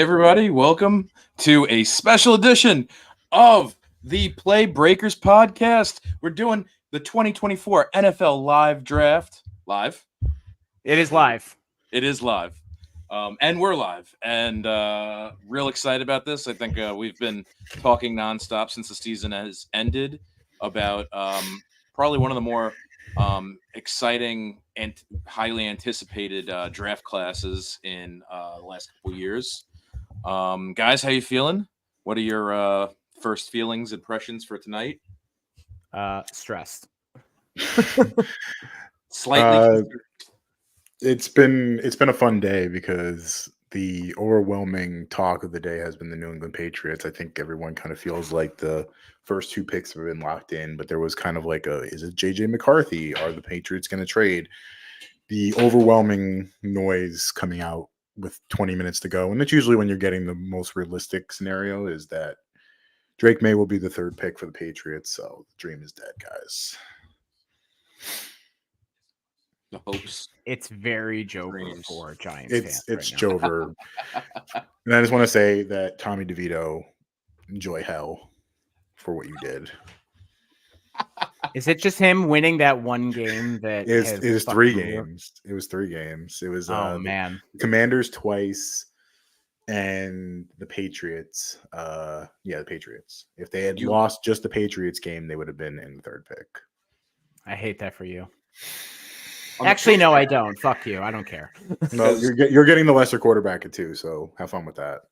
everybody, welcome to a special edition of the Play Breakers podcast. We're doing the 2024 NFL Live Draft. Live? It is live. It is live. And we're live. And real excited about this. I think we've been talking nonstop since the season has ended about probably one of the more exciting and highly anticipated draft classes in the last couple years. Guys, how you feeling? What are your first feelings, impressions for tonight? Stressed. Slightly. It's been a fun day because the overwhelming talk of the day has been the New England Patriots. I think everyone kind of feels like the first two picks have been locked in, but there was kind of like is it JJ McCarthy? Are the Patriots going to trade? The overwhelming noise coming out with 20 minutes to go, and that's usually when you're getting the most realistic scenario, is that Drake May will be the third pick for the Patriots. So the dream is dead, guys. The hopes. It's very Joker for Giants fans. It's Jover. And I just want to say that Tommy DeVito, enjoy hell for what you did. Is it just him winning that one game? That it was 3 games. It was 3 games. It was man, the Commanders twice and the Patriots. The Patriots. If they had lost just the Patriots game, they would have been in the third pick. I hate that for you. Actually, no, I don't. Fuck you. I don't care. No, you're getting the lesser quarterback at 2, so have fun with that.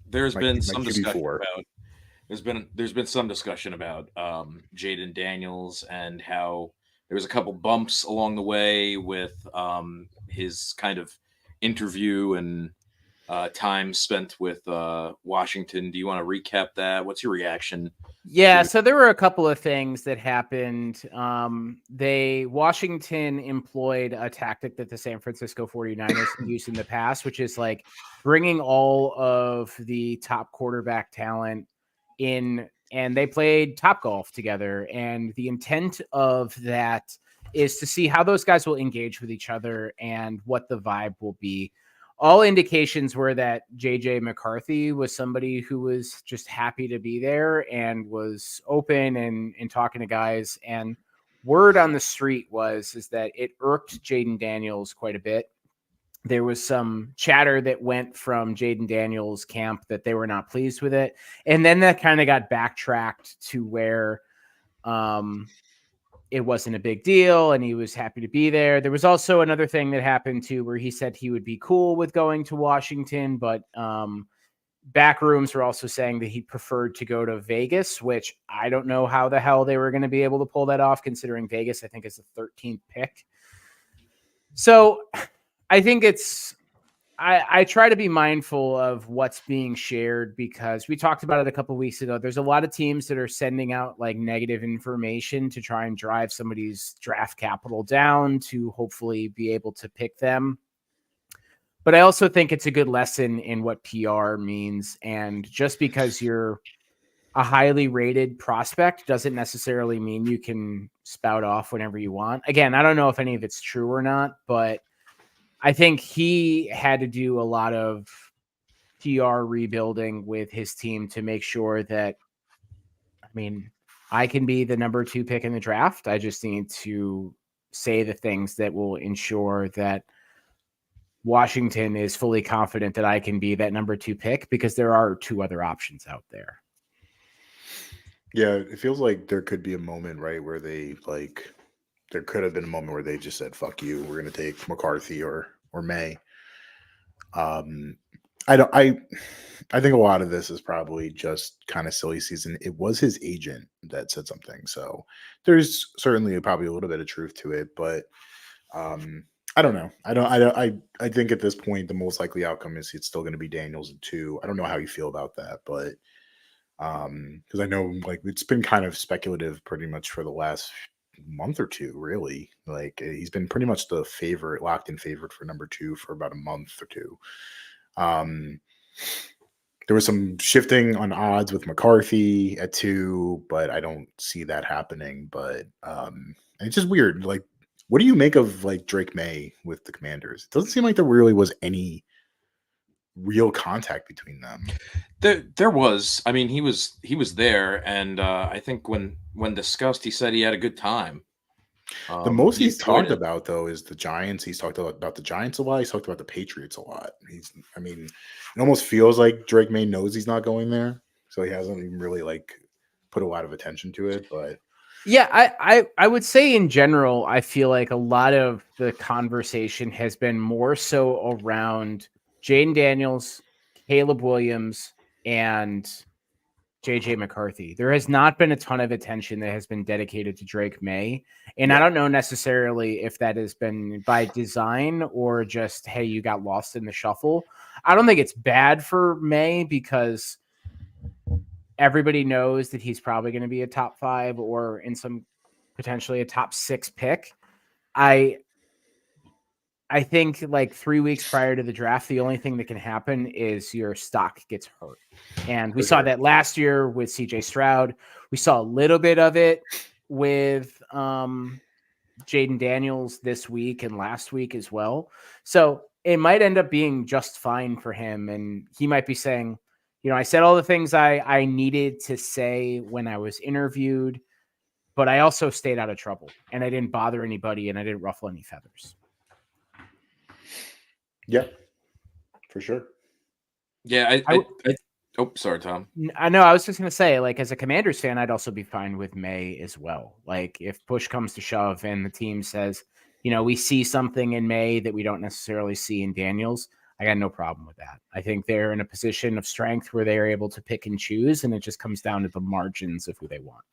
There's been some discussion about there's been some discussion about Jaden Daniels and how there was a couple bumps along the way with his kind of interview and time spent with Washington. Do you want to recap that? What's your reaction? Yeah, so there were a couple of things that happened. Washington employed a tactic that the San Francisco 49ers used in the past, which is like bringing all of the top quarterback talent in, and they played Topgolf together. And the intent of that is to see how those guys will engage with each other and what the vibe will be. All indications were that JJ McCarthy was somebody who was just happy to be there and was open and talking to guys. And word on the street is that it irked Jaden Daniels quite a bit. There was some chatter that went from Jaden Daniels' camp that they were not pleased with it. And then that kind of got backtracked to where it wasn't a big deal and he was happy to be there. There was also another thing that happened too, where he said he would be cool with going to Washington, but back rooms were also saying that he preferred to go to Vegas, which I don't know how the hell they were going to be able to pull that off, considering Vegas, I think, is the 13th pick. So I think I try to be mindful of what's being shared because we talked about it a couple of weeks ago. There's a lot of teams that are sending out like negative information to try and drive somebody's draft capital down to hopefully be able to pick them. But I also think it's a good lesson in what PR means. And just because you're a highly rated prospect doesn't necessarily mean you can spout off whenever you want. Again, I don't know if any of it's true or not, but I think he had to do a lot of PR rebuilding with his team to make sure that, I can be the number 2 pick in the draft. I just need to say the things that will ensure that Washington is fully confident that I can be that number 2 pick because there are 2 other options out there. Yeah, it feels like there could be a moment, right, where there could have been a moment where they just said, fuck you, we're going to take McCarthy or May. I think a lot of this is probably just kind of silly season. It was his agent that said something. So there's certainly probably a little bit of truth to it, but I don't know. I think at this point, the most likely outcome is it's still going to be Daniels at 2. I don't know how you feel about that, but because I know like it's been kind of speculative pretty much for the last month or 2, really. Like he's been pretty much the favorite, locked in favorite for number 2 for about a month or 2. There was some shifting on odds with McCarthy at 2, but I don't see that happening. But it's just weird. Like What do you make of like Drake May with the Commanders? It doesn't seem like there really was any real contact between them. There was. I mean, he was there, and I think when discussed, he said he had a good time. The most He he's enjoyed talked it. about though is the Giants. He's talked about the Giants a lot. He's talked about the Patriots a lot. I mean, it almost feels like Drake May knows he's not going there, so he hasn't even really like put a lot of attention to it. But Yeah, I would say in general, I feel like a lot of the conversation has been more so around Jaden Daniels, Caleb Williams, and JJ McCarthy. There has not been a ton of attention that has been dedicated to Drake May. And I Yeah. don't know necessarily if that has been by design or just, hey, you got lost in the shuffle. I don't think it's bad for May because everybody knows that he's probably going to be a top 5 or in some potentially a top 6 pick. I think like 3 weeks prior to the draft, the only thing that can happen is your stock gets hurt. And we For saw sure. that last year with CJ Stroud. We saw a little bit of it with Jaden Daniels this week and last week as well. So it might end up being just fine for him. And he might be saying, you know, I said all the things I needed to say when I was interviewed, but I also stayed out of trouble and I didn't bother anybody and I didn't ruffle any feathers. yeah, for sure. Yeah, oh, sorry, Tom. I know. I was just going to say, like, as a Commanders fan, I'd also be fine with May as well. Like, if push comes to shove and the team says, you know, we see something in May that we don't necessarily see in Daniels, I got no problem with that. I think they're in a position of strength where they're able to pick and choose, and it just comes down to the margins of who they want.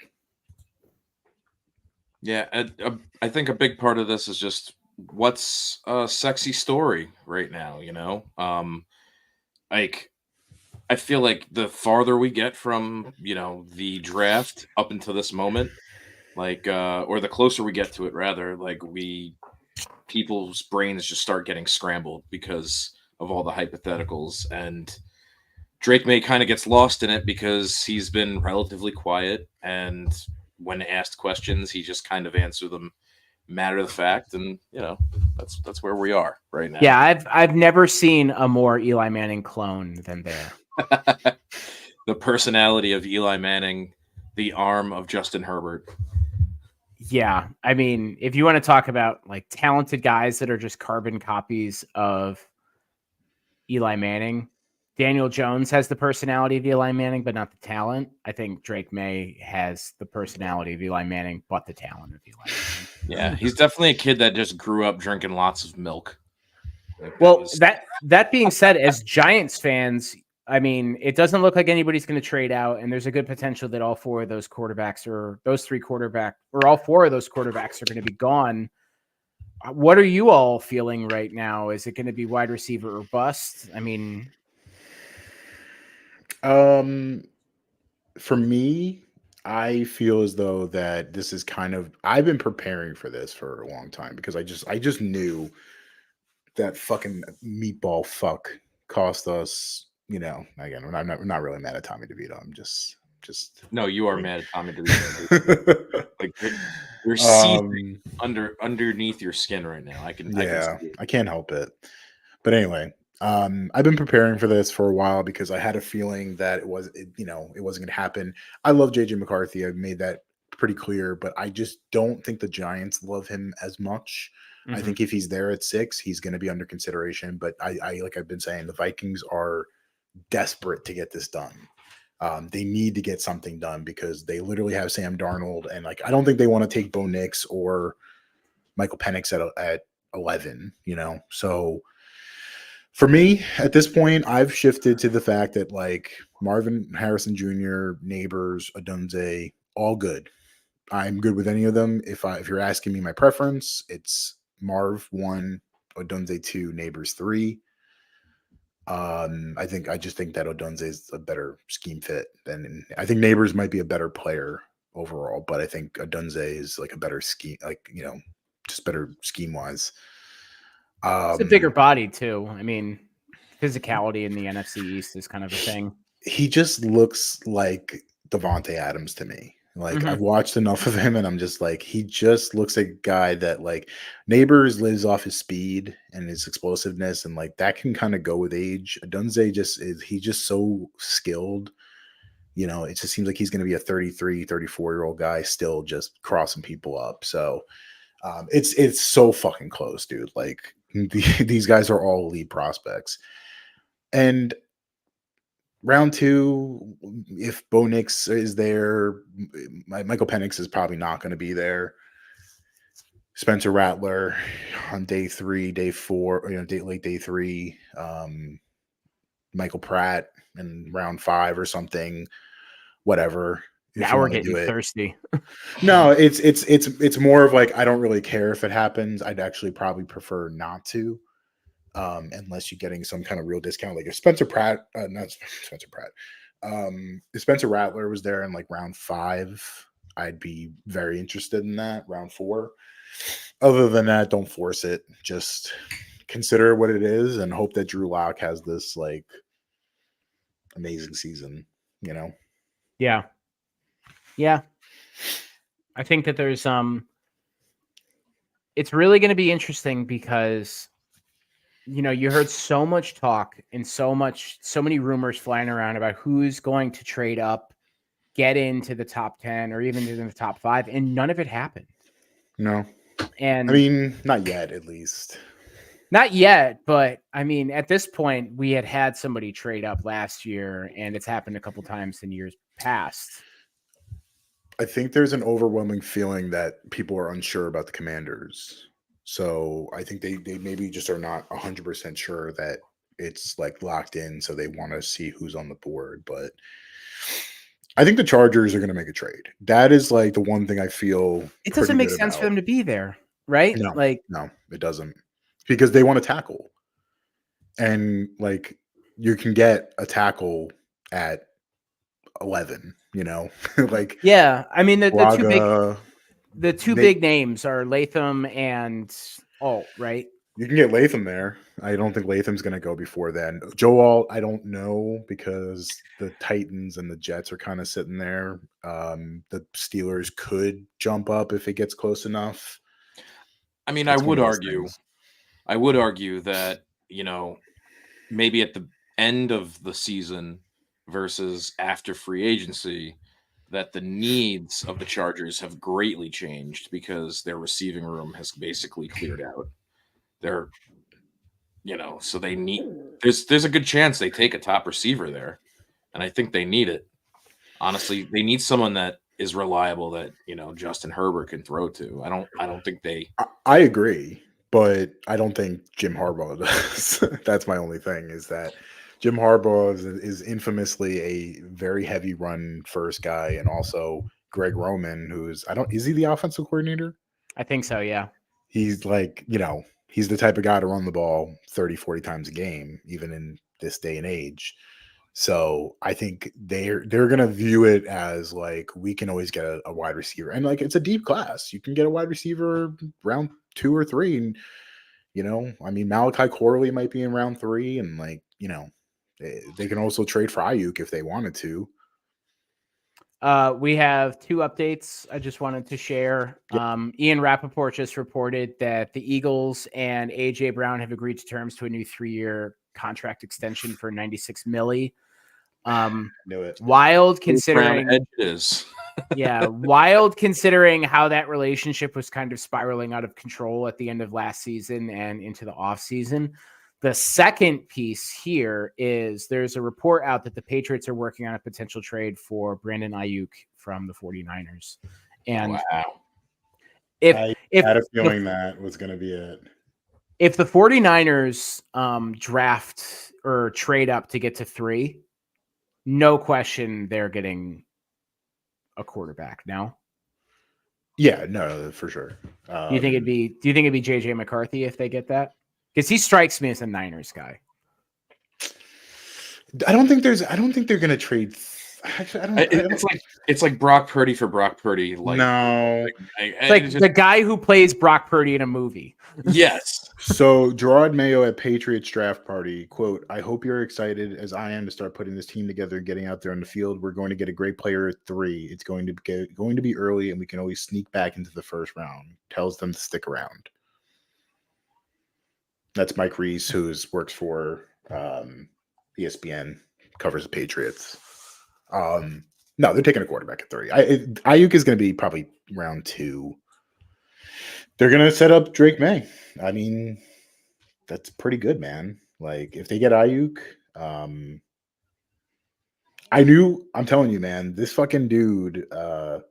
Yeah, I think a big part of this is just what's a sexy story right now. Like I feel like the farther we get from the draft up until this moment, like or the closer we get to it, rather, like people's brains just start getting scrambled because of all the hypotheticals, and Drake May kind of gets lost in it because he's been relatively quiet, and when asked questions, he just kind of answer them matter of the fact, and that's where we are right now. Yeah, I've never seen a more Eli Manning clone than there. The personality of Eli Manning, the arm of Justin Herbert. Yeah, I mean, if you want to talk about like talented guys that are just carbon copies of Eli Manning, Daniel Jones has the personality of Eli Manning, but not the talent. I think Drake May has the personality of Eli Manning, but the talent of Eli Manning. Yeah, he's definitely a kid that just grew up drinking lots of milk. Well, that being said, as Giants fans, I mean, it doesn't look like anybody's going to trade out, and there's a good potential that all 4 of those quarterbacks or all 4 of those quarterbacks are going to be gone. What are you all feeling right now? Is it going to be wide receiver or bust? I mean, for me, I feel as though that this is I've been preparing for this for a long time because I just knew that fucking meatball fuck cost us, again, we're not really mad at Tommy DeVito. I'm just no, you are mad at Tommy DeVito. Like you're seething underneath your skin right now. I can I can't help it. But anyway, I've been preparing for this for a while because I had a feeling that it wasn't going to happen. I love JJ McCarthy. I've made that pretty clear, but I just don't think the Giants love him as much. Mm-hmm. I think if he's there at 6, he's going to be under consideration. But I like I've been saying, the Vikings are desperate to get this done. They need to get something done because they literally have Sam Darnold, and like I don't think they want to take Bo Nix or Michael Penix at 11. So. For me, at this point, I've shifted to the fact that like Marvin Harrison Jr., Neighbors, Odunze, all good. I'm good with any of them. If you're asking me my preference, it's Marv 1, Odunze 2, Neighbors 3. I just think that Odunze is a better scheme fit than I think Neighbors might be a better player overall, but I think Odunze is like a better scheme, just better scheme wise. It's a bigger body too. I mean, physicality in the NFC East is kind of a thing. He just looks like Devontae Adams to me. Like Mhm. I've watched enough of him, and I'm just like, he just looks like a guy that like Neighbors lives off his speed and his explosiveness, and like that can kind of go with age. Dunze just is he's just so skilled. It just seems like he's going to be a 33, 34-year-old guy still just crossing people up. So it's so fucking close, dude. Like these guys are all elite prospects. And round two, if Bo Nix is there, Michael Penix is probably not going to be there. Spencer Rattler on day 3, day 4, late day 3. Michael Pratt in round 5 or something. Whatever. If Now you we're want to getting do it. thirsty. No, it's more of like I don't really care if it happens. I'd actually probably prefer not to. Unless you're getting some kind of real discount. Like if Spencer Pratt, not Spencer Pratt, if Spencer Rattler was there in like round 5, I'd be very interested in that. Round 4. Other than that, don't force it. Just consider what it is and hope that Drew Lock has this like amazing season. Yeah. Yeah. I think that there's it's really going to be interesting because you heard so much talk and so many rumors flying around about who's going to trade up, get into the top 10 or even into the top 5, and none of it happened. No. And I mean, not yet, at least. not yet, but I mean, at this point, we had somebody trade up last year, and it's happened a couple times in years past. I think there's an overwhelming feeling that people are unsure about the Commanders. So I think they maybe just are not 100% sure that it's like locked in. So they want to see who's on the board. But I think the Chargers are going to make a trade. That is like the one thing I feel It doesn't pretty make good sense for about. them to be there, right? No, Like, no, it doesn't. Because they want to tackle. And like you can get a tackle at 11, like yeah, I mean the Braga, two they, big names are Latham and Alt, right? you can get Latham there. I don't think Latham's going to go before then. Joe Alt, I don't know because the Titans and the Jets are kind of sitting there. The Steelers could jump up if it gets close enough. I mean, It's one of those things. I would argue that, maybe at the end of the season versus after free agency, that the needs of the Chargers have greatly changed because their receiving room has basically cleared out. They're, so they need there's a good chance they take a top receiver there, and I think they need it. Honestly, they need someone that is reliable that Justin Herbert can throw to. I don't think they. I agree, but I don't think Jim Harbaugh does. That's my only thing is that Jim Harbaugh is infamously a very heavy run first guy, and also Greg Roman, is he the offensive coordinator? I think so, yeah. He's like, he's the type of guy to run the ball 30, 40 times a game, even in this day and age. So I think they're going to view it as like, we can always get a wide receiver. And like, it's a deep class. You can get a wide receiver round 2 or 3. And, I mean, Malachi Corley might be in round 3. And like, they can also trade for Ayuk if they wanted to. We have 2 updates I just wanted to share. Yep. Ian Rappaport just reported that the Eagles and A.J. Brown have agreed to terms to a new 3-year contract extension for $96 million. Knew it. Wild considering edges. Yeah, wild considering how that relationship was kind of spiraling out of control at the end of last season and into the offseason. The second piece here is there's a report out that the Patriots are working on a potential trade for Brandon Ayuk from the 49ers. And wow. I had a feeling that was going to be it. If the 49ers draft or trade up to get to 3, no question they're getting a quarterback now. Yeah, no, for sure. Do you think it'd be JJ McCarthy if they get that? Because he strikes me as a Niners guy. I don't think they're going to trade Actually, I don't. It's like Brock Purdy for Brock Purdy. Like No. It's the guy who plays Brock Purdy in a movie. Yes. So Gerard Mayo at Patriots draft party, quote, "I hope you're excited as I am to start putting this team together and getting out there on the field. We're going to get a great player at 3. It's going to be early, and we can always sneak back into the first round." Tells them to stick around. That's Mike Reese, who works for ESPN, covers the Patriots. No, they're taking a quarterback at 3. Ayuk is going to be probably round 2. They're going to set up Drake May. I mean, that's pretty good, man. Like, if they get Ayuk, I'm telling you, man, this fucking dude, the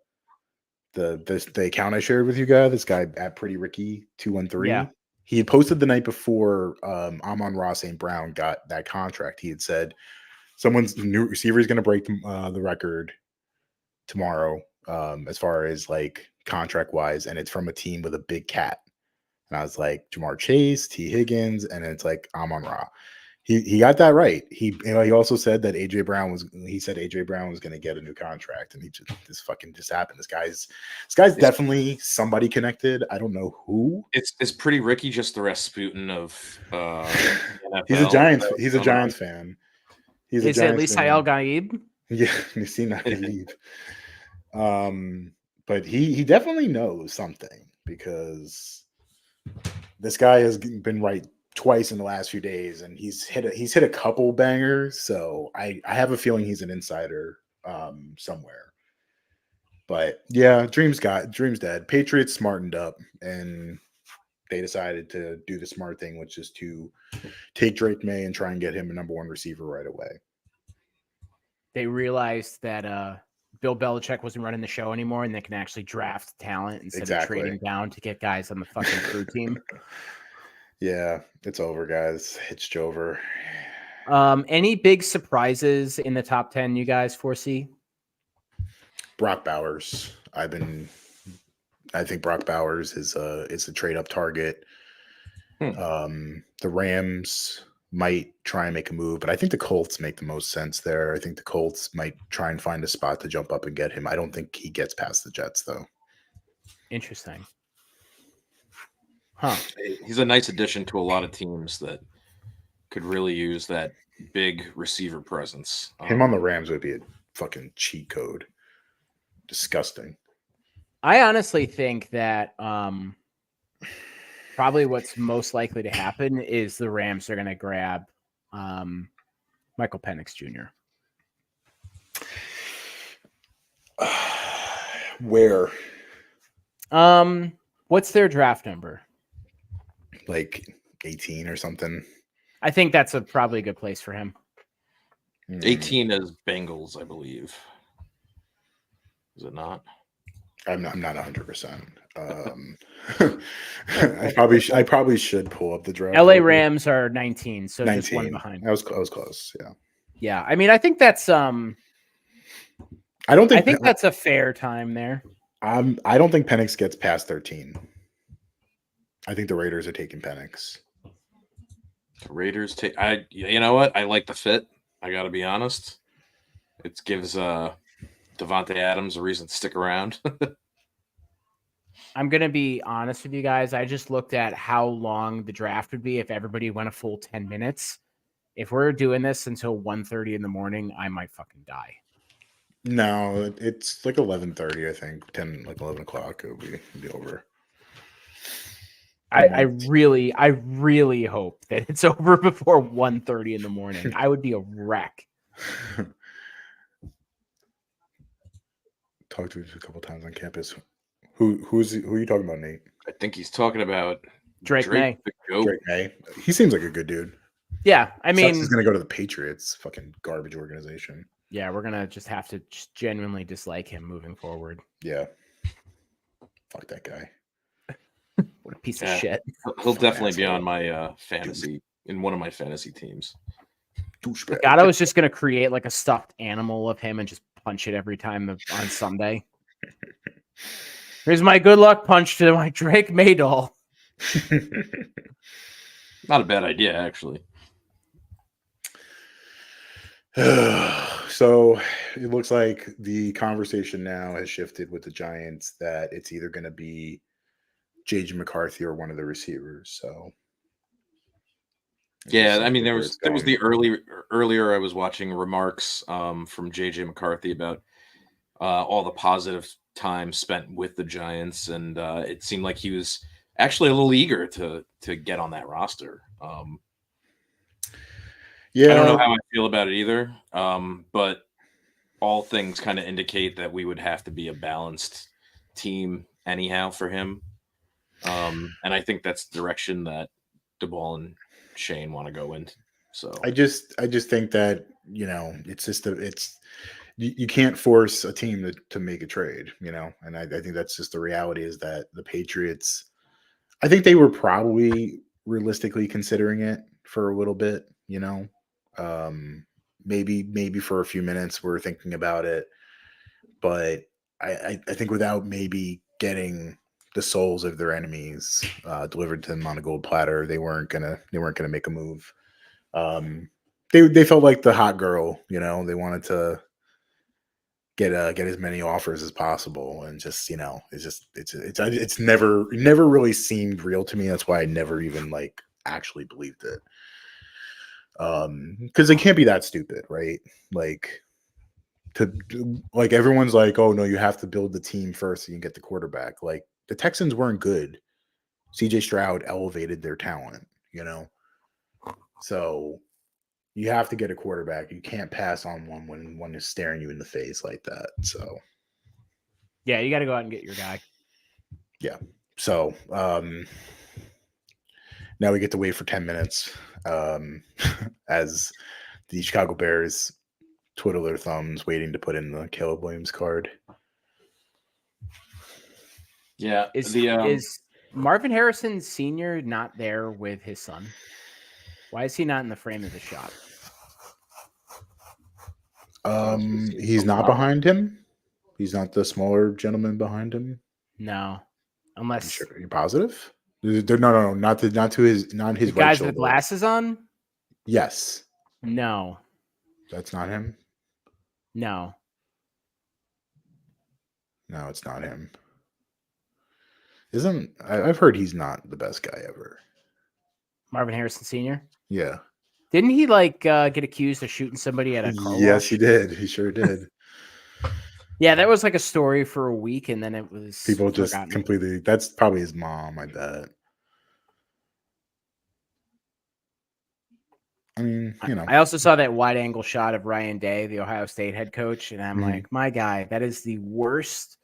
account I shared with you guys, this guy at Pretty Ricky 213, Yeah. he had posted the night before Amon-Ra St. Brown got that contract. He had said someone's new receiver is going to break the record tomorrow, as far as like contract wise, and it's from a team with a big cat. And I was like, Jamar Chase, T. Higgins, and it's like Amon-Ra. He got that right. He also said that AJ Brown was going to get a new contract, and this happened. This guy's definitely somebody connected. I don't know who. It's Pretty Ricky, just the Rasputin of NFL. He's a Giants fan. Is it Lisael Gaib? Yeah, Nisina Gaib. But he definitely knows something, because this guy has been right twice in the last few days, and he's hit a couple bangers. So I have a feeling he's an insider somewhere. But yeah, dreams dead. Patriots smartened up, and they decided to do the smart thing, which is to take Drake May and try and get him a number 1 receiver right away. They realized that Bill Belichick wasn't running the show anymore, and they can actually draft talent instead of trading down to get guys on the fucking crew team. Yeah, it's over, guys. It's over. Any big surprises in the top 10 you guys foresee? Brock Bowers. I think Brock Bowers is a trade up target. The Rams might try and make a move, but I think the Colts make the most sense there. I think the Colts might try and find a spot to jump up and get him. I don't think he gets past the Jets, though. Interesting. Huh. He's a nice addition to a lot of teams that could really use that big receiver presence. Him on the Rams would be a fucking cheat code. Disgusting. I honestly think that probably what's most likely to happen is the Rams are going to grab Michael Penix Jr. Where? What's their draft number? Like 18 or something. I think that's probably a good place for him. 18 is Bengals, I believe. Is it not? I'm not 100%. I probably should pull up the draft. LA Rams are 19, so 19. just one behind. I was close. Yeah. Yeah. I mean, I think that's I think that's a fair time there. I don't think Penix gets past 13. I think the Raiders are taking Penix. The Raiders take. You know what? I like the fit. I got to be honest. It gives Devontae Adams a reason to stick around. I'm gonna be honest with you guys. I just looked at how long the draft would be if everybody went a full 10 minutes. If we're doing this until 1:30 in the morning, I might fucking die. No, it's like 11:30. I think 11 o'clock. It'll be over. I really hope that it's over before 1:30 in the morning. I would be a wreck. Talked to you a couple times on campus. Who are you talking about, Nate? I think he's talking about Drake May. Drake May. He seems like a good dude. Yeah, I mean, he's gonna go to the Patriots, fucking garbage organization. Yeah, we're gonna just have to just genuinely dislike him moving forward. Yeah, fuck that guy. What a piece of shit. He'll definitely be on my fantasy in one of my fantasy teams. Gatto was just gonna create like a stuffed animal of him and just punch it every time on Sunday. Here's my good luck punch to my Drake May doll. Not a bad idea, actually. So it looks like the conversation now has shifted with the Giants that it's either going to be JJ McCarthy or one of the receivers. So it just Yeah, I seems mean like where it's there was going. the earlier I was watching remarks from JJ McCarthy about all the positive time spent with the Giants, and it seemed like he was actually a little eager to get on that roster. I don't know Yeah, how I feel about it either, but all things kind of indicate that we would have to be a balanced team anyhow for him. And I think that's the direction that DeBall and Shane want to go in. So I just think that it's just you can't force a team to make a trade, and I think that's just the reality is that the Patriots, I think they were probably realistically considering it for a little bit, maybe for a few minutes we're thinking about it, but I think without maybe getting the souls of their enemies delivered to them on a gold platter, they weren't gonna make a move. Um, they felt like the hot girl, they wanted to get as many offers as possible, and just it's never really seemed real to me. That's why I never even like actually believed it. Because they can't be that stupid, right? Like like everyone's like, oh no, you have to build the team first so you can get the quarterback. Like the Texans weren't good. CJ Stroud elevated their talent, so you have to get a quarterback. You can't pass on one when one is staring you in the face like that. So Yeah, you got to go out and get your guy. yeah. So now we get to wait for 10 minutes as the Chicago Bears twiddle their thumbs waiting to put in the Caleb Williams card. yeah, Is Marvin Harrison Sr. not there with his son? Why is he not in the frame of the shot? He's not behind him. He's not the smaller gentleman behind him. No, You unless sure? Are you positive? No, not his the right guys shoulder. with glasses on. Yes, No, that's not him. no. No, it's not him. I've heard he's not the best guy ever. Marvin Harrison Sr. Yeah. Didn't he get accused of shooting somebody at a car wash? Yes, he did. He sure did. Yeah, that was like a story for a week, and then it was People just forgotten. completely. That's probably his mom, I bet. I mean, I also saw that wide angle shot of Ryan Day, the Ohio State head coach, and I'm Mhm. like, my guy, that is the worst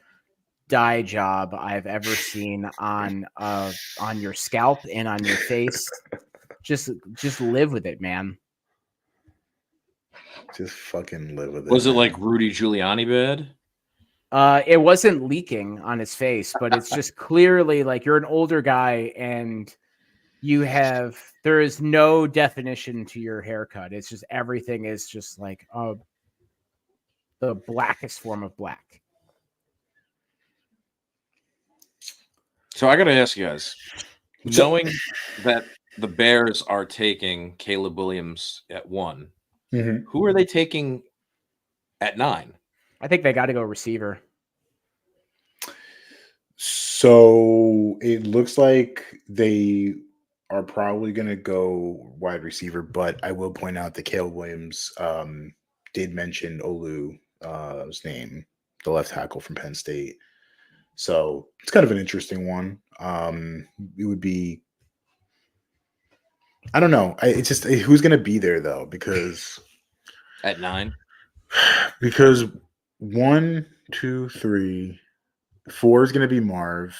dye job I've ever seen on your scalp and on your face. Just live with it, man. Just fucking live with it. was it man. like Rudy Giuliani bad? It wasn't leaking on his face, but it's just clearly like you're an older guy and there is no definition to your haircut. It's just everything is just like the blackest form of black. So I got to ask you guys, knowing that the Bears are taking Caleb Williams at 1, Mhm. who are they taking at 9? I think they got to go receiver. So it looks like they are probably going to go wide receiver, but I will point out that Caleb Williams did mention Olu's name, the left tackle from Penn State. So it's kind of an interesting one. It would be, I don't know. It's just who's going to be there though, because At 9? because 1, 2, 3, 4 is going to be Marv.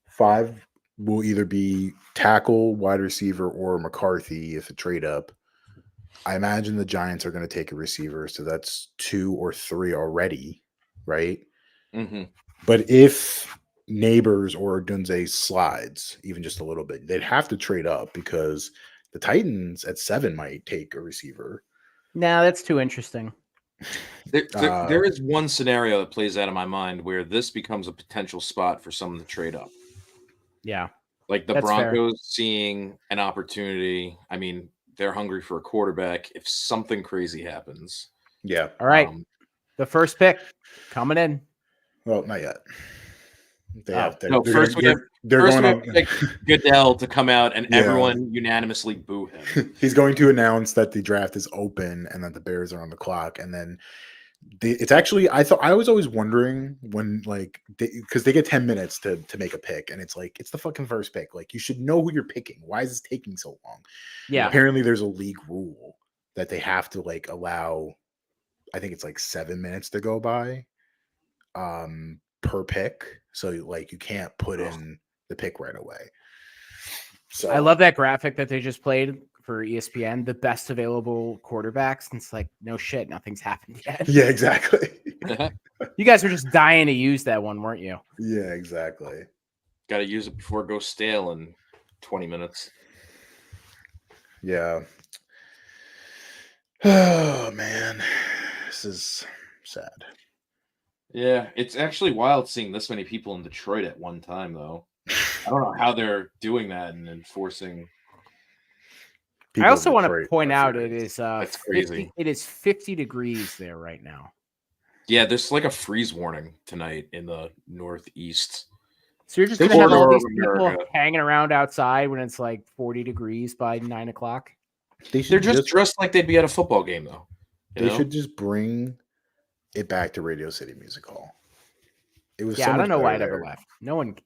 5 will either be tackle, wide receiver, or McCarthy if a trade up. I imagine the Giants are going to take a receiver, so that's 2 or 3 already, right? Mm-hmm. But if Neighbors or Dunze slides even just a little bit, they'd have to trade up because the Titans at 7 might take a receiver. No, that's too interesting. There is one scenario that plays out of my mind where this becomes a potential spot for someone to trade up. Yeah. Like the That's fair. Broncos seeing an opportunity. I mean, they're hungry for a quarterback. If something crazy happens, Yeah. All right. Um, The first pick coming in. Well, not yet. They Oh. have. No, They're first we have going to on. pick Goodell to come out and Yeah. everyone unanimously boo him. He's going to announce that the draft is open and that the Bears are on the clock, and then it's actually. I was always wondering when because they get 10 minutes to make a pick, and it's like it's the fucking first pick. Like you should know who you're picking. Why is this taking so long? Yeah. Apparently, there's a league rule that they have to allow. I think it's 7 minutes to go by, per pick. So you can't put in the pick right away. So I love that graphic that they just played for ESPN, the best available quarterbacks. And it's like, no shit, nothing's happened yet. Yeah, exactly. You guys were just dying to use that one, weren't you? Yeah, exactly. Got to use it before it goes stale in 20 minutes. Yeah. Oh man, this is sad. Yeah, it's actually wild seeing this many people in Detroit at one time, though. I don't know how they're doing that and enforcing. People I also in want to Detroit point are out furious. That's 50, crazy. it is 50 degrees there right now. Yeah, there's like a freeze warning tonight in the Northeast. So you're just They going to have all corridor these of people America. hanging around outside when it's like 40 degrees by 9 o'clock. They They're should just dressed like they'd be at a football game, though. You They know? should just bring it back to Radio City Music Hall. It was. Yeah, so I much don't know why it better ever there. left. No one,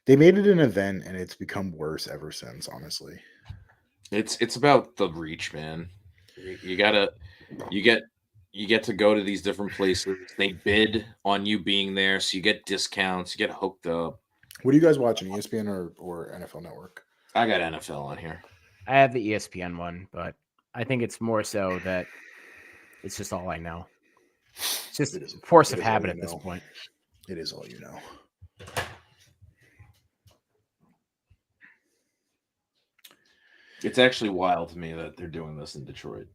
They made it an event, and it's become worse ever since. Honestly, It's about the reach, man. You get to go to these different places. They bid on you being there, so you get discounts. You get hooked up. what are you guys watching? ESPN or NFL Network? I got NFL on here. I have the ESPN one, but I think it's more so that it's just all I know. It's just It is- force it of is all habit you at this know. point. It is all you know. It's actually wild to me that they're doing this in Detroit.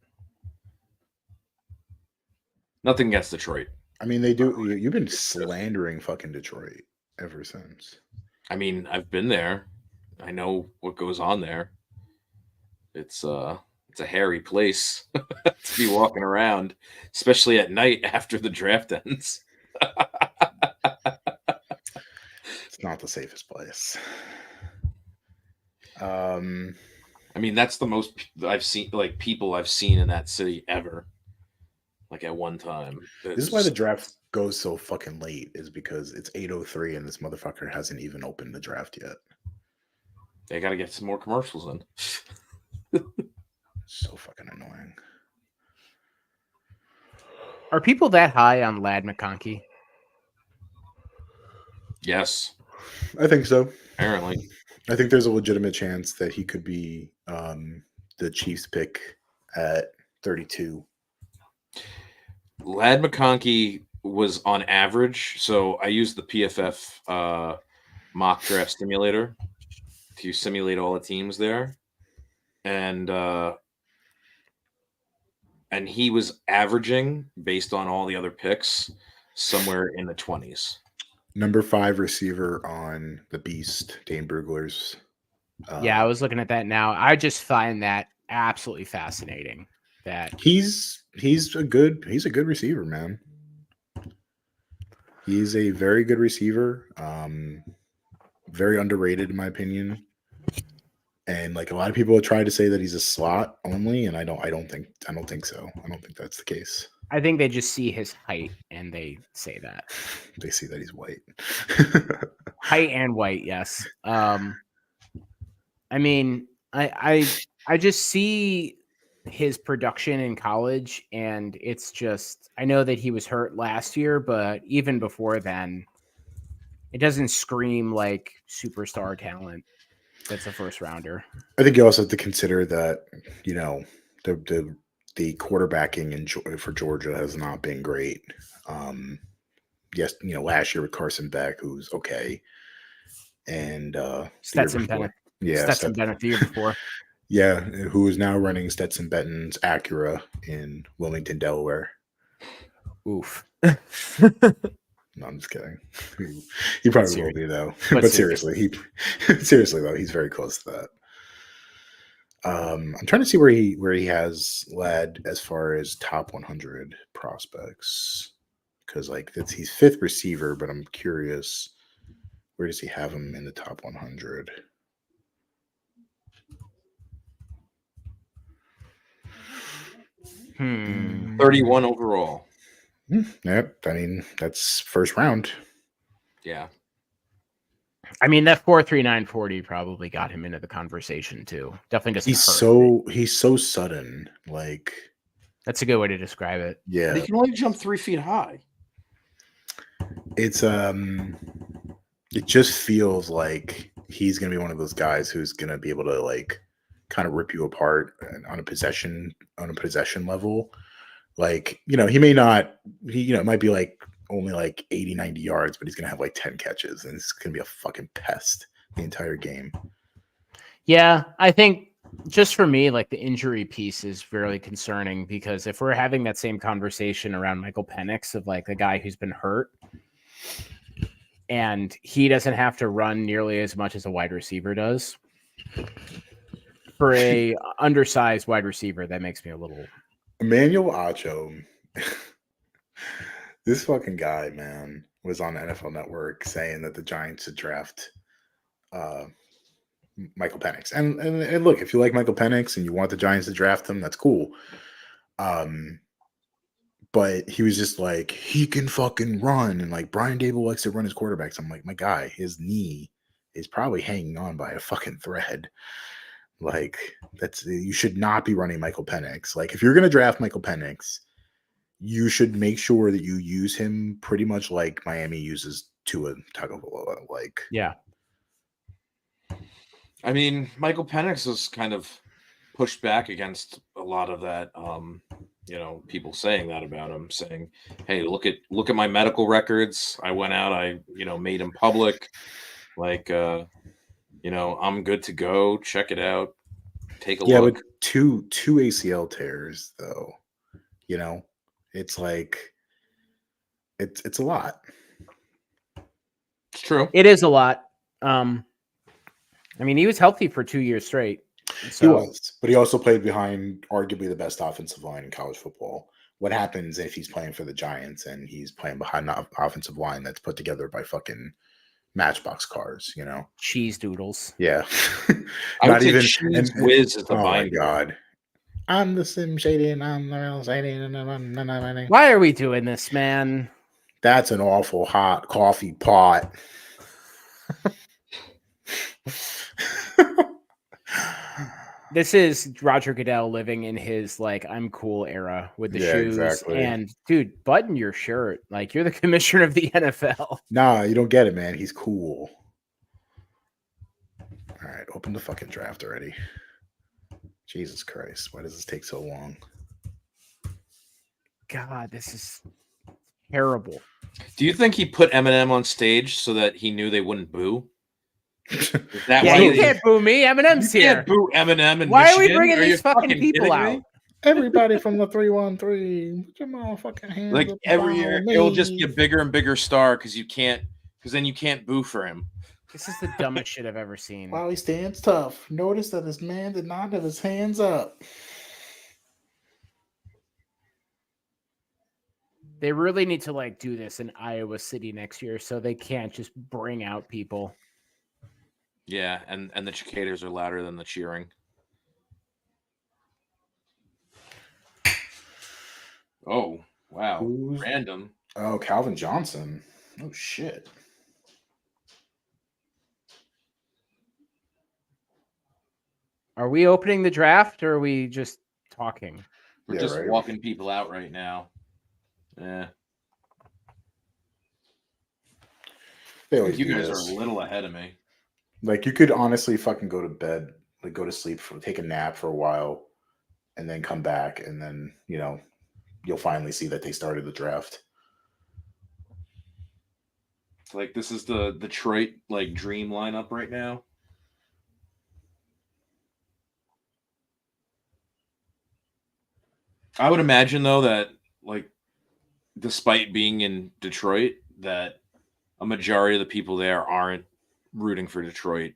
Nothing against Detroit. I mean, they do. You've been slandering fucking Detroit ever since. I mean, I've been there. I know what goes on there. It's a hairy place to be walking around, especially at night after the draft ends. It's not the safest place. I mean, that's the most I've seen, like people I've seen in that city ever. Like at one time. This is why the draft goes so fucking late, is because it's 8:03 and this motherfucker hasn't even opened the draft yet. They got to get some more commercials in. So fucking annoying. Are people that high on Lad McConkey? Yes, I think so. apparently. I think there's a legitimate chance that he could be the Chiefs pick at 32. Lad McConkey was on average, so I used the PFF mock draft simulator to simulate all the teams there, and he was averaging based on all the other picks somewhere in the 20s. Number 5 receiver on the Beast, Dane Brugler's. Yeah, I was looking at that now. I just find that absolutely fascinating. That he's a good receiver, man. He's a very good receiver. Very underrated in my opinion. And like a lot of people have tried to say that he's a slot only, and I don't think so. I don't think that's the case. I think they just see his height and they say that. They see that he's white. Height and white, yes. I mean, I just see his production in college, and it's just, I know that he was hurt last year, but even before then, it doesn't scream like superstar talent. That's a first rounder. I think you also have to consider that, you know, the quarterbacking for Georgia has not been great. Yes, you know, last year with Carson Beck, who's okay, and Stetson Bennett. Stetson Bennett the year before. Yeah, who is now running Stetson Benton's Acura in Wilmington, Delaware. Oof. No, I'm just kidding. He probably will be though. But But seriously, seriously though, he's very close to I'm trying to see where he has led as far as top 100 prospects, because like he's fifth receiver, but I'm curious, where does he have him in the top 100? Hmm. 31 overall. Yep. I mean, that's first round. Yeah. I mean, that 4.3940 probably got him into the conversation too. Definitely doesn't hurt. He's so sudden. Like, That's a good way to describe it. But yeah, he can only jump 3 feet high. it's it just feels like he's gonna be one of those guys who's gonna be able to like kind of rip you apart on a possession level. Like, he may not, it might be like only like 80, 90 yards, but he's gonna have like 10 catches and it's gonna be a fucking pest the entire game. Yeah, I think just for me, like the injury piece is very concerning because if we're having that same conversation around Michael Penix of like the guy who's been hurt and he doesn't have to run nearly as much as a wide receiver does, for a undersized wide receiver, that makes me a little. Emmanuel Acho, this fucking guy, man, was on the NFL Network saying that the Giants should draft Michael Penix. And look, if you like Michael Penix and you want the Giants to draft him, that's cool. But he was just like, he can fucking run, and like Brian Dable likes to run his quarterbacks. I'm like, my guy, his knee is probably hanging on by a fucking thread. Like, you should not be running Michael Penix. Like, if you're gonna draft Michael Penix, you should make sure that you use him pretty much like Miami uses Tua Tagovailoa. Like, Yeah. I mean, Michael Penix has kind of pushed back against a lot of that. People saying that about him, saying, "Hey, look at my medical records. I went out. I made him public. Like, I'm good to go. Check it out. Take a look." Yeah, but two ACL tears though. It's like it's a lot. It's true. It is a lot. I mean, he was healthy for 2 years straight. So. He was, but he also played behind arguably the best offensive line in college football. What happens if he's playing for the Giants and he's playing behind an offensive line that's put together by fucking Matchbox cars? Cheese doodles. Yeah, I would say Cheese Whiz is the oh binder. My god, I'm the Slim Shady and I'm the real Shady. Why are we doing this, man? That's an awful hot coffee pot. This is Roger Goodell living in his like I'm cool era with the shoes. Exactly. And dude, button your shirt. Like you're the commissioner of the NFL. Nah, you don't get it, man. He's cool. All right, open the fucking draft already. Jesus Christ, why does this take so long? God, this is terrible. Do you think he put Eminem on stage so that he knew they wouldn't boo? Yeah, you can't boo me. Eminem's here. You can't boo Eminem in Why Michigan? are we bringing these fucking people out? Me? Everybody from the 313, put your motherfucking hands like up every year, me. It'll just be a bigger and bigger star because then you can't boo for him. This is the dumbest shit I've ever seen. While he stands tough, notice that this man did not have his hands up. They really need to like do this in Iowa City next year so they can't just bring out people. Yeah, and the cicadas are louder than the cheering. Oh, wow. Random. Oh, Calvin Johnson. Oh, shit. Are we opening the draft or are we just talking? We're just walking people out right now. Yeah. You guys are a little ahead of me. Like, you could honestly fucking go to bed, like go to sleep, take a nap for a while, and then come back, and then, you'll finally see that they started the draft. Like, this is the Detroit, like, dream lineup right now. I would imagine, though, that, like, despite being in Detroit, that a majority of the people there aren't rooting for Detroit.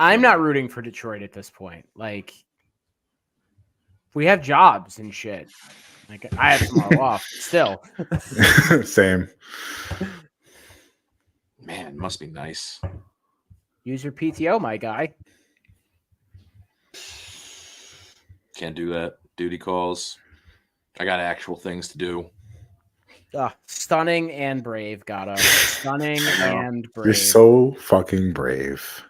I'm not rooting for Detroit at this point. Like, we have jobs and shit. Like, I have tomorrow off still. Same. Man, must be nice. Use your PTO, my guy. Can't do that. Duty calls. I got actual things to do. Stunning and brave, Gato. Stunning and brave. You're so fucking brave.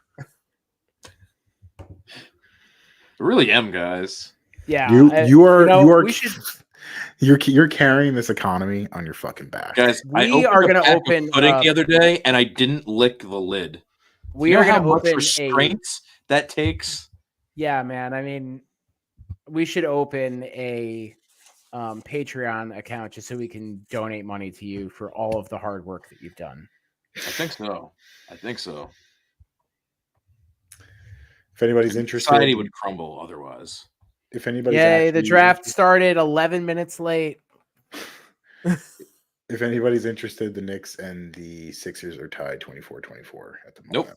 I really am, guys. Yeah, you are we should. You're carrying this economy on your fucking back, Guys. We are going to open pudding the other day, and I didn't lick the lid. We are going to open restraints that takes. Yeah, man. I mean, we should open a Patreon account just so we can donate money to you for all of the hard work that you've done. I think so. If anybody's interested, society would crumble otherwise. If anybody's the draft started 11 minutes late. If anybody's interested, the Knicks and the Sixers are tied 24-24 at the moment. Nope.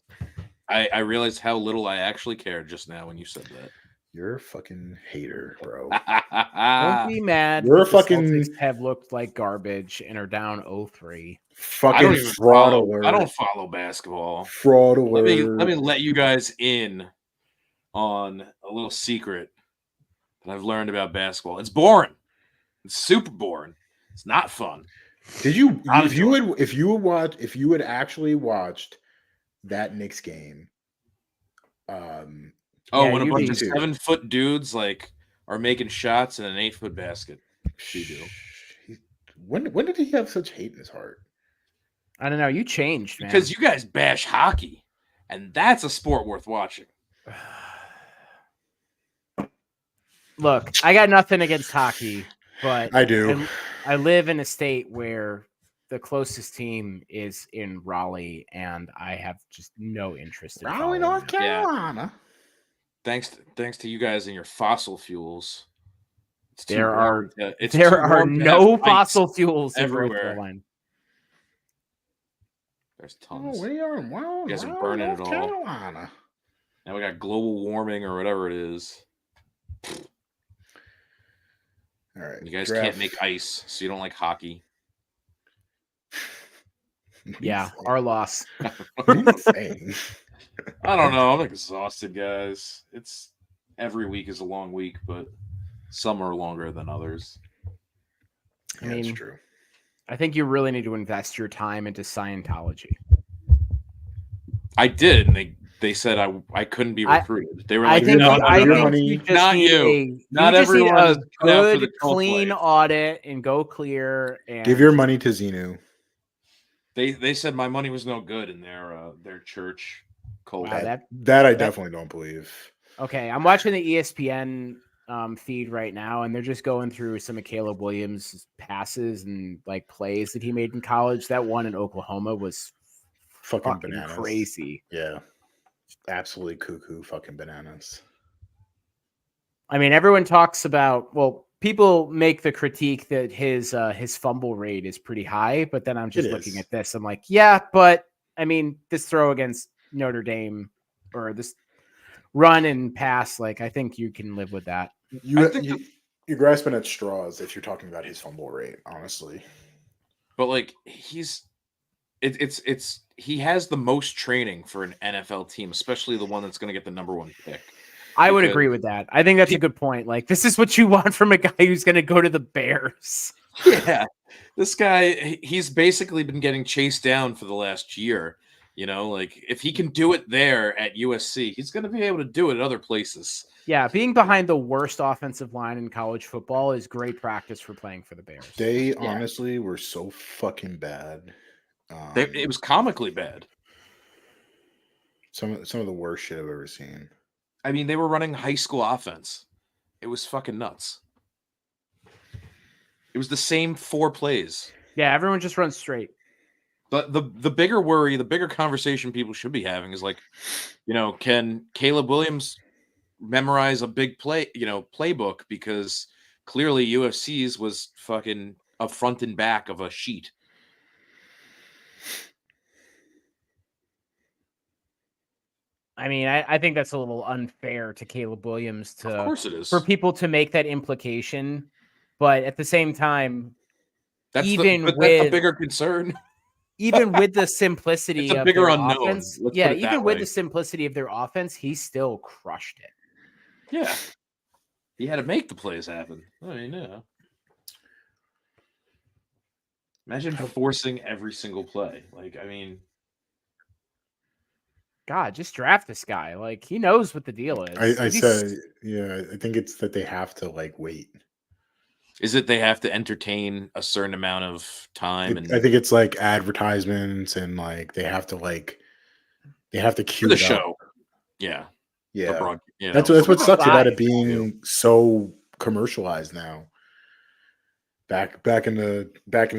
I realized how little I actually cared just now when you said that. You're a fucking hater, bro. Don't be mad. You're a the fucking Celtics have looked like garbage and are down 0-3. Fucking fraud alert. I don't follow basketball. Fraud alert. Let me let you guys in on a little secret that I've learned about basketball. It's boring. It's super boring. It's not fun. Did you if you had actually watched that Knicks game? When a bunch of 7-foot dudes like are making shots in an 8-foot basket. When did he have such hate in his heart? I don't know. You changed, man. Because you guys bash hockey, and that's a sport worth watching. Look, I got nothing against hockey, but I do. I live in a state where the closest team is in Raleigh, and I have just no interest in Raleigh, North Carolina. Yeah. Thanks to you guys and your fossil fuels. There are no fossil fuels everywhere. There's tons. You guys are burning it all. Carolina. Now we got global warming or whatever it is. All right. You guys can't make ice, so you don't like hockey. Yeah, our loss. What are you saying? I don't know. I'm exhausted, guys. It's every week is a long week, but some are longer than others. I mean, that's true. I think you really need to invest your time into Scientology. I did, and they said I couldn't be recruited. They were like, not you. Not everyone is good, clean audit and go clear. And give your money to Xenu. They said my money was no good in their church cult. Wow, that I definitely don't believe. Okay, I'm watching the ESPN feed right now, and they're just going through some of Caleb Williams' passes and like plays that he made in college. That one in Oklahoma was fucking bananas. Crazy. Yeah, absolutely cuckoo, fucking bananas. I mean, everyone talks about people make the critique that his fumble rate is pretty high, but then I'm just looking at this. I'm like, yeah, but I mean, this throw against Notre Dame or this run and pass, like I think you can live with that. You're grasping at straws if you're talking about his fumble rate, honestly. But like he has the most training for an NFL team, especially the one that's going to get the number 1 pick. I would agree with that. I think that's a good point. Like, this is what you want from a guy who's going to go to the Bears. Yeah. This guy, he's basically been getting chased down for the last year. You know, like if he can do it there at USC, he's going to be able to do it at other places. Yeah. Being behind the worst offensive line in college football is great practice for playing for the Bears. They honestly were so fucking bad. It was comically bad. Some of the worst shit I've ever seen. I mean, they were running high school offense. It was fucking nuts. It was the same 4 plays. Yeah, everyone just runs straight. But the bigger worry, the bigger conversation people should be having is like, you know, can Caleb Williams memorize a big playbook? Because clearly UFC's was fucking a front and back of a sheet. I mean, I think that's a little unfair to Caleb Williams Of course it is. for people to make that implication. But at the same time, That's even that's a with bigger concern. even with the simplicity It's a of bigger their unknown. offense, Let's yeah, put it that even with way. the simplicity of their offense, he still crushed it. Yeah. He had to make the plays happen. I mean, yeah. Imagine forcing every single play. Like, I mean, God, just draft this guy. Like, he knows what the deal is. I If he's- said, yeah, I think it's that they have to like wait. is it they have to entertain a certain amount of time and I think it's like advertisements and like they have to for cue the it up. show? Yeah. The Yeah, broad, you know, that's for what sucks about it live, being so commercialized now. Back in the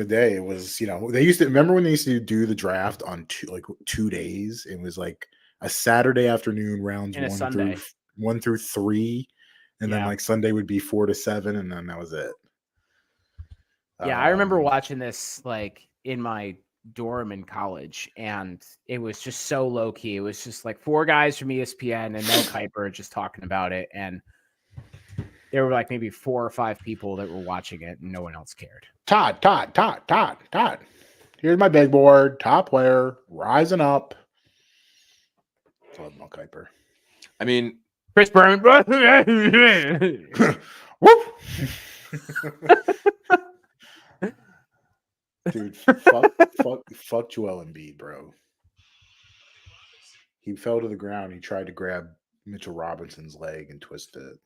day, it was, they used to remember when they used to do the draft on 2 days. It was like a Saturday afternoon, rounds And a 1 Sunday. through 3, and then Yeah. like Sunday would be 4 to 7, and then that was it. Yeah, I remember Um, watching this like in my dorm in college, and it was just so low key. It was just like 4 guys from ESPN and Mel Kiper just talking about it, and there were like maybe 4 or 5 people that were watching it, and no one else cared. Todd. Here's my big board. Top player, rising up. Love Mel Kiper. I mean, Chris Berman. Whoop! Dude, fuck Joel Embiid, bro. He fell to the ground. He tried to grab Mitchell Robinson's leg and twist it.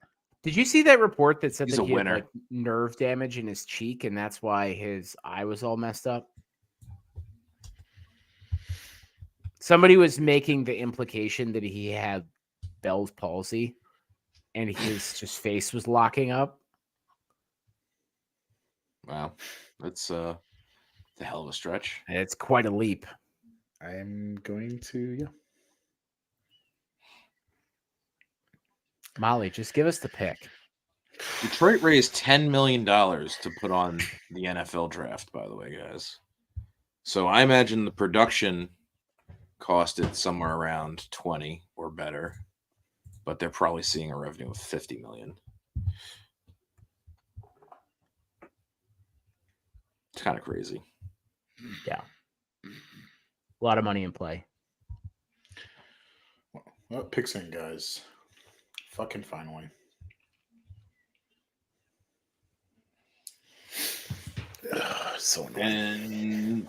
Did you see that report that said He's that a he had winner. like nerve damage in his cheek, and that's why his eye was all messed up? Somebody was making the implication that he had Bell's palsy, and his just face was locking up. wow, that's the hell of a stretch. And it's quite a leap. I'm going to, Molly, just give us the pick. Detroit raised $10 million to put on the NFL draft, by the way, guys. So I imagine the production costed somewhere around 20 or better, but they're probably seeing a revenue of 50 million. It's kind of crazy. Yeah. A lot of money in play. Well, picks in, guys. Fucking finally. So annoying. And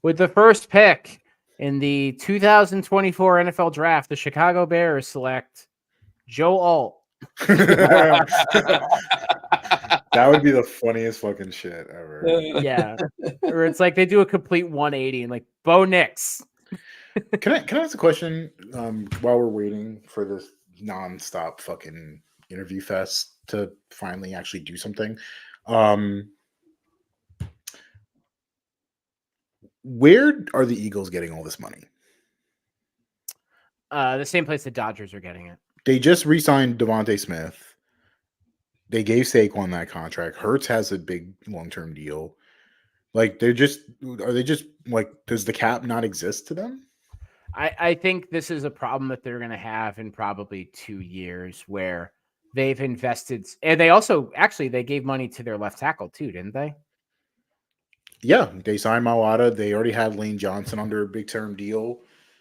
With the first pick in the 2024 NFL Draft, the Chicago Bears select Joe Alt. That would be the funniest fucking shit ever. Yeah. Or it's like they do a complete 180 and like Bo Nix. Can I ask a question while we're waiting for this nonstop fucking interview fest to finally actually do something? Where are the Eagles getting all this money? The same place the Dodgers are getting it. They just re-signed Devontae Smith. They gave Saquon that contract. Hurts has a big long-term deal. Like are they just like, does the cap not exist to them? I think this is a problem that they're going to have in probably 2 years, where they've invested, and they also they gave money to their left tackle too, didn't they? Yeah, they signed Mailata. They already had Lane Johnson under a big term deal.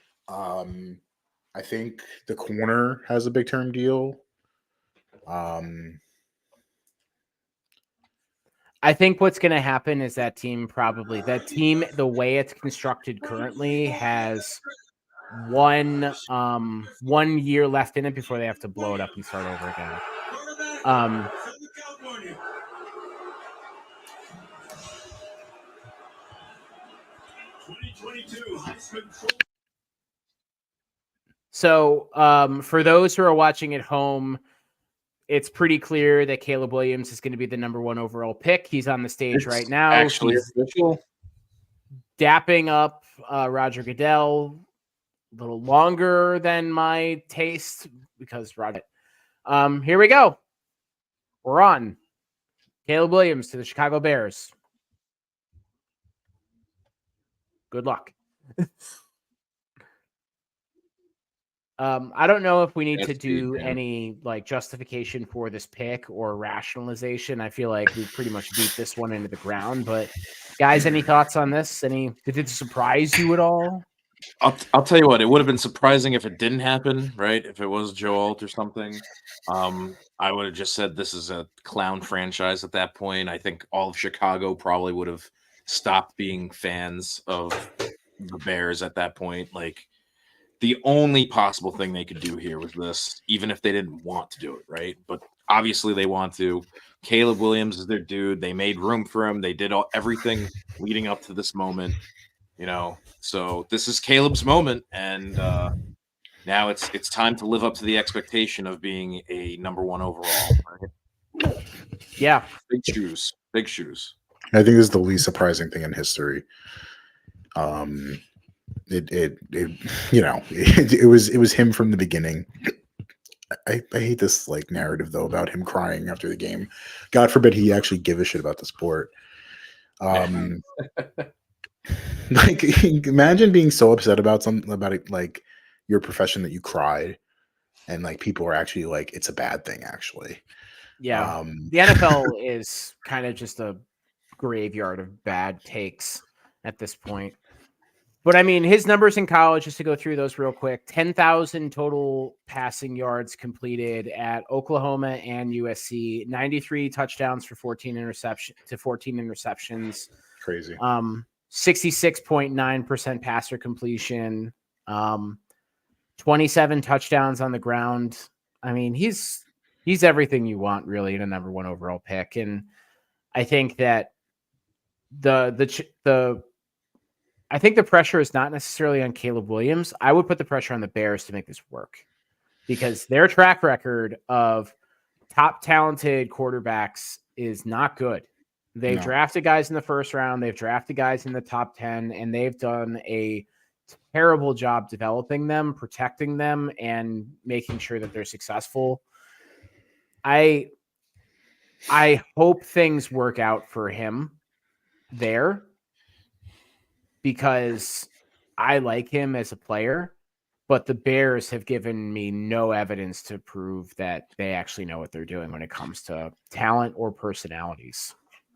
I think the corner has a big term deal. I think what's going to happen is that team, the way it's constructed currently, has 1 year left in it before they have to blow it up and start over again. So for those who are watching at home, it's pretty clear that Caleb Williams is going to be the number 1 overall pick. He's on the stage right now. Actually, He's official. dapping up Roger Goodell a little longer than my taste because Roger. Here we go. We're on. Caleb Williams to the Chicago Bears. Good luck. I don't know if we need to That's deep, do man. any like justification for this pick or rationalization. I feel like we've pretty much beat this one into the ground. But guys, any thoughts on this? Did it surprise you at all? I'll tell you what, it would have been surprising if it didn't happen, right? If it was Joe Alt or something. I would have just said this is a clown franchise at that point. I think all of Chicago probably would have stopped being fans of the Bears at that point. Like the only possible thing they could do here was this, even if they didn't want to do it, right? But obviously they want to. Caleb Williams is their dude. They made room for him. They did everything leading up to this moment. So this is Caleb's moment, and now it's time to live up to the expectation of being a number one overall. Right? Yeah. Big shoes. I think this is the least surprising thing in history. It was him from the beginning. I hate this like narrative though about him crying after the game. God forbid he actually give a shit about the sport. Like imagine being so upset about something about it, like your profession, that you cried, and like people are actually like it's a bad thing actually. Yeah. The NFL is kind of just a graveyard of bad takes at this point. But I mean, his numbers in college, just to go through those real quick, 10,000 total passing yards completed at Oklahoma and USC, 93 touchdowns for 14 interceptions. Crazy. 66.9% passer completion, 27 touchdowns on the ground. I mean, he's everything you want really in a number one overall pick. And I think that I think the pressure is not necessarily on Caleb Williams. I would put the pressure on the Bears to make this work because their track record of top talented quarterbacks is not good. They've drafted guys in the first round. They've drafted guys in the top 10, and they've done a terrible job developing them, protecting them, and making sure that they're successful. I hope things work out for him there, because I like him as a player, but the Bears have given me no evidence to prove that they actually know what they're doing when it comes to talent or personalities.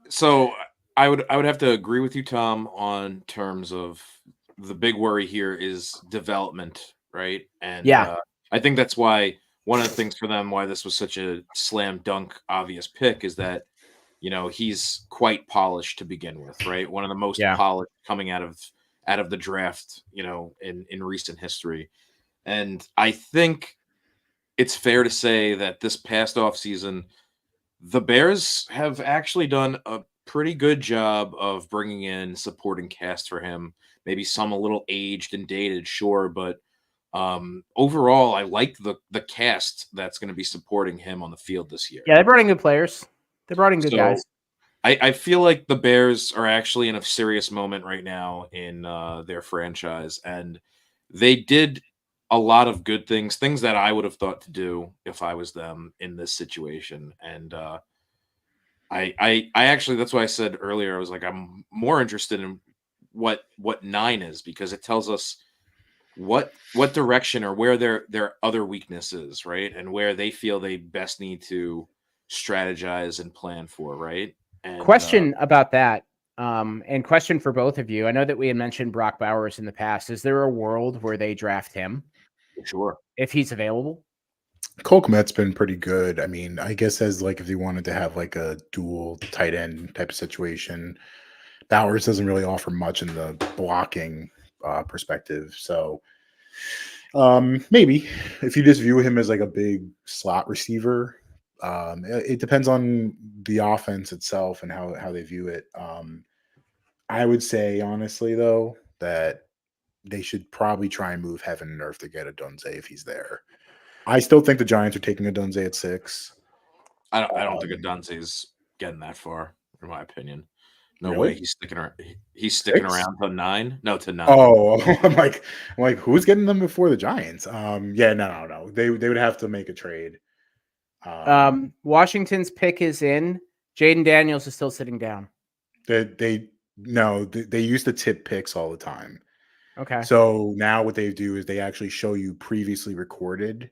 So I would have to agree with you, Tom, on terms of the big worry here is development, right? And I think that's why one of the things for them why this was such a slam dunk obvious pick is that he's quite polished to begin with, right? One of the most polished coming out of the draft, in recent history. And I think it's fair to say that this past offseason, the Bears have actually done a pretty good job of bringing in supporting cast for him. Maybe some a little aged and dated, sure, but overall, I like the cast that's going to be supporting him on the field this year. Yeah, they brought in good players. They brought in good guys. I feel like the Bears are actually in a serious moment right now in their franchise, and they did a lot of good things that I would have thought to do if I was them in this situation. And I actually, that's why I said earlier, I was like, I'm more interested in what 9 is, because it tells us what direction or where their other weakness is, right? And where they feel they best need to strategize and plan for, right? And, question about that, and question for both of you. I know that we had mentioned Brock Bowers in the past. Is there a world where they draft him? Sure. If he's available? Cole Kmet's been pretty good. I mean, I guess as like if you wanted to have like a dual tight end type of situation, Bowers doesn't really offer much in the blocking perspective. So maybe if you just view him as like a big slot receiver, it depends on the offense itself and how they view it. I would say honestly though that they should probably try and move heaven and earth to get a Dunze if he's there. I still think the Giants are taking a Dunze at 6. I don't think a Dunze's getting that far, in my opinion. No Really? way he's sticking around. He's sticking around to 9. No, to 9. Oh, I'm like, who's getting them before the Giants? Yeah, no. They would have to make a trade. Washington's pick is in. Jaden Daniels is still sitting down. They used to tip picks all the time. Okay. So now what they do is they actually show you previously recorded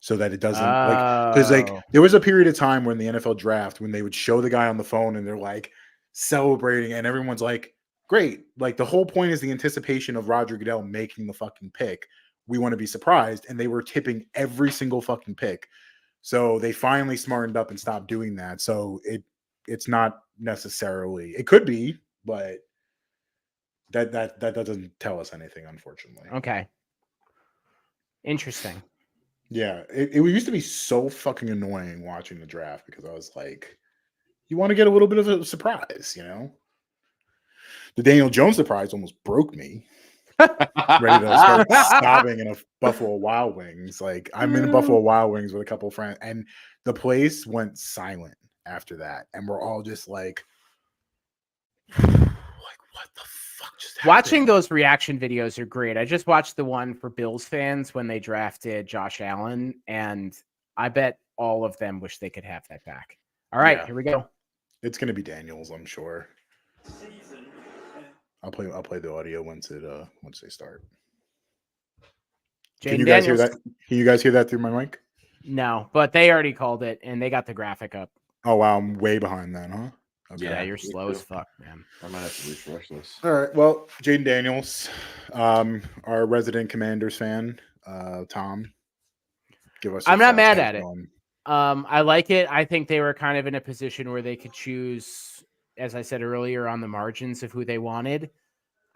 so that it doesn't because Oh. there was a period of time when the NFL draft when they would show the guy on the phone and they're like celebrating and everyone's like, great. Like the whole point is the anticipation of Roger Goodell making the fucking pick. We want to be surprised. And they were tipping every single fucking pick. So they finally smartened up and stopped doing that. So it's not necessarily, it could be, but that doesn't tell us anything, unfortunately. Okay. Interesting. Yeah, it used to be so fucking annoying watching the draft because I was like, you want to get a little bit of a surprise, you know? The Daniel Jones surprise almost broke me. Ready to start sobbing in a Buffalo Wild Wings. Like I'm in Buffalo Wild Wings with a couple of friends, and the place went silent after that, and we're all just like what the fuck just happened? Watching those reaction videos are great. I just watched the one for Bills fans when they drafted Josh Allen, and I bet all of them wish they could have that back. All right, Yeah. here we go. It's gonna be Daniels, I'm sure. I'll play the audio once they start. Can Jaden you guys hear Daniels. that? Can you guys hear that through my mic? No, but they already called it, and they got the graphic up. Oh wow, I'm way behind then, huh? Okay. Yeah, you're me slow as too. fuck, man. I might have to refresh this. All right. Well, Jaden Daniels, our resident Commanders fan, Tom, give us. I'm your not thoughts. mad How's at it. going? I like it. I think they were kind of in a position where they could choose, as I said earlier, on the margins of who they wanted.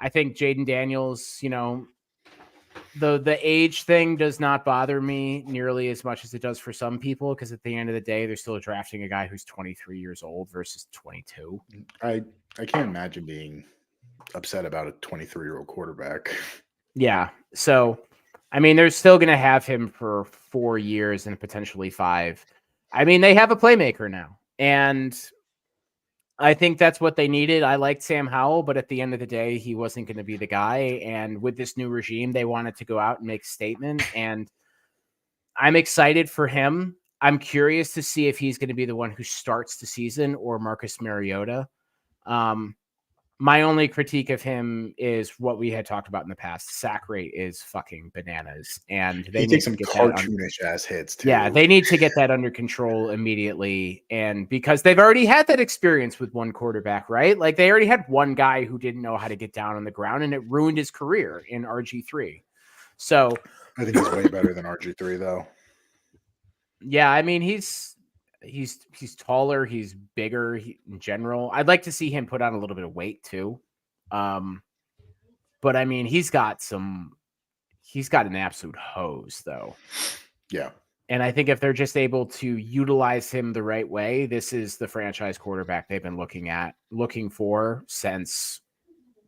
I think Jaden Daniels, you know, the age thing does not bother me nearly as much as it does for some people, because at the end of the day, they're still drafting a guy who's 23 years old versus 22. I can't imagine being upset about a 23-year-old quarterback. Yeah. So, I mean, they're still going to have him for 4 years and potentially 5. I mean, they have a playmaker now, and I think that's what they needed. I liked Sam Howell, but at the end of the day, he wasn't going to be the guy. And with this new regime, they wanted to go out and make a statement. And I'm excited for him. I'm curious to see if he's going to be the one who starts the season or Marcus Mariota. My only critique of him is what we had talked about in the past. Sack rate is fucking bananas, and they He need takes to some get that cartoonish ass hits too. Yeah, they need to get that under control immediately. And because they've already had that experience with one quarterback, right? Like they already had one guy who didn't know how to get down on the ground, and it ruined his career in RG3. So I think he's way better than RG3 though. yeah, I mean he's taller, he's bigger in general. I'd like to see him put on a little bit of weight too. But I mean he's got an absolute hose though. Yeah. And I think if they're just able to utilize him the right way, this is the franchise quarterback they've been looking for since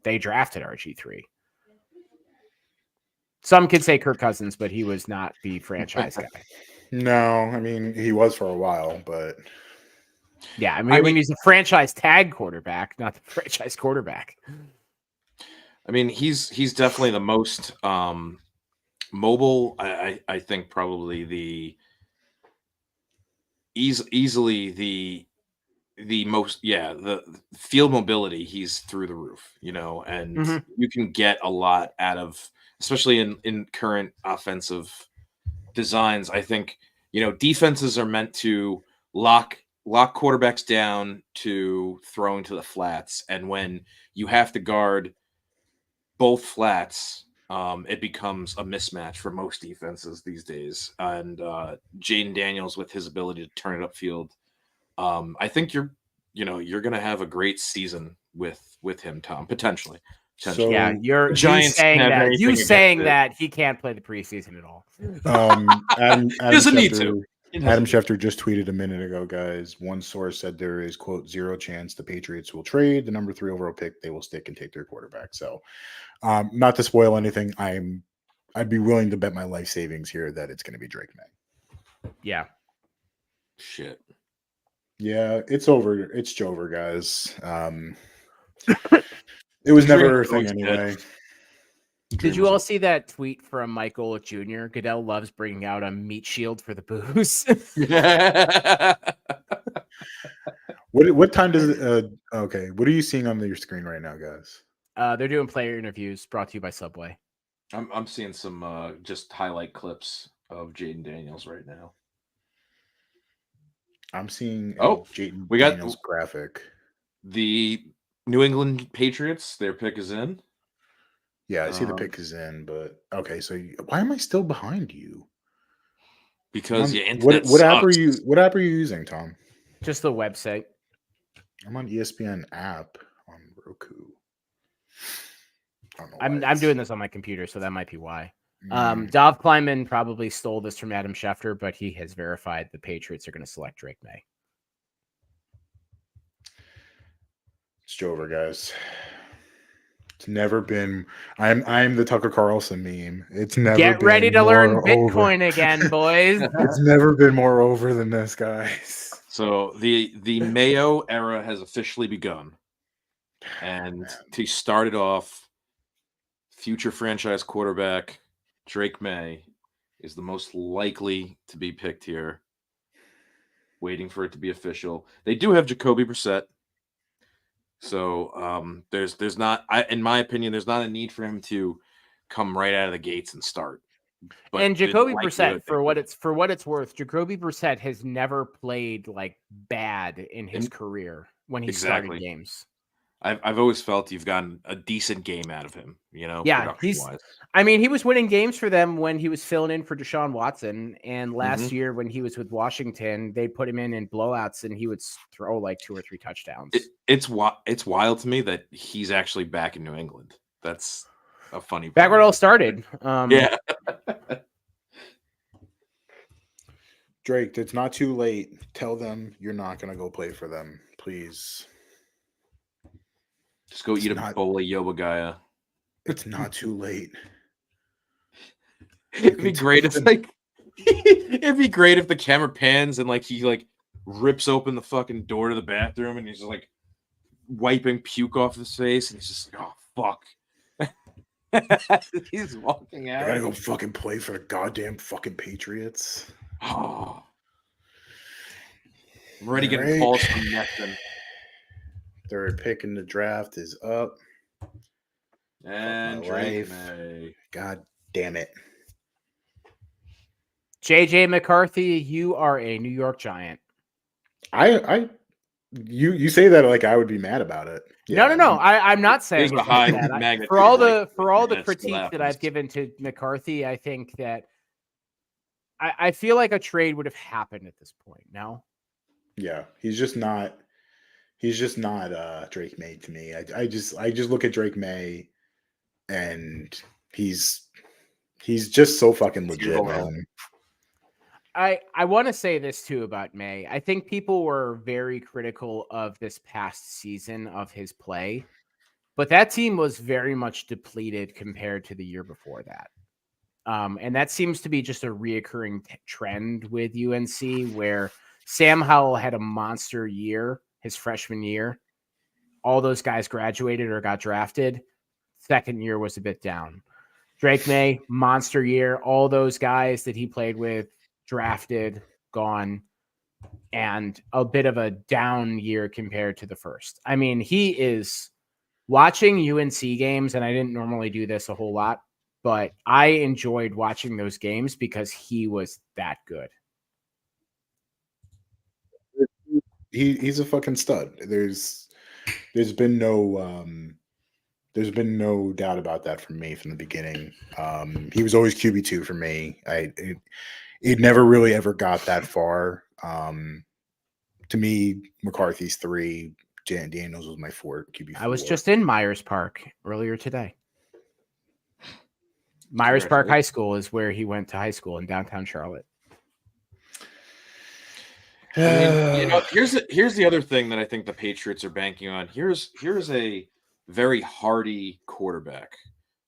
they drafted RG3. Some could say Kirk Cousins, but he was not the franchise guy. No, I mean he was for a while, but Yeah, I mean he's a franchise tag quarterback, not the franchise quarterback. I mean, he's definitely the most mobile. I think probably easily the most, the field mobility. He's through the roof, you know, and you can get a lot out of, especially in current offensive designs. I think, you know, defenses are meant to lock quarterbacks down to throwing to the flats, and when you have to guard both flats, it becomes a mismatch for most defenses these days. And Jaden Daniels, with his ability to turn it upfield, I think you're going to have a great season with him, Tom, potentially. So yeah, you're Giants saying have that anything against it. that he can't play the preseason at all. Adam Doesn't need to. Adam Schefter just tweeted a minute ago, guys. One source said there is, quote, 0 chance the Patriots will trade the number 3 overall pick. They will stick and take their quarterback. So not to spoil anything, I'd be willing to bet my life savings here that it's going to be Drake May. Yeah. Shit. Yeah, it's over. It's Jover, guys. It was never a thing anyway. Did you all see that tweet from Michael Jr.? Goodell loves bringing out a meat shield for the booze. What time does it? Okay, what are you seeing on your screen right now, guys? They're doing player interviews brought to you by Subway. I'm seeing some just highlight clips of Jaden Daniels right now. I'm seeing Oh, Jaden we got- Daniels graphic. The New England Patriots, their pick is in. Yeah, I see the pick is in, but okay. So why am I still behind you? Because your what internet app are sucks. you? What app are you using, Tom? Just the website. I'm on ESPN app on Roku. I don't know why I'm it's- doing this on my computer, so that might be why. Mm, Dov Kleiman probably stole this from Adam Schefter, but he has verified the Patriots are going to select Drake May. it's over, guys. It's never been. I'm the Tucker Carlson meme. It's never. Get ready been to learn more Bitcoin over. again, boys. It's never been more over than this, guys. So the Mayo era has officially begun. And to start it off, future franchise quarterback Drake May is the most likely to be picked here. Waiting for it to be official. They do have Jacoby Brissett. So there's not, in my opinion, there's not a need for him to come right out of the gates and start. But and the Jacoby likelihood Brissett, for what it's worth, Jacoby Brissett has never played like bad in his career when he started games. I've always felt you've gotten a decent game out of him, Yeah, production-wise. I mean, he was winning games for them when he was filling in for Deshaun Watson, and last year when he was with Washington, they put him in blowouts, and he would throw like 2 or 3 touchdowns. It's wild to me that he's actually back in New England. That's a funny. Back where it all started. Yeah. Drake, it's not too late. Tell them you're not going to go play for them, please. Just go eat a bowl of Yobagaya. It's not too late. It'd be great if it'd be great if the camera pans and he rips open the fucking door to the bathroom and he's just like wiping puke off his face and he's just like, oh fuck. He's walking out. I gotta go fucking play for the goddamn fucking Patriots. Oh. I'm already getting calls from Neptune. Third pick in the draft is up. And Drake May. God damn it. JJ McCarthy, you are a New York Giant. You say that like I would be mad about it. Yeah, no. I'm not saying the high magnitude for all the critique that I've given to McCarthy. I think that I feel like a trade would have happened at this point. No. Yeah, he's just not Drake May to me. I just look at Drake May and he's just so fucking legit, man. I want to say this too about May. I think people were very critical of this past season of his play, but that team was very much depleted compared to the year before that. And that seems to be just a reoccurring trend with UNC where Sam Howell had a monster year his freshman year. All those guys graduated or got drafted. Second year was a bit down. Drake May, monster year. All those guys that he played with, drafted, gone, and a bit of a down year compared to the first. I mean, he is watching UNC games, and I didn't normally do this a whole lot, but I enjoyed watching those games because he was that good. He's a fucking stud. There's been no doubt about that from me from the beginning. He was always QB2 for me. It never really ever got that far. To me, McCarthy's 3, Daniels was my 4, QB4. I was just in Myers Park earlier today. Myers Park High School is where he went to high school in downtown Charlotte. I mean, here's the other thing that I think the Patriots are banking on. Here's a very hardy quarterback.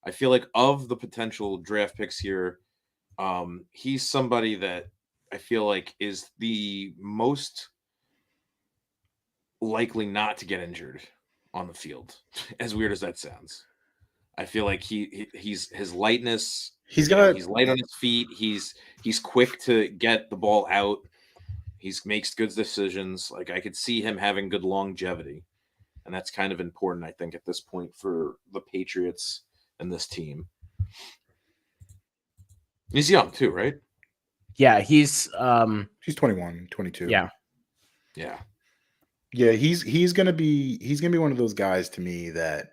I feel like of the potential draft picks here, he's somebody that I feel like is the most likely not to get injured on the field. As weird as that sounds, I feel like he's his lightness. He's light on his feet. He's quick to get the ball out. He makes good decisions. Like I could see him having good longevity. and that's kind of important, I think, at this point for the Patriots and this team. He's young too, right? Yeah, he's 21, 22. yeah. Yeah. Yeah, he's gonna be one of those guys to me that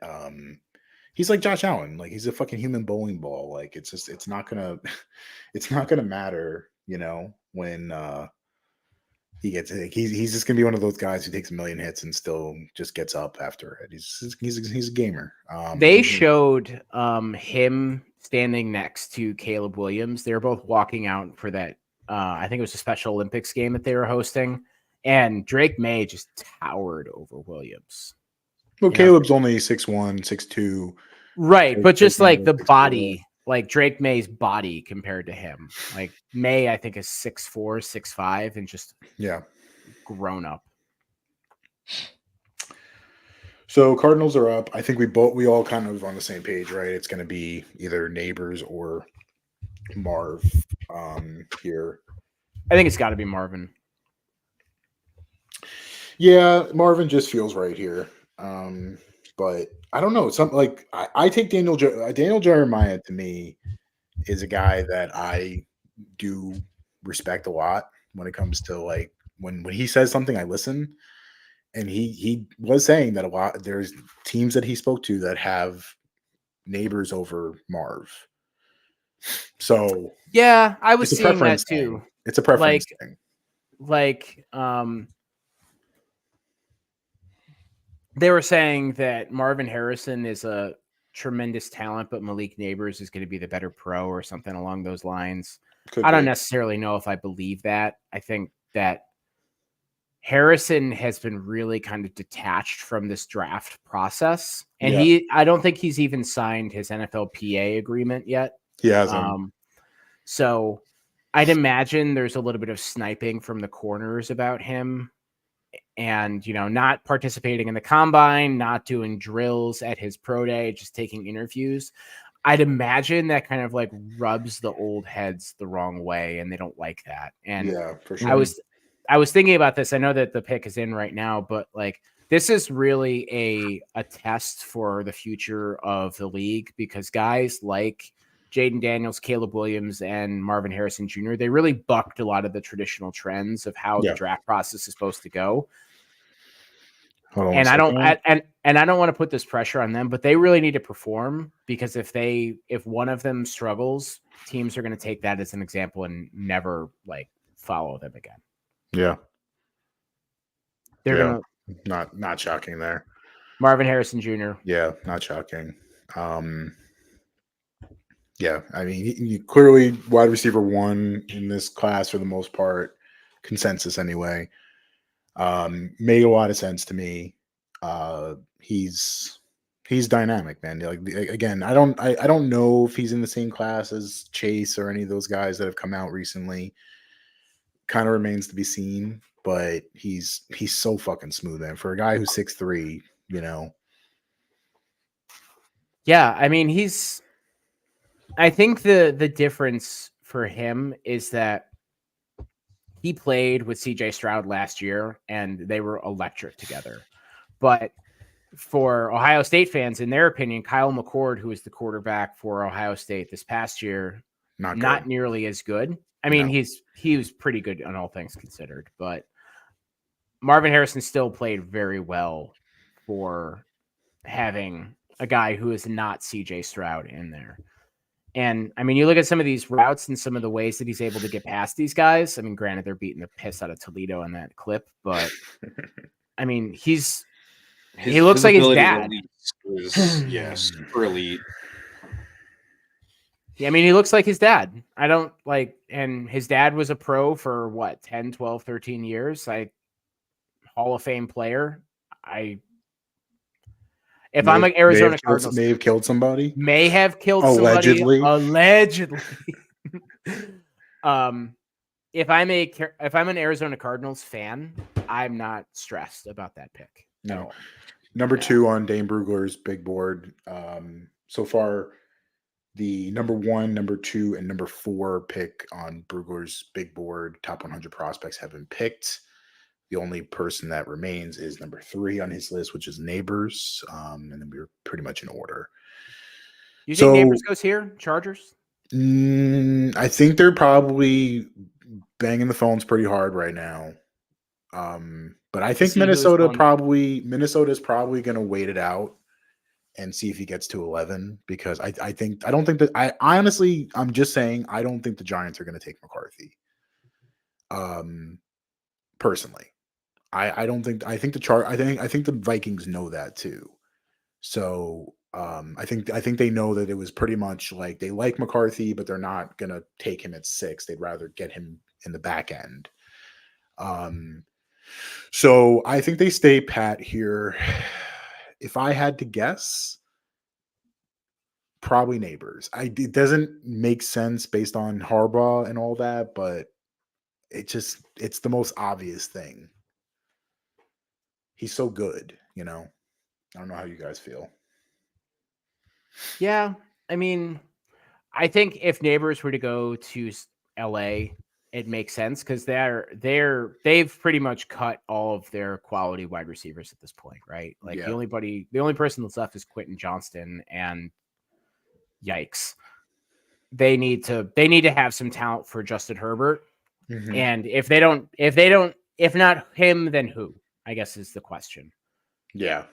he's like Josh Allen. Like he's a fucking human bowling ball. Like it's not gonna it's not gonna matter, when he gets it. He's just gonna be one of those guys who takes a million hits and still just gets up after it. He's a gamer. They showed him standing next to Caleb Williams. They were both walking out for that. I think it was a Special Olympics game that they were hosting, and Drake May just towered over Williams. Well, Caleb's only 6'1", 6'2". Right, but just like the 6'4". body, like Drake May's body compared to him. Like May, I think is 6'4", 6'5", and just grown up. So Cardinals are up. I think we all kind of on the same page, right? It's going to be either Neighbors or Marv here. I think it's got to be Marvin. Yeah, Marvin just feels right here. But I don't know. Something like I take Daniel Jeremiah, to me, is a guy that I do respect a lot when it comes to like when he says something, I listen. And he was saying that there's teams that he spoke to that have Neighbors over Marv. So yeah, I was seeing that too. It's a preference thing. Like they were saying that Marvin Harrison is a tremendous talent, but Malik Neighbors is going to be the better pro or something along those lines. I don't necessarily know if I believe that. I think that Harrison has been really kind of detached from this draft process. And I don't think he's even signed his NFLPA agreement yet. He hasn't. So I'd imagine there's a little bit of sniping from the corners about him. And, not participating in the combine, not doing drills at his pro day, just taking interviews. I'd imagine that kind of like rubs the old heads the wrong way, and they don't like that. And yeah, for sure. I was thinking about this. I know that the pick is in right now, but like this is really a test for the future of the league, because guys like Jaden Daniels, Caleb Williams, and Marvin Harrison Jr., they really bucked a lot of the traditional trends of how the draft process is supposed to go. And I don't want to put this pressure on them, but they really need to perform, because if one of them struggles, teams are going to take that as an example and never like follow them again. Yeah. They're going to not shocking there. Marvin Harrison Jr. Yeah, not shocking. Yeah, I mean, he clearly wide receiver 1 in this class for the most part, consensus anyway. Made a lot of sense to me. He's dynamic, man. Like again, I don't know if he's in the same class as Chase or any of those guys that have come out recently. Kind of remains to be seen, but he's so fucking smooth, man. For a guy who's 6'3", Yeah, I mean, I think the difference for him is that he played with CJ Stroud last year and they were electric together. But for Ohio State fans, in their opinion, Kyle McCord, who was the quarterback for Ohio State this past year, not nearly as good. I mean, he was pretty good on all things considered, but Marvin Harrison still played very well for having a guy who is not CJ Stroud in there. And I mean, you look at some of these routes and some of the ways that he's able to get past these guys. I mean, granted, they're beating the piss out of Toledo in that clip, but I mean, he looks like his dad. Super elite. Yeah, I mean, he looks like his dad. And his dad was a pro for what, 10, 12, 13 years. Hall of Fame player. If I'm an Arizona Cardinals, may have killed somebody. Allegedly. If I'm an Arizona Cardinals fan, I'm not stressed about that pick. No. Number 2 on Dane Brugler's big board. So far, the number 1, number 2, and number 4 pick on Brugler's big board, top 100 prospects, have been picked. The only person that remains is number 3 on his list, which is Neighbors. And then we're pretty much in order. You think So Neighbors goes here? Chargers? I think they're probably banging the phones pretty hard right now. But I think see who's on- Minnesota's probably going to wait it out and see if he gets to 11, because I honestly, I'm just saying, I don't think the Giants are going to take McCarthy. Personally, I think the Vikings know that too. So I think they know that it was pretty much like they like McCarthy, but they're not going to take him at 6. They'd rather get him in the back end. So I think they stay pat here. If I had to guess, probably Neighbors. It doesn't make sense based on Harbaugh and all that, but it's the most obvious thing. He's so good, I don't know how you guys feel. Yeah, I mean, I think if Neighbors were to go to LA, it makes sense because they've pretty much cut all of their quality wide receivers at this point, right? Like Yeah. the only person that's left is Quentin Johnston, and yikes. They need to have some talent for Justin Herbert. Mhm. And if not him, then who? I guess is the question. Yeah,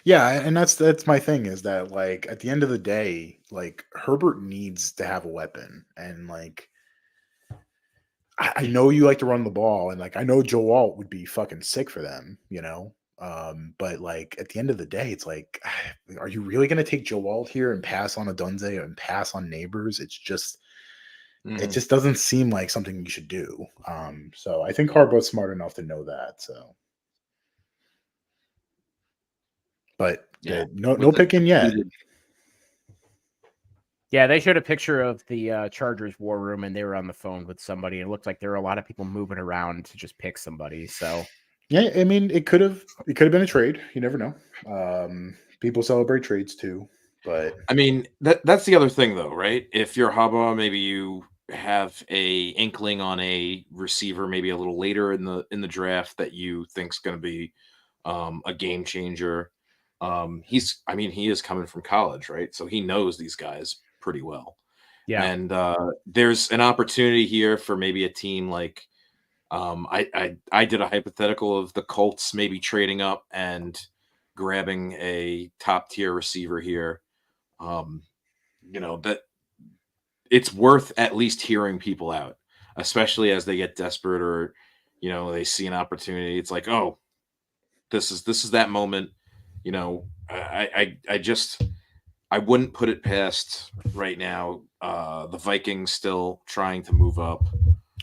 and that's my thing, is that, like, at the end of the day, like, Herbert needs to have a weapon, and like, I know you like to run the ball, and like, I know Joe Alt would be fucking sick for them, but like, at the end of the day, it's like, are you really going to take Joe Alt here and pass on Odunze and pass on Neighbors? It just doesn't seem like something you should do. So I think Harbaugh's smart enough to know that. So, but Yeah. no picking yet. Yeah, they showed a picture of the Chargers war room, and they were on the phone with somebody. It looked like there were a lot of people moving around to just pick somebody. So Yeah, I mean, it could have been a trade. You never know. People celebrate trades too, but I mean, that's the other thing, though, right? If you're Harbaugh, maybe you have a inkling on a receiver, maybe a little later in the draft that you think's going to be a game changer. He is coming from college, right? So he knows these guys pretty well. yeah, And there's an opportunity here for maybe a team like I did a hypothetical of the Colts maybe trading up and grabbing a top tier receiver here. That it's worth at least hearing people out, especially as they get desperate or they see an opportunity. It's like, oh, this is that moment. I wouldn't put it past right now. The Vikings still trying to move up.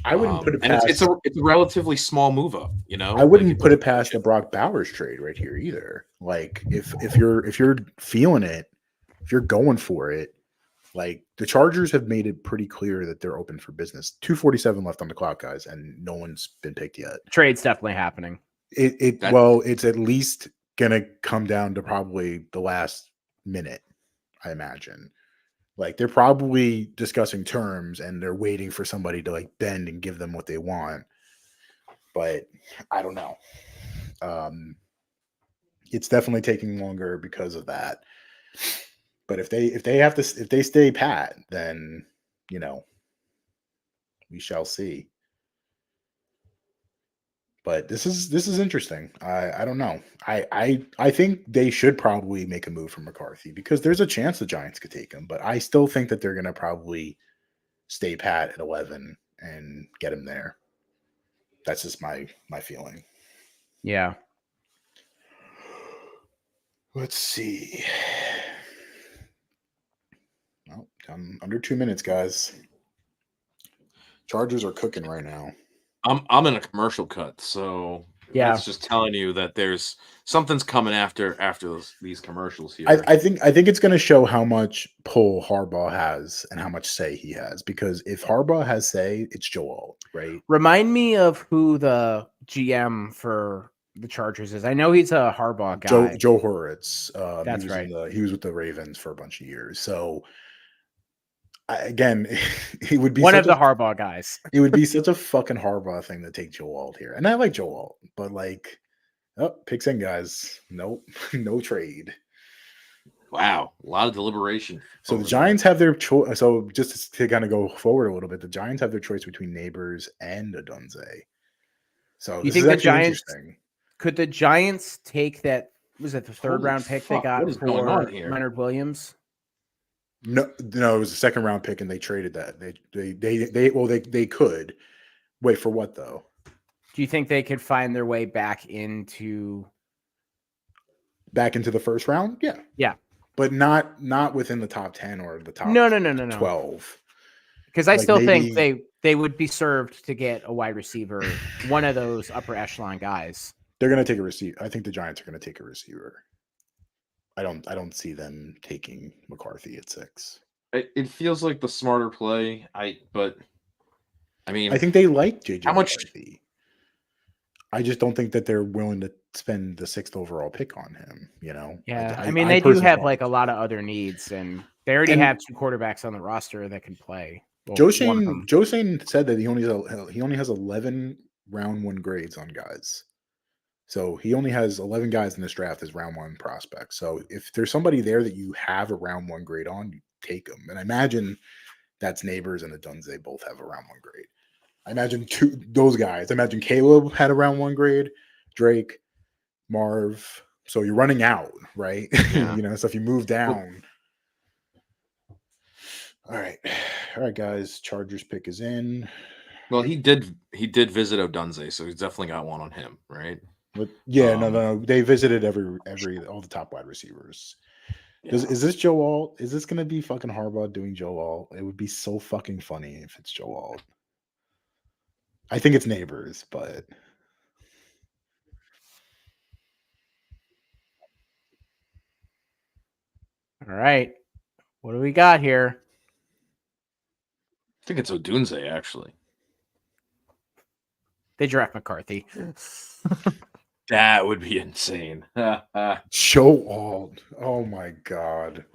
I wouldn't put it and past. it's a relatively small move up. I wouldn't put it past the Brock Bowers trade right here either. Like, if you're feeling it, if you're going for it, like, the Chargers have made it pretty clear that they're open for business. 2:47 left on the clock, guys, and no one's been picked yet. trade's definitely happening. It's at least gonna come down to probably the last minute, I imagine. Like, they're probably discussing terms and they're waiting for somebody to like bend and give them what they want. But I don't know. It's definitely taking longer because of that. But if they stay pat, then we shall see. But this is interesting. I don't know. I think they should probably make a move for McCarthy, because there's a chance the Giants could take him. But I still think that they're going to probably stay pat at 11 and get him there. That's just my feeling. Yeah. Let's see. Well, I'm under 2 minutes, guys. Chargers are cooking right now. I'm in a commercial cut, so Yeah. that's just telling you that there's something's coming after these commercials here. I think it's going to show how much pull Harbaugh has and how much say he has, because if Harbaugh has say, it's Joe Alt, right? Remind me of who the GM for the Chargers is. I know he's a Harbaugh guy. Joe Horitz. That's right. He was with the Ravens for a bunch of years. So Again, it would be One such of the a Harbaugh guys. it would be such a fucking Harbaugh thing to take Joe Alt here, and I like Joe Alt, but like, oh, picks in guys, nope, no trade. Wow, a lot of deliberation. So the over Giants have their choice. So just to kind of go forward a little bit, the Giants have their choice between Neighbors and Odunze. So Do you this is think the actually Giants interesting. could the Giants take that? Was it the third Holy round pick they fuck, got what is going on for here? Leonard Williams? No, it was a second round pick, and they traded that. They could wait for what though? Do you think they could find their way back into? Back into the first round? Yeah, Yeah. but not within the top 10 or the top No. 12. Because I Like, still think maybe they would be served to get a wide receiver, one of those upper echelon guys. they're going to take a receiver. I think the Giants are going to take a receiver. I don't see them taking McCarthy at 6. It feels like the smarter play. But I mean, I think they like JJ how much- McCarthy. I just don't think that they're willing to spend the 6th overall pick on him. You know? Yeah, I I mean they do personally have don't. like a lot of other needs, and they already And- have 2 quarterbacks on the roster that can play. Well, Joe one of them. Shane said that he only has 11 round 1 grades on guys. So he only has 11 guys in this draft as round 1 prospects. So if there's somebody there that you have a round 1 grade on, you take them. And I imagine that's Neighbors and Odunze both have a round 1 grade. I imagine those guys. I imagine Caleb had a round 1 grade, Drake, Marv. So you're running out, right? Yeah. So if you move down. All right, guys. Chargers pick is in. well, he did visit Odunze, so he's definitely got one on him, right? But yeah, Um, no. They visited all the top wide receivers. Yeah. Is this Joe Alt? Is this gonna be fucking Harbaugh doing Joe Alt? It would be so fucking funny if it's Joe Alt. I think it's Neighbors, but All right, what do we got here? I think it's Odunze actually. They draft McCarthy. That would be insane. Joe Alt. Oh my god.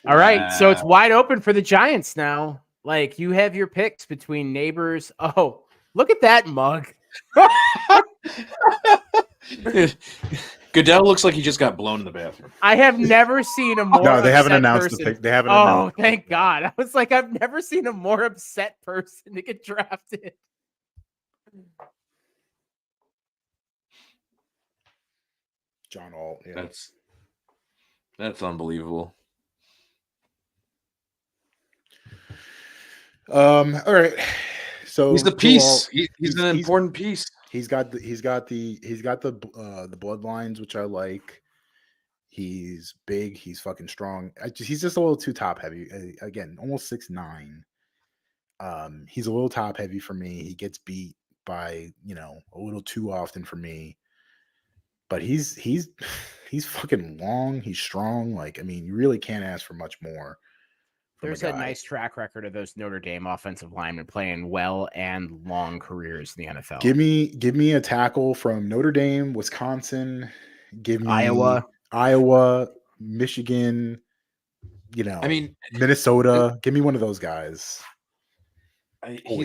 All right, so it's Wow. wide open for the Giants now. Like you have your picks between Neighbors. Oh, look at that mug. Goodell looks like he just got blown in the bathroom. I have never seen a more. No, they haven't upset announced person. the pick. They haven't Oh, announced the thank pick. God! I was like, I've never seen a more upset person to get drafted. John Alt. Yeah. That's unbelievable. All right. So He's the Joe piece. Alt, He's an important piece. He's got the bloodlines, which I like. He's big. He's fucking strong. He's just a little too top heavy. Again, almost 6'9". He's a little top heavy for me. He gets beat by a little too often for me. But he's fucking long. He's strong. Like, I mean, you really can't ask for much more. There's a nice track record of those Notre Dame offensive linemen playing well and long careers in the NFL. Give me a tackle from Notre Dame, Wisconsin. Give me Iowa, Michigan. I mean, Minnesota. Give me one of those guys.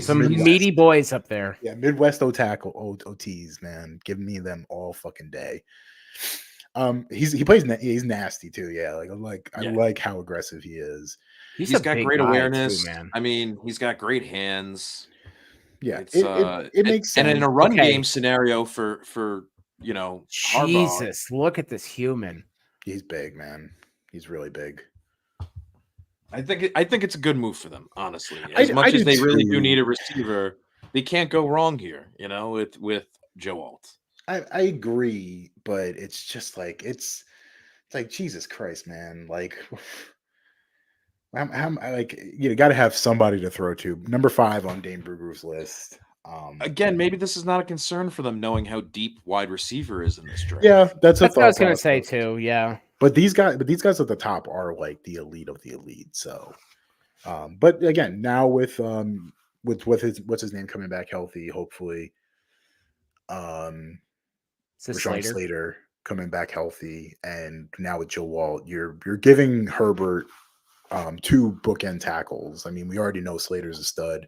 Some Midwest. meaty boys up there. Yeah, Midwest OTs, man. Give me them all fucking day. He plays. He's nasty too. Yeah, I like how aggressive he is. He's a got big great guy, awareness, too, man. I mean, he's got great hands. Yeah, It's, it makes sense. And in a run Okay. game scenario for Harbaugh, Jesus, look at this human. He's big, man. He's really big. I think it's a good move for them, honestly. I As much do as they really too. do need a receiver, they can't go wrong here, with Joe Alt. I agree, but it's just like it's like Jesus Christ, man. Like, I'm like you got to have somebody to throw to. Number 5 on Dane Bruger's list. Again, maybe this is not a concern for them, knowing how deep wide receiver is in this draft. Yeah, that's What I was going going to say too. Yeah. But these guys at the top are like the elite of the elite. So, but again, now with what's his name coming back healthy, hopefully, Is this Rashawn Slater? Slater coming back healthy, and now with Joe Walt, you're giving Herbert two bookend tackles. I mean, we already know Slater's a stud.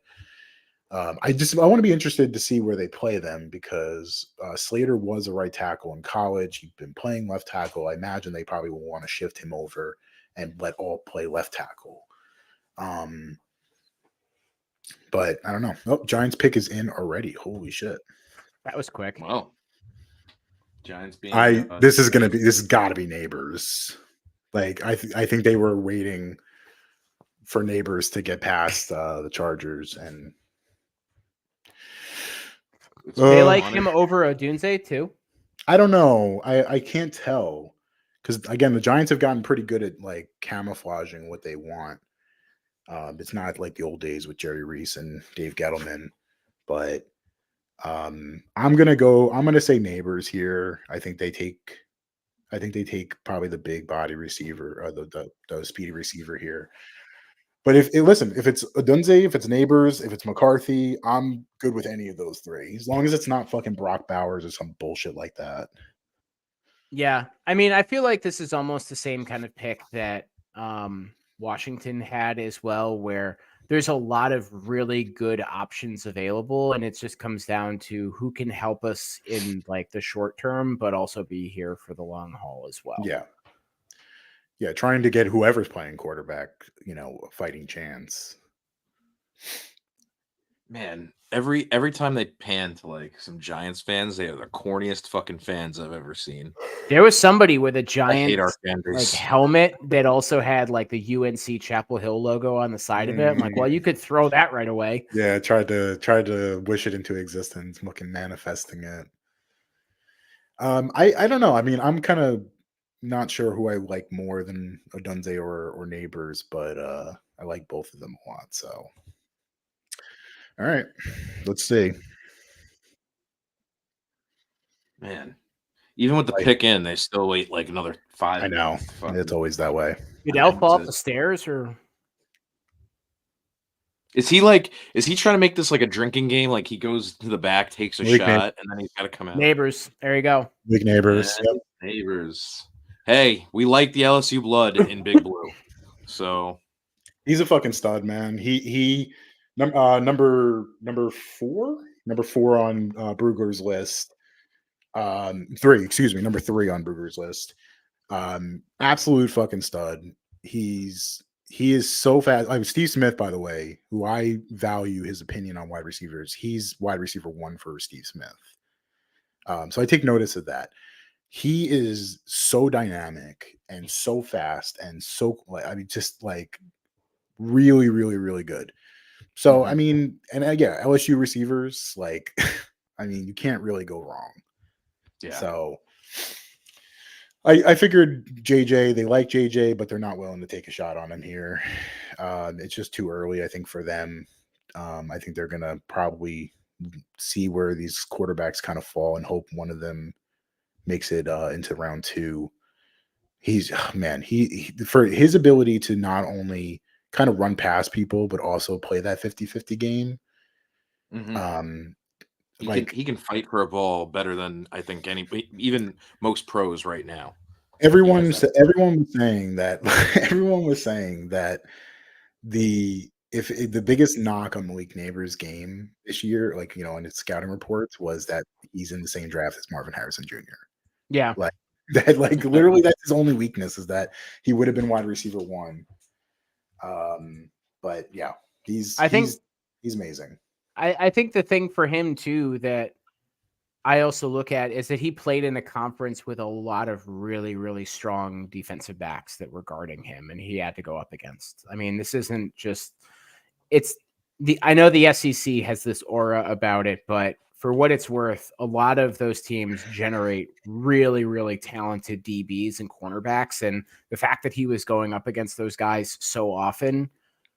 I want to be interested to see where they play them because Slater was a right tackle in college. He'd been playing left tackle. I imagine they probably will want to shift him over and let all play left tackle. But I don't know. Oh, Giants pick is in already. Holy shit. That was quick. Wow. Giants being this has got to be Neighbors. Like I think they were waiting for Neighbors to get past the Chargers, and they like him over Odunze too. I don't know. I can't tell because again, the Giants have gotten pretty good at like camouflaging what they want. It's not like the old days with Jerry Reese and Dave Gettleman, but I'm gonna say Neighbors here. I think they take probably the big body receiver or the speedy receiver here. But if it's Odunze, if it's Neighbors, if it's McCarthy, I'm good with any of those three. As long as it's not fucking Brock Bowers or some bullshit like that. Yeah. I mean, I feel like this is almost the same kind of pick that Washington had as well, where there's a lot of really good options available, and it just comes down to who can help us in like the short term, but also be here for the long haul as well. Yeah, trying to get whoever's playing quarterback, a fighting chance. Man, every time they pan to like some Giants fans, they are the corniest fucking fans I've ever seen. There was somebody with a Giants hate our fan base. like helmet that also had like the UNC Chapel Hill logo on the side of it. I'm like, well, you could throw that right away. Yeah, tried to wish it into existence, fucking manifesting it. I don't know. I mean, I'm kind of not sure who I like more than Odunze or Neighbors, but I like both of them a lot. So, all right, let's see. Man, even with the pick in, they still wait like another 5 I know it's always that way. Did Elf fall off the stairs or? Is he trying to make this like a drinking game? Like he goes to the back, takes a shot, and then he's got to come out. Neighbors. There you go. Big Neighbors. Yep. Neighbors. Hey, we like the LSU blood in Big Blue. So he's a fucking stud, man. He number 4 on Brugger's list. Number 3 on Brugger's list. Absolute fucking stud. He is so fast. I mean, Steve Smith, by the way, who I value his opinion on wide receivers. He's wide receiver 1 for Steve Smith. So I take notice of that. He is so dynamic and so fast and so just like really, really, really good. So I mean, and yeah, LSU receivers, like, I mean, you can't really go wrong. Yeah. So I figured JJ, they like JJ, but they're not willing to take a shot on him here. It's just too early, I think, for them. I think they're gonna probably see where these quarterbacks kind of fall and hope one of them makes it into round 2. He's he for his ability to not only kind of run past people, but also play that 50-50 game. He can fight for a ball better than I think even most pros right now. Everyone was saying that the biggest knock on Malik Neighbors' game this year, like in its scouting reports, was that he's in the same draft as Marvin Harrison Jr. Yeah, like that, like literally that's his only weakness is that he would have been wide receiver 1. But yeah, he's amazing. I think the thing for him too that I also look at is that he played in a conference with a lot of really, really strong defensive backs that were guarding him, and he had to go up against. I mean, this isn't just I know the SEC has this aura about it, but for what it's worth, a lot of those teams generate really, really talented DBs and cornerbacks. And the fact that he was going up against those guys so often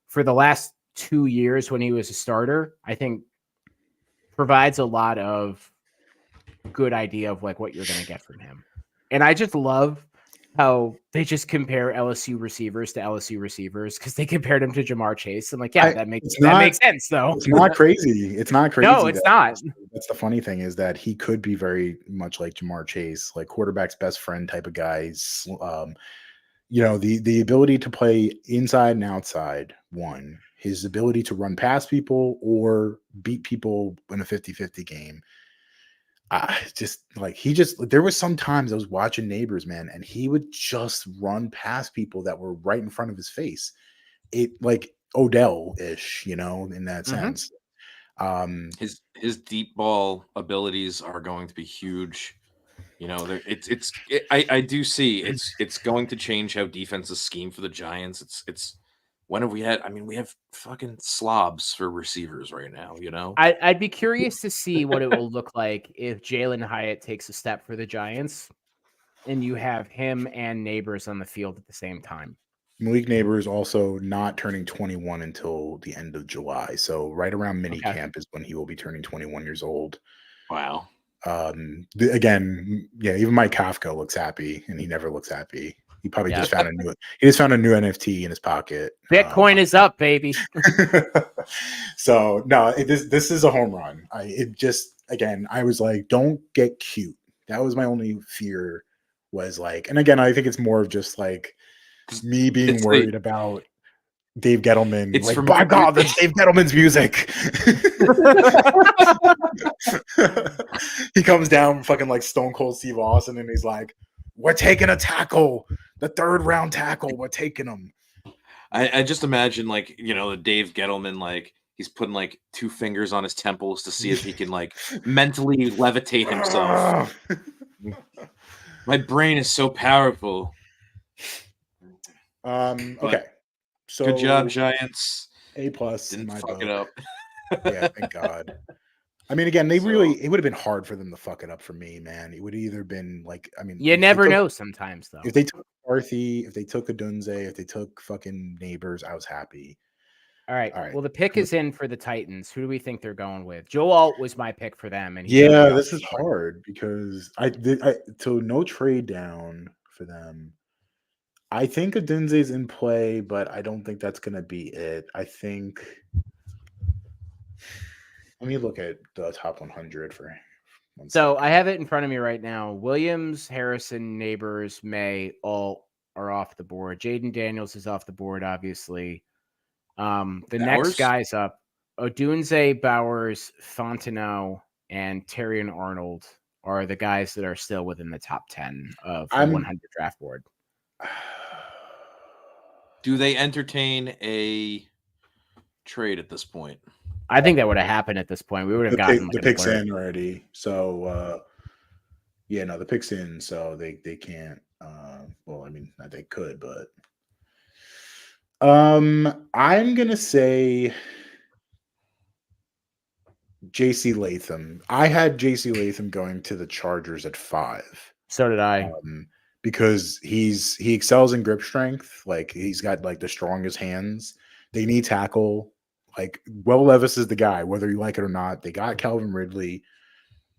for the last 2 years when he was a starter, I think provides a lot of good idea of like what you're going to get from him. And I just love how they just compare LSU receivers to LSU receivers because they compared him to Jamar Chase. I'm like, yeah, that makes sense though. It's not crazy. It's not crazy. No, it's not. That's the funny thing is that he could be very much like Jamar Chase, like quarterback's best friend type of guys. the ability to play inside and outside, one, his ability to run past people or beat people in a 50-50 game. There was some times I was watching Neighbors, man, and he would just run past people that were right in front of his face. It like Odell-ish, in that sense. His deep ball abilities are going to be huge. I do see it's going to change how defenses scheme for the Giants. It's when have we had? I mean, we have fucking slobs for receivers right now. I'd be curious to see what it will look like if Jalen Hyatt takes a step for the Giants, and you have him and Neighbors on the field at the same time. Malik Neighbors also not turning 21 until the end of July. So right around minicamp is when he will be turning 21 years old. Wow. Again, even Mike Kafka looks happy, and he never looks happy. He probably just found a new NFT in his pocket. Bitcoin is up, baby. So no, this is a home run. I was like, don't get cute. That was my only fear, was like, and again, I think it's more of just like me being worried about Dave Gettleman. It's like, by God, that's Dave Gettleman's music. He comes down fucking like Stone Cold Steve Austin, and he's like, we're taking a tackle, the 3rd round tackle, we're taking him. I just imagine the Dave Gettleman, like he's putting like 2 fingers on his temples to see if he can like mentally levitate himself. My brain is so powerful. Okay. So good job, Giants. A+. Didn't fuck it up. Yeah, thank God. I mean, again, it would have been hard for them to fuck it up for me, man. It would have either been like, I mean, you never know sometimes, though. If they took Arthi, if they took Odunze, if they took fucking Neighbors, I was happy. All right. Well, the pick is in for the Titans. Who do we think they're going with? Joe Alt was my pick for them. And this is hard because so no trade down for them. I think Odunze's in play, but I don't think that's going to be it. I think. Let me look at the top 100 for. So I have it in front of me right now. Williams, Harrison, Neighbors, May, all are off the board. Jaden Daniels is off the board, obviously. The next guys up: Odunze, Bowers, Fontenot, and Terrion Arnold are the guys that are still within the top 10 of the 100 draft board. Do they entertain a trade at this point? I think that would have happened at this point. We would have gotten the picks in already. So the picks in, so they can't. Well, I mean, they could, but I'm gonna say JC Latham. I had JC Latham going to the Chargers at 5. So did I. Because he excels in grip strength. Like, he's got like the strongest hands. They need tackle. Like, Will Levis is the guy, whether you like it or not. They got Calvin Ridley.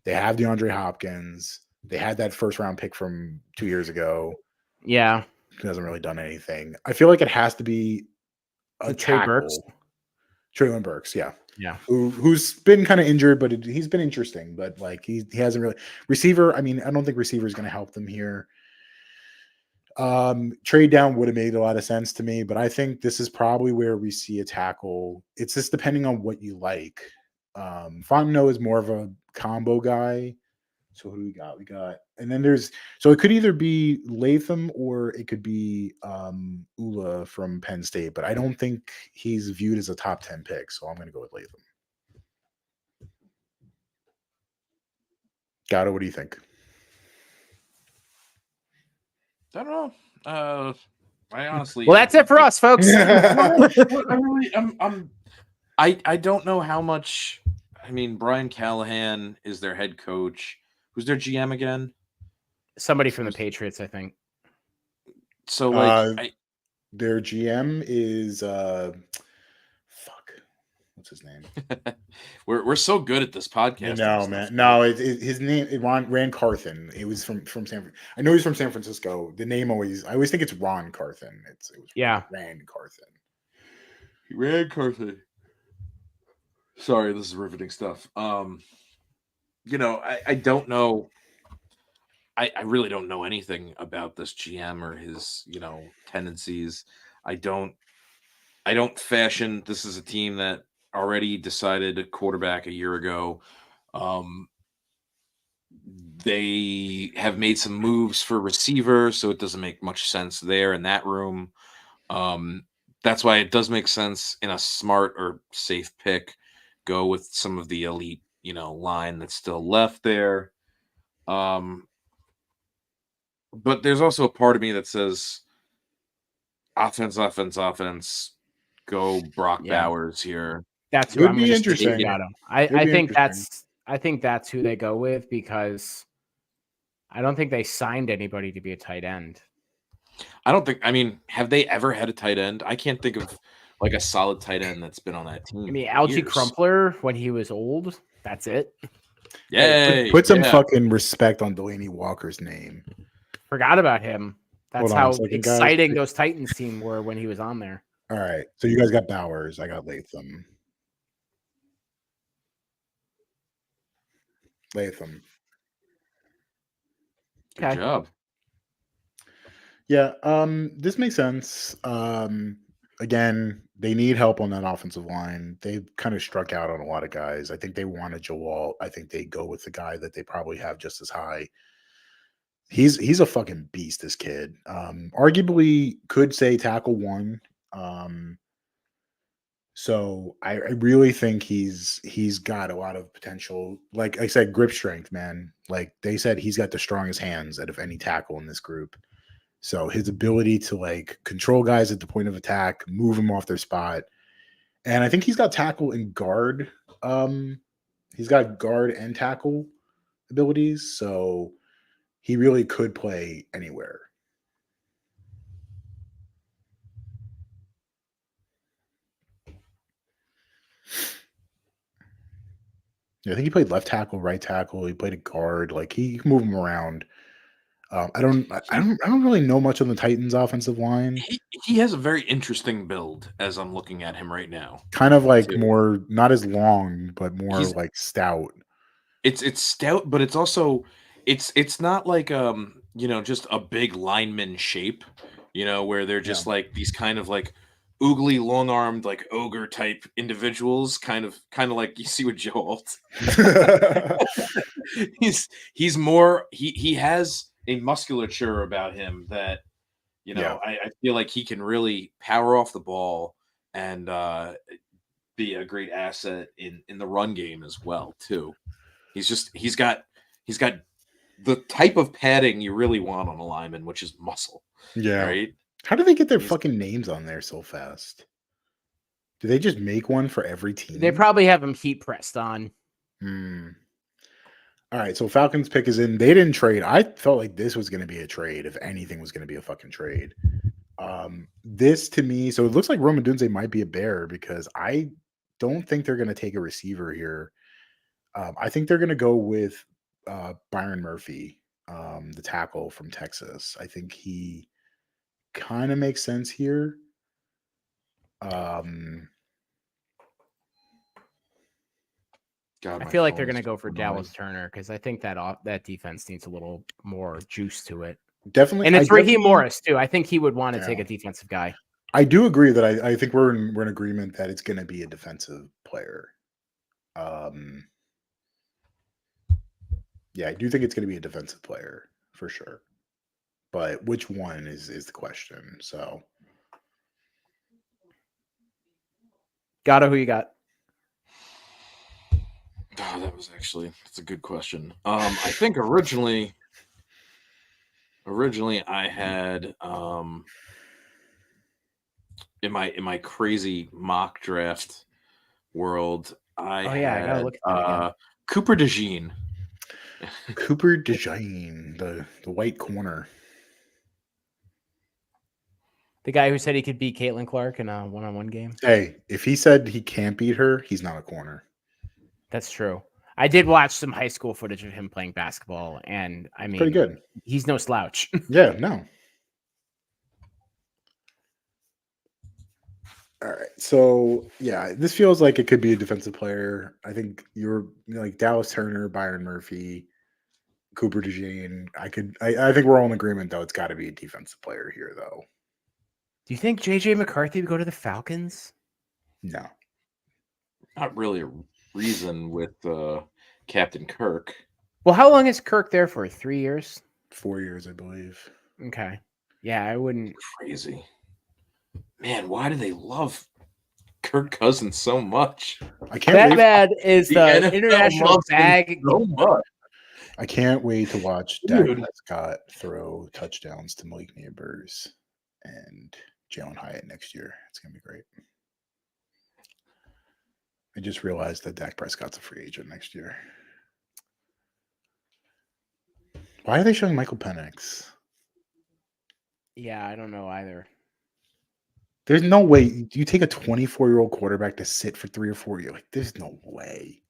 They have DeAndre Hopkins. They had that 1st round pick from 2 years ago. Yeah. He hasn't really done anything. I feel like it has to be a tackle. Treylon Burks, yeah. Yeah. Who's been kind of injured, but he's been interesting. But like he hasn't really receiver. I mean, I don't think receiver is going to help them here. Trade down would have made a lot of sense to me, but I think this is probably where we see a tackle. It's just depending on what you like. Fontenot is more of a combo guy. So who do we got? And then so it could either be Latham or it could be Ula from Penn State, but I don't think he's viewed as a top 10 pick. So I'm going to go with Latham. Gatto, what do you think? I don't know. I honestly. Well, that's it for us, folks. I don't know how much. I mean, Brian Callahan is their head coach. Who's their GM again? Somebody from the Patriots, I think. So, their GM is what's his name? We're so good at this podcast. No, man. No, his name is Rand Carthen. It was from San. I know he's from San Francisco. The name I always think it's Ron Carthen. It was Rand Carthen. Rand Carthen. Sorry, this is riveting stuff. I don't know. I really don't know anything about this GM or his, tendencies. I don't fashion this is a team that already decided a quarterback a year ago. Um, they have made some moves for receiver, so it doesn't make much sense there in that room. Um, that's why it does make sense in a smart or safe pick. Go with some of the elite, line that's still left there. Um, but there's also a part of me that says offense, offense, offense. Go Brock Yeah, Bowers here. that's It who would I'm be going to Just to stick take with, interesting. it. Gatto. It would be interesting. I think that's who they go with because I don't think they signed anybody to be a tight end. I don't think. I mean, have they ever had a tight end? I can't think of like a solid tight end that's been on that I team mean, in Algie years. Crumpler when he was old. That's it. Hey, Yay! put some Yeah. fucking respect on Delaney Walker's name. Forgot about him. Hold That's on a how second, guys. exciting those Titans team were when he was on there. All right. So you guys got Bowers. I got Latham. Good Okay. job. Yeah, this makes sense. Again, they need help on that offensive line. They've kind of struck out on a lot of guys. I think they wanted Joel. I think they go with the guy that they probably have just as high. He's a fucking beast, this kid. Arguably could say tackle one. So I really think he's got a lot of potential. Like I said, grip strength, man. Like they said, he's got the strongest hands out of any tackle in this group. So his ability to like control guys at the point of attack, move them off their spot, and I think he's got tackle and guard. He's got guard and tackle abilities, so he really could play anywhere. Yeah, I think he played left tackle, right tackle. He played a guard. Like he can move him around. I don't really know much on the Titans' offensive line. He has a very interesting build as I'm looking at him right now. Kind of like Too. more, not as long, but more He's like stout. it's stout, but it's also it's not like just a big lineman shape, where they're just like these kind of like oogly, long armed, like ogre type individuals, kind of like you see with Joe Alt. he's more he has a musculature about him that Yeah. I feel like he can really power off the ball and be a great asset in the run game as well too. He's got the type of padding you really want on a lineman, which is muscle. Yeah. Right? How do they get their fucking names on there so fast? Do they just make one for every team? They probably have him heat pressed on. All right, so Falcons pick is in. They didn't trade. I felt like this was going to be a trade. If anything was going to be a fucking trade. This to me, so it looks like Rome Odunze might be a bear because I don't think they're going to take a receiver here. I think they're going to go with Byron Murphy, the tackle from Texas. I think he kind of makes sense here. God, I my feel like they're phone going is to go for annoying. Dallas Turner because I think that defense needs a little more juice to it. Definitely, And it's I Raheem definitely- Morris too. I think he would want to Yeah. take a defensive guy. I do agree that I think we're in agreement that it's going to be a defensive player. Yeah, I do think it's going to be a defensive player for sure. But which one is the question? So, Gatto, who you got? Oh, that's a good question. I think originally I had in my crazy mock draft world, I gotta had look at that again. Cooper DeJean. Cooper DeJean, the white corner. The guy who said he could beat Caitlin Clark in a one-on-one game. Hey, if he said he can't beat her, he's not a corner. That's true. I did watch some high school footage of him playing basketball, and I mean, Pretty good. He's no slouch. Yeah, no. All right. So, yeah, this feels like it could be a defensive player. I think you're like Dallas Turner, Byron Murphy. Cooper DeJean. I think we're all in agreement though. It's got to be a defensive player here though. Do you think JJ McCarthy would go to the Falcons? No. Not really a reason with Captain Kirk. Well, how long is Kirk there for? 3 years? 4 years, I believe. Okay. Yeah, I wouldn't. Crazy. Man, why do they love Kirk Cousins so much? I can't wait. Bad is The the NFL international loves him bag. so much. I can't wait to watch Dak Dude. Prescott throw touchdowns to Malik Neighbors and Jalen Hyatt next year. It's gonna be great. I just realized that Dak Prescott's a free agent next year. Why are they showing Michael Penix? Yeah, I don't know either. There's no way you take a 24-year-old quarterback to sit for 3 or 4 years. Like, there's no way.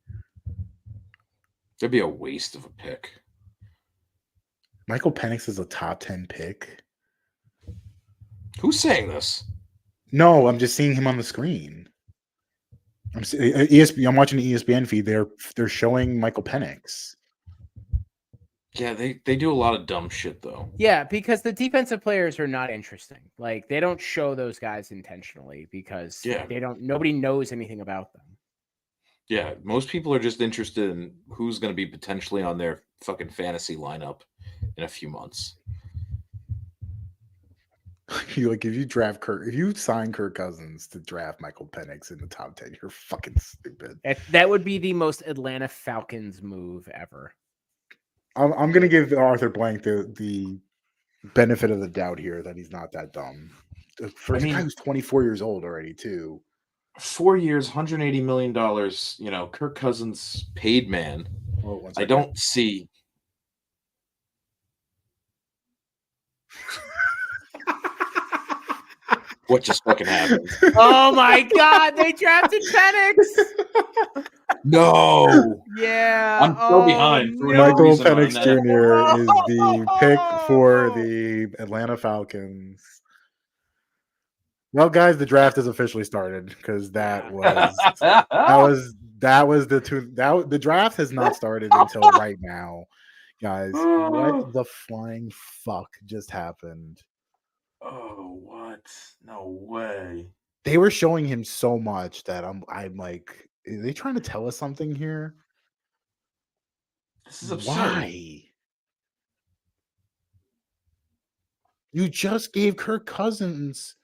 That'd be a waste of a pick. Michael Penix is a top 10 pick. Who's saying this? No, I'm just seeing him on the screen. I'm watching the ESPN feed. They're showing Michael Penix. Yeah, they do a lot of dumb shit though. Yeah, because the defensive players are not interesting. Like they don't show those guys intentionally because nobody knows anything about them. Yeah, most people are just interested in who's going to be potentially on their fucking fantasy lineup in a few months. If you sign Kirk Cousins to draft Michael Penix in the top 10, you're fucking stupid. That would be the most Atlanta Falcons move ever. I'm gonna give Arthur Blank the benefit of the doubt here that he's not that dumb. The first guy who's 24 years old already, too. 4 years, $180 million. You know, Kirk Cousins paid man. Well, I don't see. What just fucking happened? Oh my God! They drafted Penix. No. Yeah, I'm so behind. For no. Michael reason on Penix that. Jr. is the pick for the Atlanta Falcons. Well, guys, the draft has officially started because the draft has not started until right now, guys. What the flying fuck just happened? Oh, what? No way. They were showing him so much that I'm like, are they trying to tell us something here? This is absurd. Why? You just gave Kirk Cousins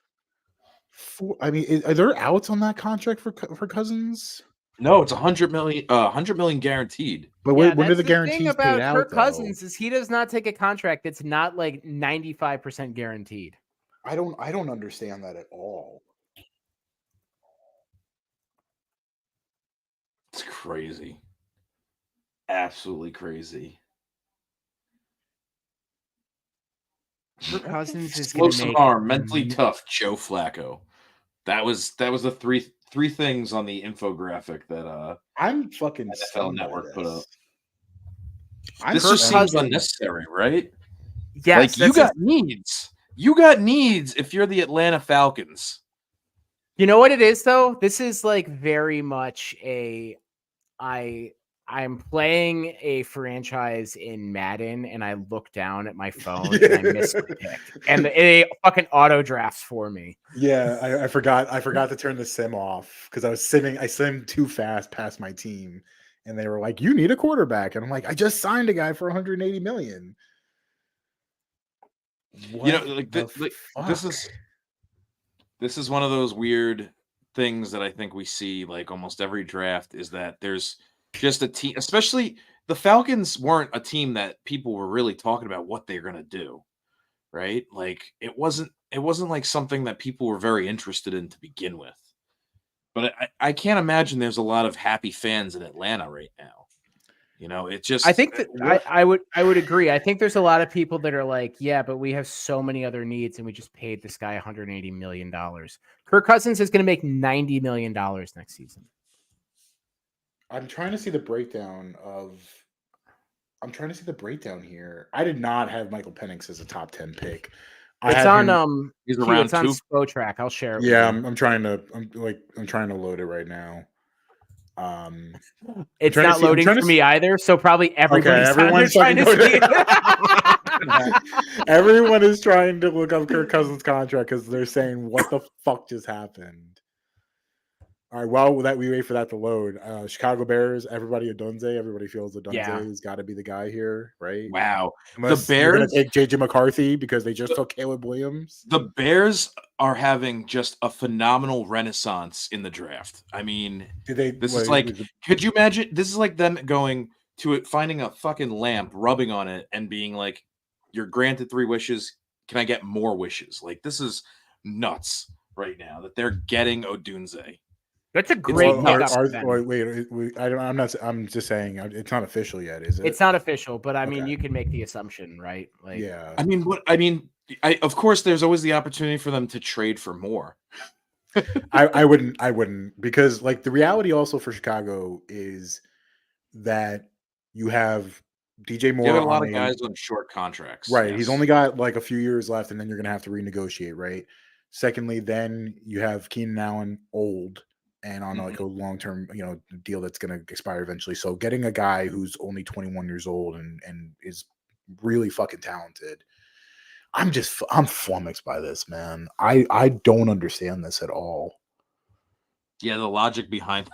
are there outs on that contract for Cousins? No, it's $100 million guaranteed. But when do the guarantees thing about paid out? Kirk Cousins is he does not take a contract that's not like 95% guaranteed. I don't understand that at all. It's crazy. Absolutely crazy. Kirk Cousins is explosive arm, mentally tough, Joe Flacco. That was the three things on the infographic that I'm fucking NFL Network put up. This just seems unnecessary, right? Yes, like you got needs. You got needs if you're the Atlanta Falcons. You know what it is though? This is like very much I'm playing a franchise in Madden and I look down at my phone and I miss my pick. And it fucking auto drafts for me. Yeah, I forgot to turn the sim off because I simmed too fast past my team. And they were like, you need a quarterback. And I'm like, I just signed a guy for 180 million. What this is one of those weird things that I think we see like almost every draft is that there's just a team, especially the Falcons weren't a team that people were really talking about what they're going to do, right? Like it wasn't like something that people were very interested in to begin with. But I can't imagine there's a lot of happy fans in Atlanta right now. You know, it just. I think that I would agree. I think there's a lot of people that are like, yeah, but we have so many other needs, and we just paid this guy $180 million. Kirk Cousins is going to make $90 million next season. I'm trying to see the breakdown here. I did not have Michael Penix as a top 10 pick. It's on he's around it's on Spotrac. I'll share it. Yeah, I'm trying to load it right now. It's trying to not see- I'm loading trying to for me either. So probably everybody's, everyone's trying to fucking see going- it. Everyone is trying to look up Kirk Cousins' contract because they're saying, "What the fuck just happened?" All right, while that we wait for that to load, Chicago Bears, everybody Odunze, everybody feels Odunze Yeah. has got to be the guy here, right? Wow. Unless The you're gonna Bears, take JJ McCarthy because they just took Caleb Williams. the Bears are having just a phenomenal renaissance in the draft. I mean, Did they? this is like, could you imagine? This is like them going to it, finding a fucking lamp, rubbing on it, and being like, "You're granted 3 wishes. Can I get more wishes?" Like, this is nuts right now that they're getting Odunze. That's a great pickup for them. I'm not. I'm just saying it's not official yet, is it? It's not official, but I mean, Okay. you can make the assumption, right? Like, Yeah. I mean, what? I mean, of course, there's always the opportunity for them to trade for more. I wouldn't because like the reality also for Chicago is that you have DJ Moore. You have a lot on of guys on short contracts. Right. He's yes. only got like a few years left, and then you're gonna have to renegotiate, right? Secondly, then you have Keenan Allen old and on like a long-term, deal that's gonna expire eventually. So getting a guy who's only 21 years old and is really fucking talented. I'm flummoxed by this, man. I don't understand this at all. Yeah, the logic behind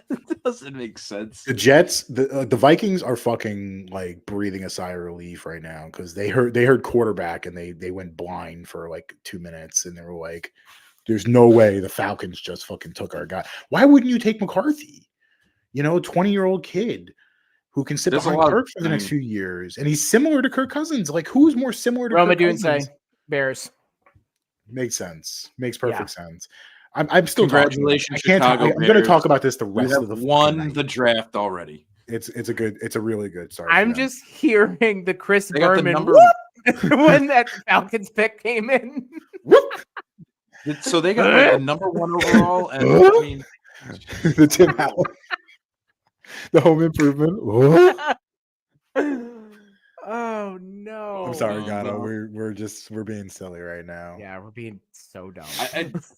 it doesn't make sense. The Jets, the Vikings are fucking like breathing a sigh of relief right now because they heard quarterback and they went blind for like 2 minutes and they were like, "There's no way the Falcons just fucking took our guy." Why wouldn't you take McCarthy? 20-year-old kid who can sit behind Kirk for the next few years, and he's similar to Kirk Cousins. Like, who's more similar to Roma Kirk Cousins? Bears. Makes sense. Makes perfect sense. I'm still congratulations, talking. I'm going to talk about this the rest of the won the draft already. It's a really good start. I'm just hearing the Chris They got the Berman number- when that Falcons pick came in. So they got like the number 1 overall, and I mean, the Tim Allen, the Home Improvement. Oh no! I'm sorry, Oh, Gatto. no. We're being silly right now. Yeah, we're being so dumb.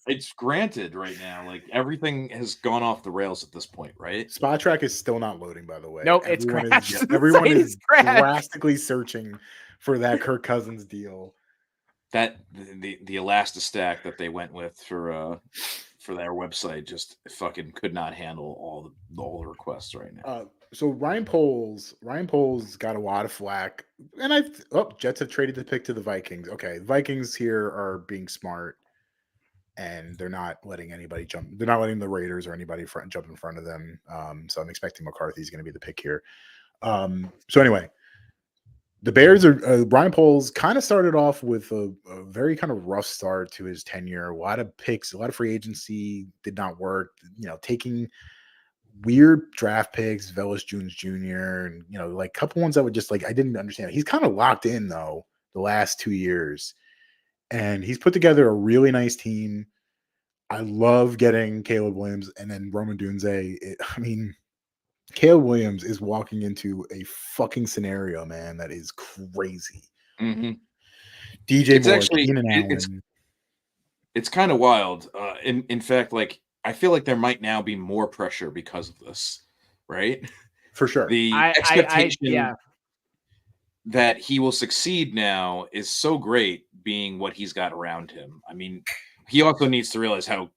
it's granted right now, like everything has gone off the rails at this point, right? Spot Track is still not loading, by the way. Nope, it's crashed. Everyone is drastically searching for that Kirk Cousins deal. That the Elastistack that they went with for their website just fucking could not handle all the requests right now. So Ryan Poles got a lot of flack, and Jets have traded the pick to the Vikings. Okay, Vikings here are being smart, and they're not letting anybody jump. They're not letting the Raiders or anybody jump in front of them. So I'm expecting McCarthy's going to be the pick here. So anyway, the Bears are Ryan Poles kind of started off with a very kind of rough start to his tenure. A lot of picks, a lot of free agency did not work. Taking weird draft picks, Velus Jones Jr., and like a couple ones that would just like I didn't understand. He's kind of locked in though the last 2 years, and he's put together a really nice team. I love getting Caleb Williams and then Roma Odunze. I mean, Caleb Williams is walking into a fucking scenario, man, that is crazy. Mm-hmm. DJ Moore, Keenan Allen. It's kind of wild. In fact, like I feel like there might now be more pressure because of this, right? For sure. The expectation that he will succeed now is so great, being what he's got around him. I mean, he also needs to realize how,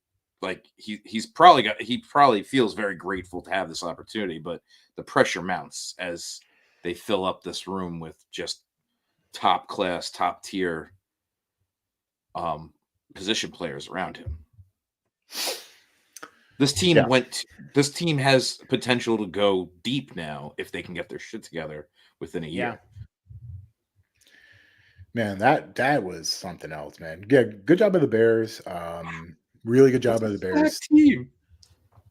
like, he probably feels very grateful to have this opportunity, but the pressure mounts as they fill up this room with just top class, top tier position players around him. This team has potential to go deep now if they can get their shit together within a year. Man, that was something else, man. Yeah, good job by the Bears. Really good job by the Bears. Team.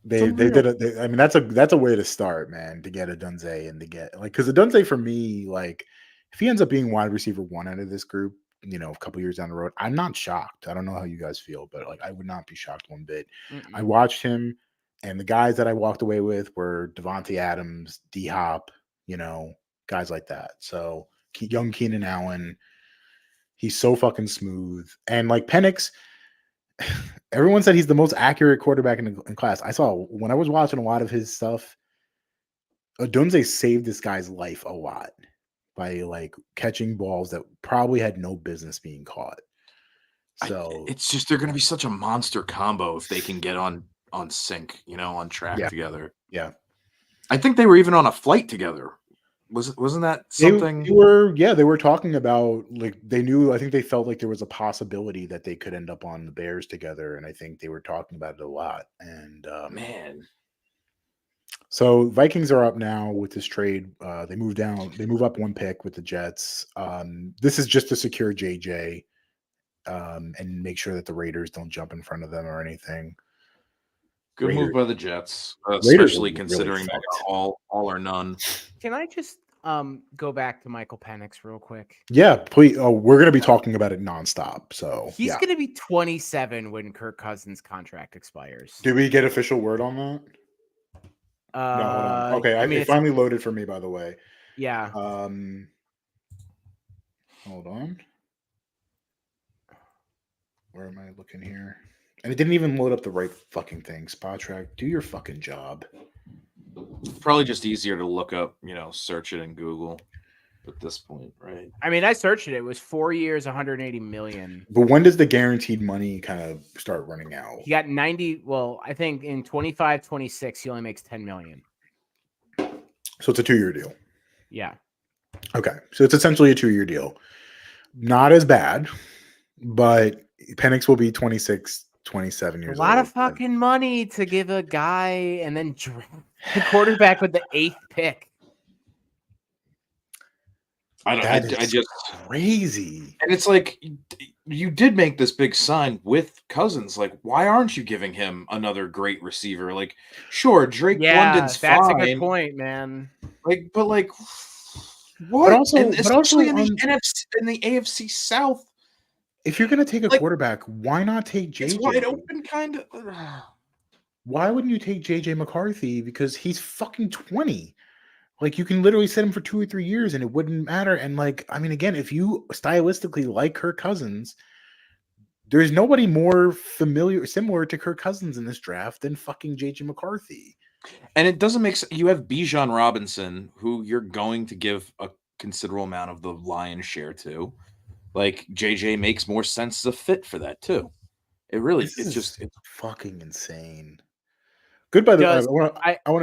They did it. I mean, that's a way to start, man. To get Odunze and to get because Odunze for me, like, if he ends up being wide receiver 1 out of this group, a couple years down the road, I'm not shocked. I don't know how you guys feel, but like I would not be shocked one bit. I watched him, and the guys that I walked away with were Devontae Adams, D Hop, guys like that. So young Keenan Allen, he's so fucking smooth, and like Penix, everyone said he's the most accurate quarterback in class. I saw when I was watching a lot of his stuff, Odunze saved this guy's life a lot by like catching balls that probably had no business being caught. So It's just they're going to be such a monster combo if they can get on sync, on track Yeah. together. yeah, I think they were even on a flight together. Wasn't that something? they were talking about like I think they felt like there was a possibility that they could end up on the Bears together, and I think they were talking about it a lot. And Man, so Vikings are up now with this trade. They move up one pick with the Jets. This is just to secure JJ and make sure that the Raiders don't jump in front of them or anything. good Raiders- move by the Jets, Raiders especially are really considering they're fucked. all or none. Can I just go back to Michael Penix real quick? Yeah, please. Oh, we're going to be talking about it nonstop. So He's yeah. going to be 27 when Kirk Cousins' contract expires. Did we get official word on that? No, hold on. Okay, I mean, it it's- finally loaded for me, by the way. yeah. Hold on. Where am I looking here? And it didn't even load up the right fucking thing. Spot Track, do your fucking job. It's probably just easier to look up, search it in Google at this point, right? I mean, I searched it. It was 4 years, 180 million. But when does the guaranteed money kind of start running out? He got 90. Well, I think in 25, 26, he only makes 10 million. So it's a 2-year deal. Yeah. Okay, so it's essentially a 2-year deal. Not as bad, but Penix will be 26, 27 years A lot old. of fucking money to give a guy and then draft the quarterback with the 8th pick. I don't. That I is just crazy. and it's like you did make this big sign with Cousins. Like, why aren't you giving him another great receiver? Like, sure, Drake London's that's fine. a good point, man. But what? also- and but especially also in the on- NFC, in the AFC South, If you're going to take a Like, quarterback, why not take JJ? it's wide open, kind of. Why wouldn't you take JJ McCarthy? Because he's fucking 20. Like, you can literally set him for 2 or 3 years and it wouldn't matter. And, like, I mean, again, if you stylistically like Kirk Cousins, there's nobody more similar to Kirk Cousins in this draft than fucking JJ McCarthy. And it doesn't make sense. You have Bijan Robinson, who you're going to give a considerable amount of the lion's share to. Like, JJ makes more sense as a fit for that too. It really, This it's is just fucking insane. Good by the Does- I want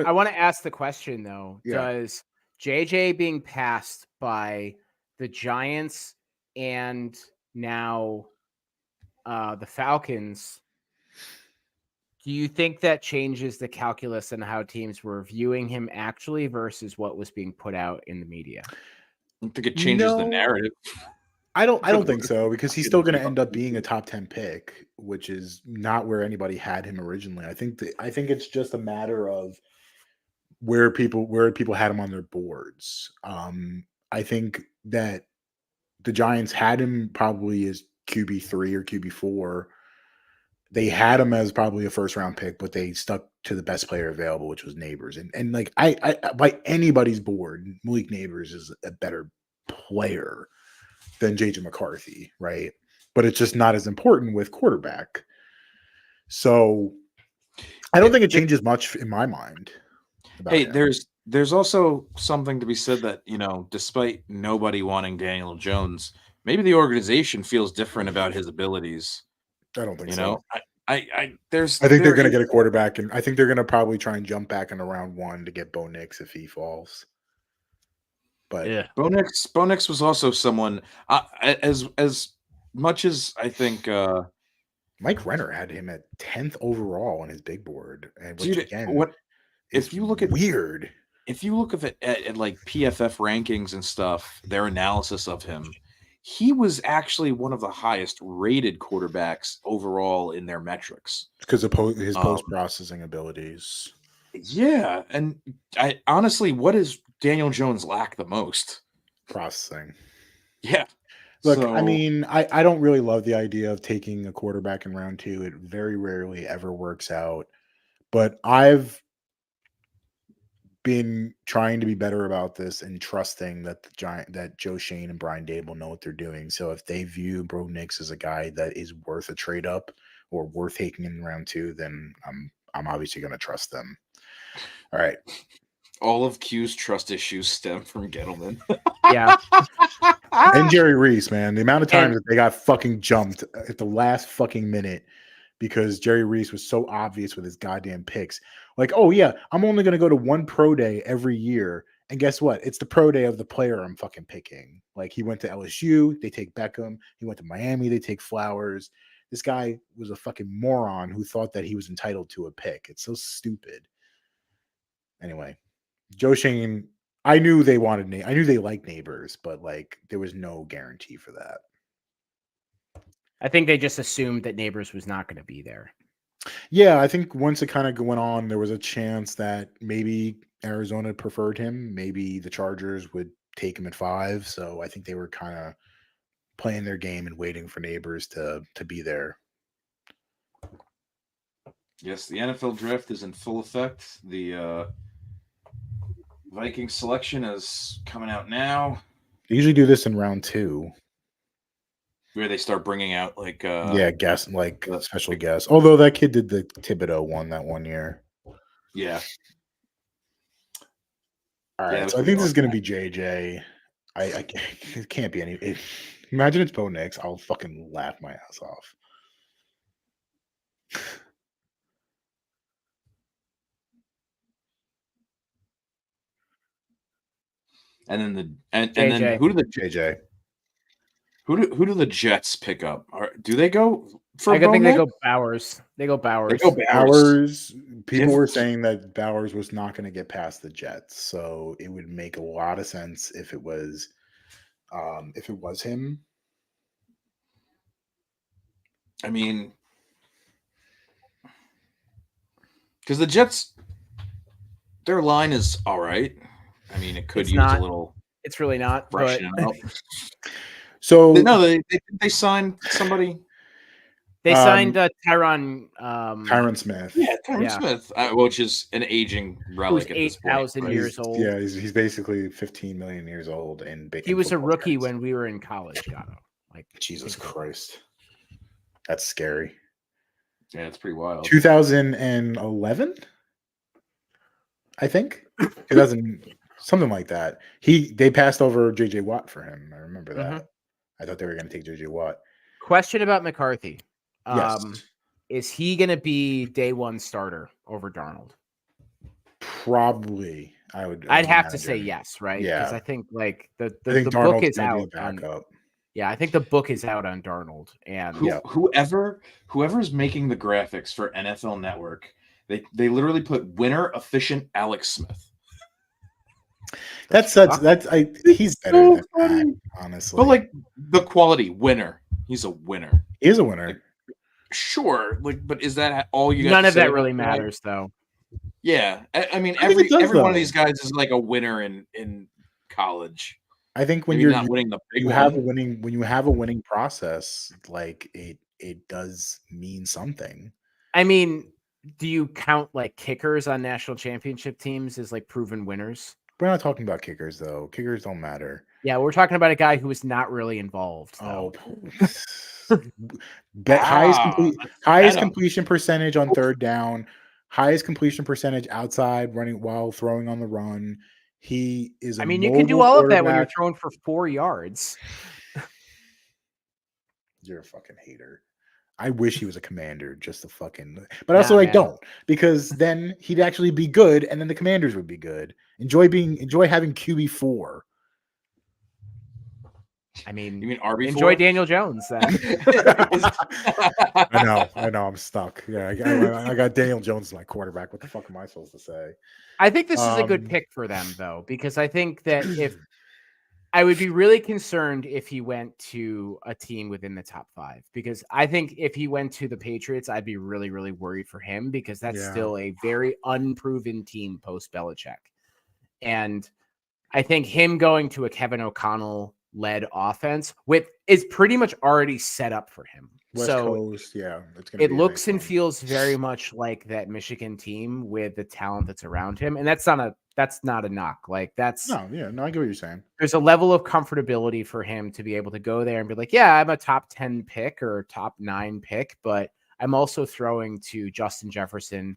I want to ask the question though. Yeah. Does JJ being passed by the Giants and now the Falcons, do you think that changes the calculus and how teams were viewing him actually versus what was being put out in the media? I think it changes the No. narrative. I don't For the think so, because he's Falcons still going to keep end up up being a top 10 pick, which is not where anybody had him originally. I think it's just a matter of where people had him on their boards. I think that the Giants had him probably as QB3 or QB4. They had him as probably a first round pick, but they stuck to the best player available, which was Neighbors. And like I by anybody's board, Malik Neighbors is a better player than JJ McCarthy, right? But it's just not as important with quarterback. So I don't think it changes much in my mind. about Hey, him. there's also something to be said that, despite nobody wanting Daniel Jones, maybe the organization feels different about his abilities. I don't think You so. know, I there's I think they're there going to is- get a quarterback, and I think they're going to probably try and jump back into round 1 to get Bo Nix if he falls. But Bo Nix was also someone as much as I think Mike Renner had him at 10th overall on his big board, and which dude, again, what is if you look at weird. if you look at like PFF rankings and stuff, their analysis of him, he was actually one of the highest rated quarterbacks overall in their metrics. Because of his post processing abilities. Yeah, and I honestly, what does Daniel Jones lack the most? Processing. Yeah. Look, So- I mean, I don't really love the idea of taking a quarterback in round 2. It very rarely ever works out. But I've been trying to be better about this and trusting that that Joe Shane and Brian Dable know what they're doing. So if they view Bo Nix as a guy that is worth a trade up or worth taking in round 2, then I'm obviously going to trust them. All right. All of Q's trust issues stem from Gettleman. Yeah. And Jerry Reese, man, the amount of times And- that they got fucking jumped at the last fucking minute because Jerry Reese was so obvious with his goddamn picks. Like, oh yeah, I'm only going to go to one pro day every year. And guess what? It's the pro day of the player I'm fucking picking. Like, he went to LSU, they take Beckham. He went to Miami, they take Flowers. This guy was a fucking moron who thought that he was entitled to a pick. It's so stupid. Anyway, Joe Schoen, I knew they wanted I knew they liked Neighbors, but like there was no guarantee for that. I think they just assumed that Neighbors was not going to be there. Yeah, I think once it kind of went on, there was a chance that maybe Arizona preferred him. Maybe the Chargers would take him at 5. So I think they were kind of playing their game and waiting for Neighbors to be there. Yes, the NFL draft is in full effect. The Viking selection is coming out now. They usually do this in round 2. Where they start bringing out like Guess like special guests. Although that kid did the Thibodeau one that one year. Yeah. All right, Yeah, so I think this is going to be JJ. It can't be any. Imagine it's Bo Nix. I'll fucking laugh my ass off. And then then who do the JJ? who do the Jets pick up? Do they go for I think they Bo go Nix? Bowers. They go Bowers. They go Bowers. People were If- saying that Bowers was not going to get past the Jets, so it would make a lot of sense if it was him. I mean, because the Jets, their line is all right. I mean, it could It's use not, a little It's really not. But freshening up. So No, they signed somebody. they signed Tyron. Tyron Smith. Yeah, Tyron Yeah. Smith, which is an aging who's relic at this point. 8,000 right? years old. Yeah, he's basically 15 million years old, and He was a rookie when we were in college, Gatto. Like, Jesus Christ, that's scary. Yeah, it's pretty wild. 2011, I think 2000, something like that. They passed over JJ Watt for him. I remember that. I thought they were going to take JJ Watt. Question about McCarthy. Yes, Is he going to be day one starter over Darnold? probably. I'd have to say imagine. yes, right? Yeah. Because I think like I the think book Darnold's is gonna be out. a On, backup. yeah, I think the book is out on Darnold, and Whoever's making the graphics for NFL Network, they literally put winner efficient Alex Smith. He's better than that, honestly. But like the quality winner, he's a winner. He is a winner. Sure, like, but is that all you got? none to of say that about really the guy? matters, though. Yeah, I mean, I think it does, every one though. of these guys is like a winner in college. I think when Maybe you're not winning the big you one. have a winning when you have a winning process, like it does mean something. I mean, do you count like kickers on national championship teams as like proven winners? We're not talking about kickers though. Kickers don't matter. Yeah, we're talking about a guy who was not really involved. Oh, though. highest completion percentage on third down, highest completion percentage outside running while throwing on the run. He is. I mean, you can do all of that when you're throwing for 4 yards. You're a fucking hater. I wish he was a commander just to fucking, but also I man. don't, because then he'd actually be good, and then the commanders would be good. Enjoy having QB4. I mean, You mean RB4? enjoy Daniel Jones then. I know, I'm stuck. Yeah, I got Daniel Jones as my quarterback. What the fuck am I supposed to say? I think this is a good Um, pick for them, though, because I think that if I would be really concerned if he went to a team within the top 5, because I think if he went to the Patriots, I'd be really, really worried for him, because that's Yeah. still a very unproven team post Belichick. And I think him going to a Kevin O'Connell led offense is pretty much already set up for him. West so Coast, yeah, it's gonna it be a looks nice and one. feels very much like that Michigan team with the talent that's around him. And that's not a knock. Like I No, I get what you're saying. there's a level of comfortability for him to be able to go there and be like, yeah, I'm a top 10 pick or top 9 pick, but I'm also throwing to Justin Jefferson,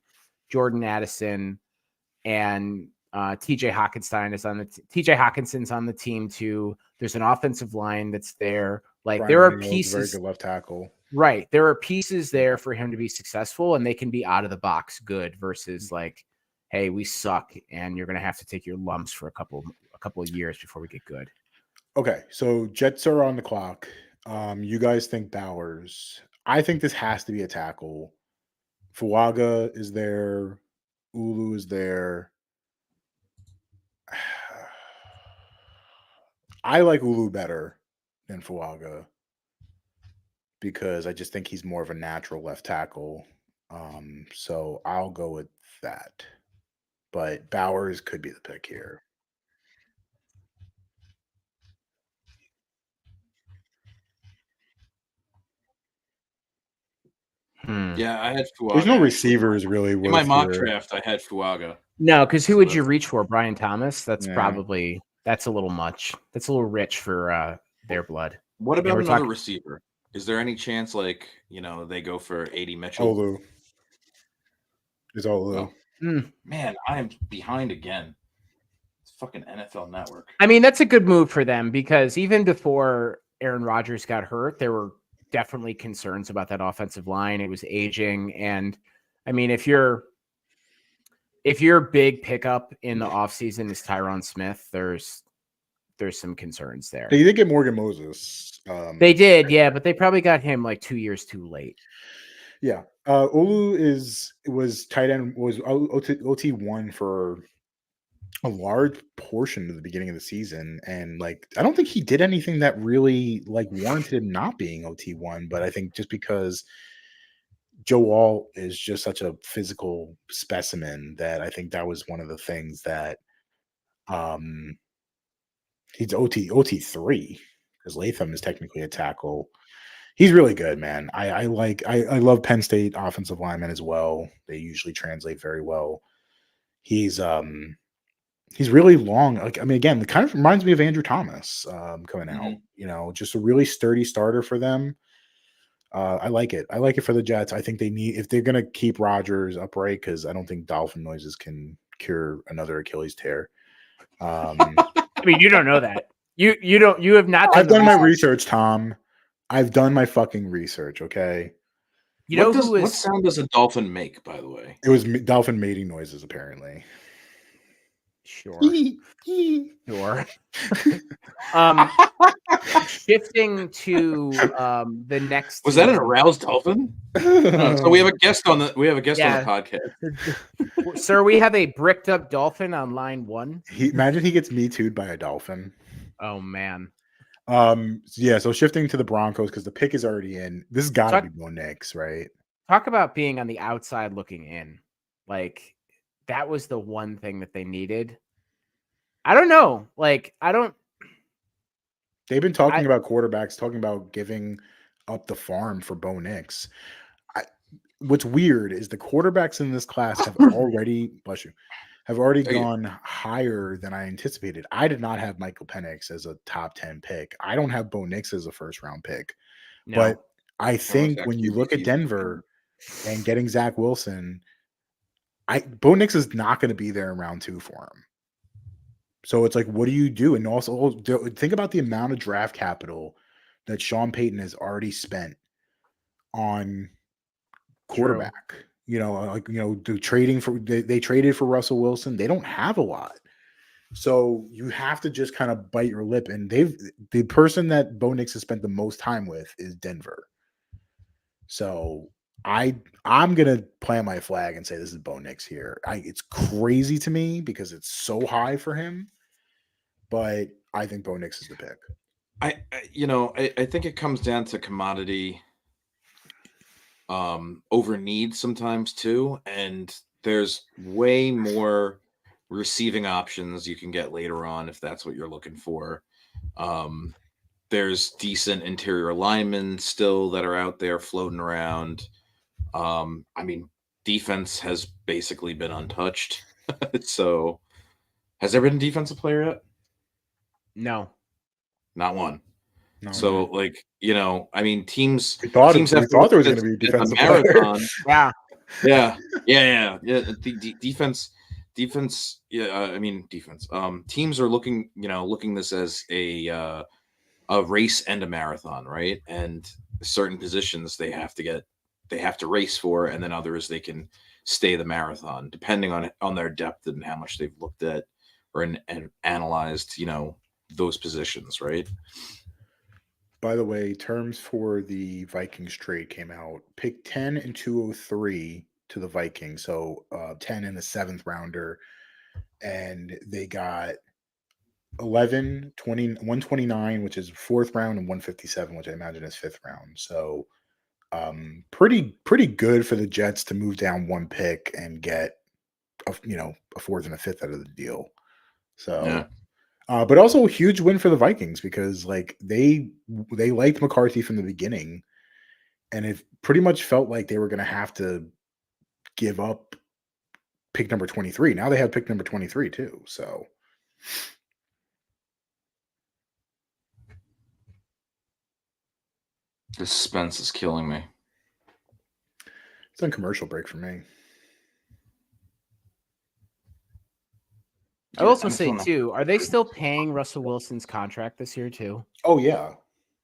Jordan Addison, and TJ Hawkinson's on the team too. There's an offensive line that's there. Like Brian there are Reynolds, very pieces, good left tackle. right? There are pieces there for him to be successful, and they can be out of the box good versus like, hey, we suck, and you're gonna have to take your lumps for a couple of years before we get good. Okay, so Jets are on the clock. You guys think Bowers? I think this has to be a tackle. Fuaga is there. Ulu is there. I like Ulu better than Fuaga because I just think he's more of a natural left tackle. So I'll go with that. But Bowers could be the pick here. Yeah, I had Fuaga. There's no receivers really In my worth mock your- draft, I had Fuaga. No, because who So would you that's- reach for? Brian Thomas? That's Yeah. probably that's a little much. That's a little rich for their blood. What about we're another talking- receiver? Is there any chance, like, they go for AD Mitchell? Olu. It's Olu. Oh. Mm. Man, I am behind again. It's fucking NFL Network. I mean, that's a good move for them because even before Aaron Rodgers got hurt, there were definitely concerns about that offensive line. It was aging. And I mean, if your big pickup in the offseason is Tyron Smith, there's some concerns there. They did get Morgan Moses. They did, yeah, but they probably got him like 2 years too late. Yeah. Olu was tight end, was OT1 for a large portion of the beginning of the season. And like, I don't think he did anything that really like warranted him not being OT1, but I think just because Joe Wall is just such a physical specimen that I think that was one of the things that he's OT3 because Latham is technically a tackle. He's really good, man. I love Penn State offensive linemen as well. They usually translate very well. He's really long. Like, I mean, again, it kind of reminds me of Andrew Thomas coming out. Just a really sturdy starter for them. I like it. I like it for the Jets. I think they need, if they're gonna keep Rodgers upright, because I don't think dolphin noises can cure another Achilles tear. I mean, you don't know that. You have not. I've done my research, Tom. I've done my fucking research. Okay. You know what sound does a dolphin make, by the way? It was dolphin mating noises, apparently. Sure. Sure. Shifting to the next. Was that an aroused dolphin? So we have a guest on the podcast. Sir, we have a bricked up dolphin on line 1. Imagine he gets Me Too'd by a dolphin. Oh man. So shifting to the Broncos because the pick is already in. This has got to be Bo Nix, right? Talk about being on the outside looking in. Like that was the one thing that they needed. I don't know. They've been talking about quarterbacks, talking about giving up the farm for Bo Nix. What's weird is the quarterbacks in this class have already, gone higher than I anticipated. I did not have Michael Penix as a top 10 pick. I don't have Bo Nix as a first round pick. No. But I think when you look at Denver and getting Zach Wilson, Bo Nix is not going to be there in round 2 for him. So it's like, what do you do? And also think about the amount of draft capital that Sean Payton has already spent on quarterback. True. They traded for Russell Wilson. They don't have a lot. So you have to just kind of bite your lip. And the person that Bo Nix has spent the most time with is Denver. So I'm gonna plant my flag and say this is Bo Nix here. It's crazy to me because it's so high for him, but I think Bo Nix is the pick. I think it comes down to commodity over need sometimes too, and there's way more receiving options you can get later on if that's what you're looking for. There's decent interior linemen still that are out there floating around. Defense has basically been untouched. So has there been a defensive player yet? No. Not one. No, So, man. like, I mean, teams we thought teams have to there look was at going to be a this as a defensive player. marathon. Yeah. Yeah. Defense. Yeah, I mean, defense. Teams are looking this as a race and a marathon, right? And certain positions they have to race for, and then others they can stay the marathon, depending on their depth and how much they've looked at and analyzed, those positions, right? By the way, terms for the Vikings trade came out. Pick 10 and 203 to the Vikings. So 10 in the 7th rounder. And they got 11, 20, 129, which is 4th round, and 157, which I imagine is 5th round. So pretty good for the Jets to move down one pick and get a 4th and a 5th out of the deal. So Yeah. but also a huge win for the Vikings because like they liked McCarthy from the beginning, and it pretty much felt like they were going to have to give up pick number 23. Now they have pick number 23 too. So The suspense is killing me. it's on commercial break for me. I will also I'm say feeling- too, are they still paying Russell Wilson's contract this year too? Oh yeah.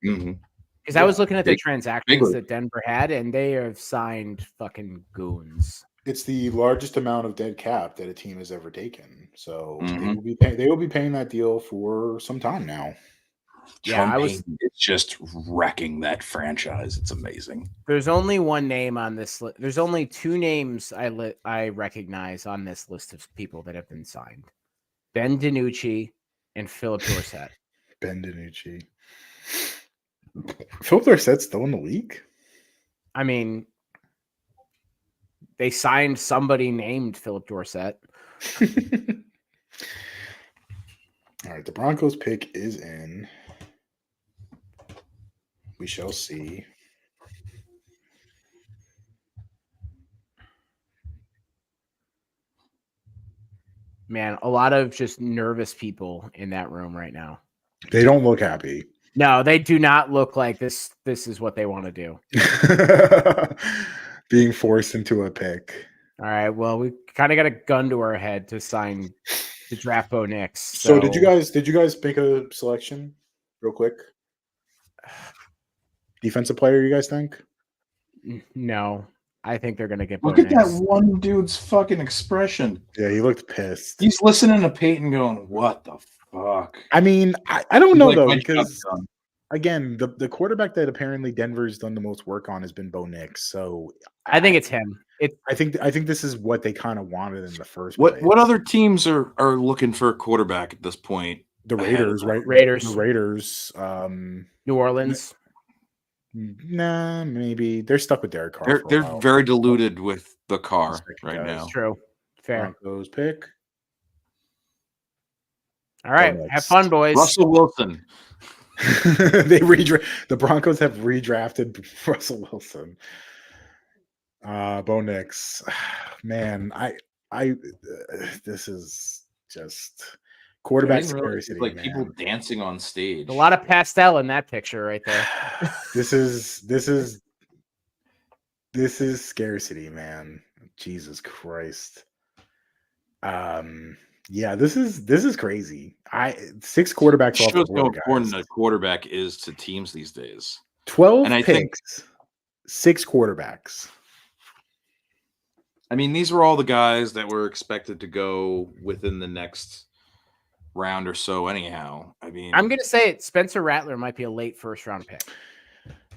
Mhm. Because I was looking at the Big- transactions bigly. that Denver had, and they have signed fucking goons. It's the largest amount of dead cap that a team has ever taken. So Mhm. they will be paying that deal for some time now. Yeah, Sean I was- Payton is just wrecking that franchise. It's amazing. There's only one name on this list. There's only two names I recognize on this list of people that have been signed: Ben DiNucci and Philip Dorsett. Ben DiNucci. Philip Dorsett's still in the league? I mean, they signed somebody named Philip Dorsett. All right, the Broncos pick is in. We shall see. Man, a lot of just nervous people in that room right now. They don't look happy. No, they do not look like this. This is what they want to do. Being forced into a pick. All right. Well, we kind of got a gun to our head to sign to draft Bo Nix. So did you guys make a selection real quick? Defensive player, you guys think? No, I think they're gonna get Bo Look at Nix. that one dude's fucking expression. Yeah, he looked pissed. He's listening to Peyton going, "What the fuck?" I mean, I don't He's know like, though, "My because job's done." again, the quarterback that apparently Denver's done the most work on has been Bo Nix. So I think it's him. I think this is what they kind of wanted in the first What place. what other teams are looking for a quarterback at this point? The ahead of Raiders, them? right? Raiders. The Raiders. New Orleans. Nah, maybe they're stuck with Derek Carr. They're for a they're while. very diluted with the car Second right guys. now. True. Fair. Broncos pick. All right. Bo Nix. Have fun, boys. Russell Wilson. The Broncos have redrafted Russell Wilson. Bo Nix. Man, this is just quarterback scarcity, like man. people dancing on stage. A lot of pastel in that picture right there. This is scarcity, man. Jesus Christ. Yeah, this is crazy. 6 quarterbacks off the shows how board, important guys. a quarterback is to teams these days. 12 And I picks, think- 6 quarterbacks. I mean, these were all the guys that were expected to go within the next round or so. Anyhow, I mean, I'm gonna say it. Spencer Rattler might be a late first round pick.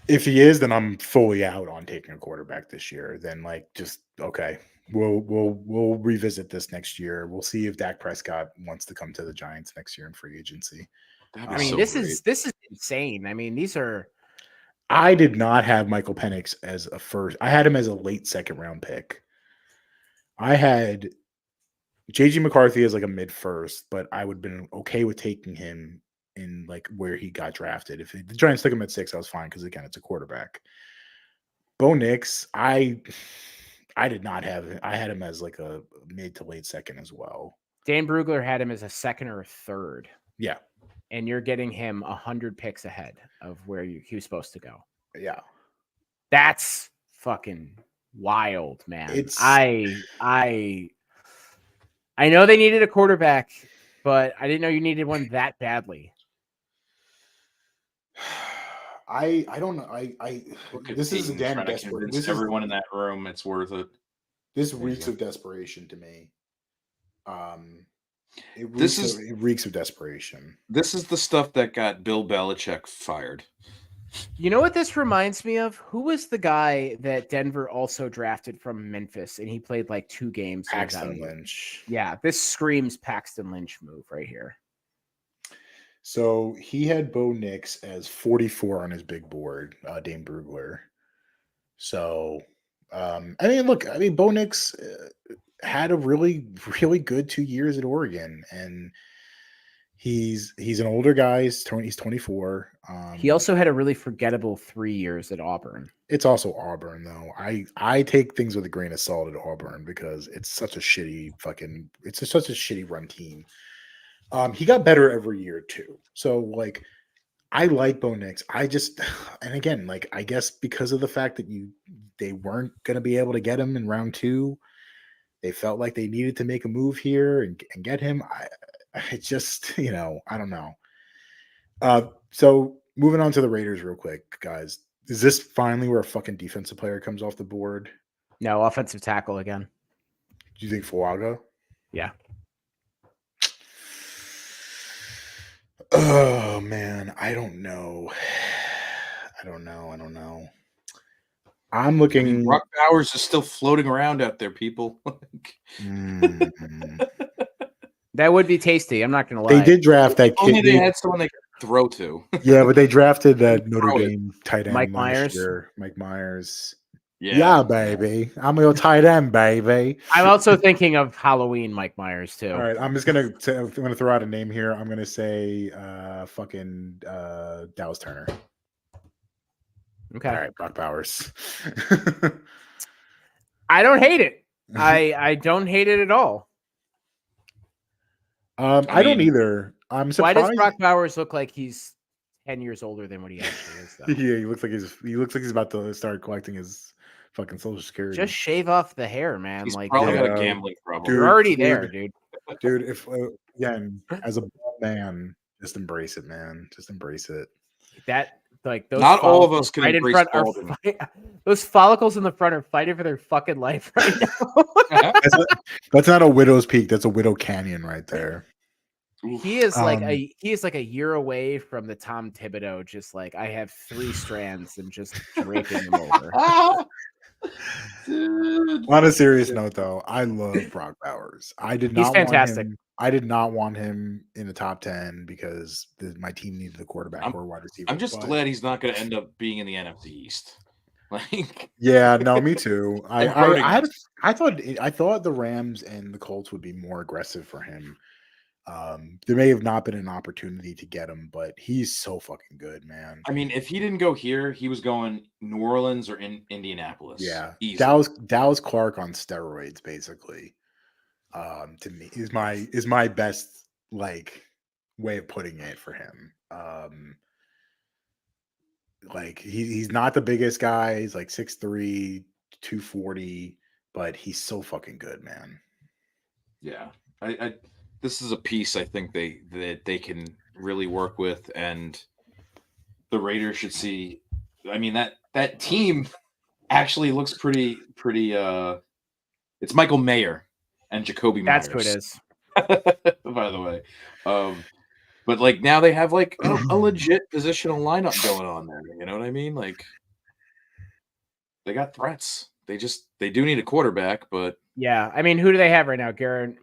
If he is, then I'm fully out on taking a quarterback this year. Then like just okay. We'll revisit this next year. We'll see if Dak Prescott wants to come to the Giants next year in free agency. that'd be I mean, so this great. is insane. I mean, these are I did not have Michael Penix as a first. I had him as a late second round pick. I had JG McCarthy as like a mid first, but I would have been okay with taking him in like where he got drafted. If the Giants took him at 6, I was fine because again, it's a quarterback. Bo Nix, I did not have him. I had him as like a mid to late second as well. Dan Brugler had him as a second or a third. Yeah. and you're getting him 100 picks ahead of where he was supposed to go. Yeah. That's fucking wild, man. It's- I know they needed a quarterback, but I didn't know you needed one that badly. I don't know. Look at This is Peyton again trying to desperate. convince everyone in that room it's worth it. This There you reeks go. of desperation to me. It This reeks of desperation. This is the stuff that got Bill Belichick fired. You know what this reminds me of? Who was the guy that Denver also drafted from Memphis, and he played like 2 games? and got Paxton him? Lynch. Yeah, this screams Paxton Lynch move right here. So he had Bo Nix as 44 on his big board, Dane Brugler. So, I mean, look, Bo Nix had a really, really good 2 years at Oregon, and he's an older guy. He's 24. He also had a really forgettable 3 years at Auburn. It's also Auburn, though. I take things with a grain of salt at Auburn because it's such a shitty such a shitty run team. He got better every year too. So like, I like Bo Nix. And again, like, I guess because of the fact that they weren't going to be able to get him in round 2, they felt like they needed to make a move here and get him. I just, I don't know. So moving on to the Raiders real quick, guys. Is this finally where a fucking defensive player comes off the board? No, offensive tackle again. Do you think Fuaga? Yeah. Oh man, I don't know. I'm looking. I mean, Brock Bowers is still floating around out there, people. That would be tasty. I'm not going to lie. They did draft that Only kid. they had someone they could throw to. Yeah, but they drafted that Notre Throw it. Dame tight end Mike last Myers? year. Mike Myers. Yeah. Yeah, baby. I'm your tight end, baby. I'm also thinking of Halloween Mike Myers too. All right, I'm gonna throw out a name here. I'm gonna say fucking Dallas Turner. Okay. All right, Brock Bowers. I don't hate it. I don't hate it at all. I don't either. I'm Why surprised. does Brock Bowers look like he's 10 years older than what he actually is, though? Yeah, he looks like he's about to start collecting his fucking Social Security. Just shave off the hair, man. He's Like, probably got a Yeah. gambling problem. Dude, you're already there, dude. Dude, if again, as a bald man, just embrace it, man. Just embrace it. That like those. Not all of us follicles can right in embrace front are balding. those follicles in the front are fighting for their fucking life right now. That's not a widow's peak. That's a widow canyon right there. He is like a year away from the Tom Thibodeau. Just like I have 3 strands and just draping them over. Dude. On a serious note, though, I love Brock Bowers. I did not. He's fantastic. I did not want him in the top 10 because my team needed a quarterback or a wide receiver. I'm just glad he's not going to end up being in the NFC East. Like, yeah, no, me too. I hurting thought the Rams and the Colts would be more aggressive for him. There may have not been an opportunity to get him, but he's so fucking good, man. I mean, if he didn't go here, he was going New Orleans or in Indianapolis. Yeah, easy. Dallas Clark on steroids, basically. To me, is my best like way of putting it for him. Like he's not the biggest guy. He's like 6'3", 240, but he's so fucking good, man. Yeah, I this is a piece I think they can really work with, and the Raiders should see. I mean that team actually looks pretty. It's Michael Mayer and Jacoby Myers. That's who it is. By the way, but like now they have like a legit positional lineup going on there. You know what I mean? Like they got threats. They do need a quarterback, but Yeah, I mean, who do they have right now? Gardner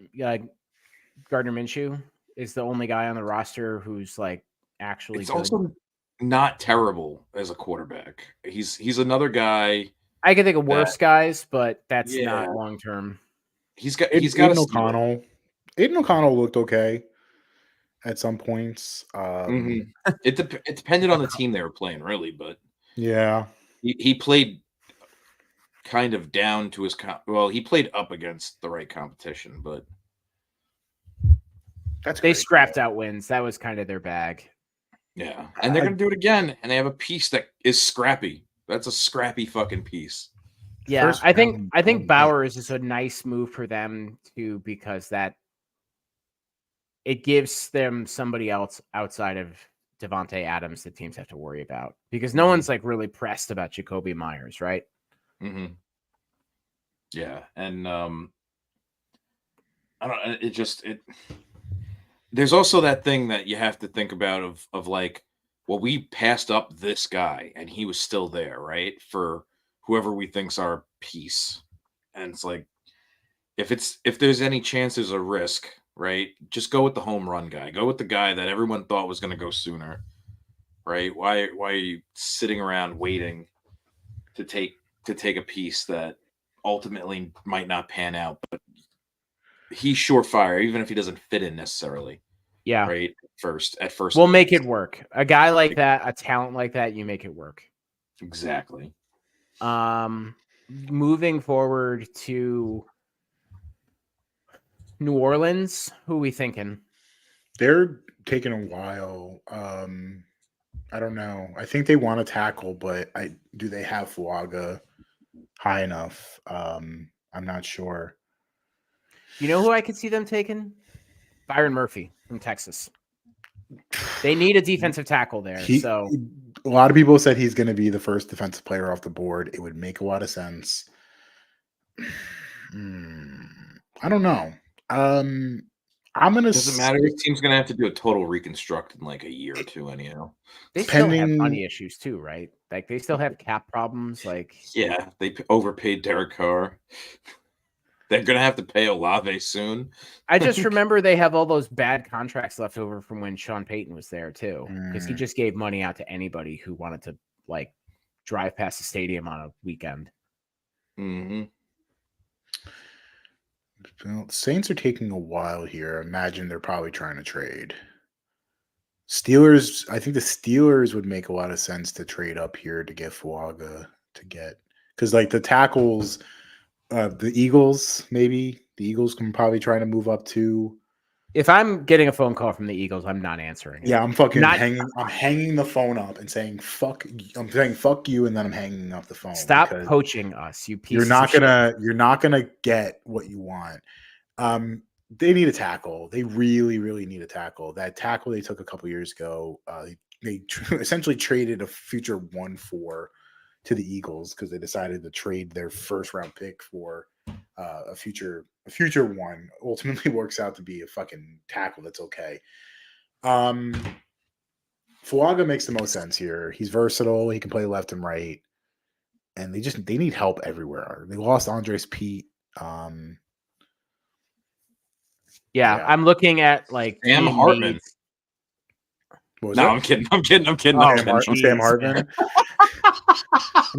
Minshew is the only guy on the roster who's like actually it's good. also not terrible as a quarterback. He's another guy. I can think of worse guys, but that's Yeah. not long term. He's got Aiden a O'Connell. Aiden O'Connell looked okay at some points. It depended on the team they were playing, really, but Yeah. he played kind of down to his he played up against the right competition, but That's They great. scrapped out wins. That was kind of their bag. Yeah, and they're gonna do it again, and they have a piece that is scrappy. That's a scrappy fucking piece. Yeah, First I think round, oh, Bowers is a nice move for them too, because that it gives them somebody else outside of Devontae Adams that teams have to worry about, because no one's like really pressed about Jacoby Myers, right? Mm-hmm. Yeah, and I don't. It. There's also that thing that you have to think about of like, well, we passed up this guy, and he was still there, right? For whoever we think's our piece, and it's like, if there's any chance there's a risk, right? Just go with the home run guy. Go with the guy that everyone thought was going to go sooner, right? Why are you sitting around waiting to take a piece that ultimately might not pan out, but he's surefire, even if he doesn't fit in necessarily. Yeah. Right. At first, We'll make it work. A guy like that, a talent like that, you make it work. Exactly. Moving forward to New Orleans, who are we thinking? They're taking a while. I don't know. I think they want to tackle, but do they have Fuaga high enough? I'm not sure. You know who I could see them taking? Byron Murphy from Texas. They need a defensive tackle there. So a lot of people said he's going to be the first defensive player off the board. It would make a lot of sense. I don't know. I'm gonna. Doesn't matter. This team's gonna have to do a total reconstruct in like a year or two, anyhow. They still have money issues too, right? Like they still have cap problems. Like yeah, they overpaid Derek Carr. They're gonna have to pay Olave soon. I just remember they have all those bad contracts left over from when Sean Payton was there too, because he just gave money out to anybody who wanted to like drive past the stadium on a weekend. Mm-hmm. Well, Saints are taking a while here. Imagine they're probably trying to trade. Steelers, I think the Steelers would make a lot of sense to trade up here to get Fuaga because like the tackles, the Eagles, maybe the Eagles can probably try to move up too. If I'm getting a phone call from the Eagles, I'm not answering. Yeah, I'm fucking hanging. I'm hanging the phone up and saying fuck. I'm saying fuck you, and then I'm hanging up the phone. Stop poaching us, you piece. You're not gonna get what you want. They need a tackle. They really, really need a tackle. That tackle they took a couple years ago. They essentially traded a future 1-4 to the Eagles because they decided to trade their first round pick for a future one. Ultimately works out to be a fucking tackle that's okay. Fuaga makes the most sense here. He's versatile. He can play left and right, and they need help everywhere. They lost Andres Pete. Yeah, I'm looking at like Sam Hartman. I'm kidding. Oh, Sam Hartman.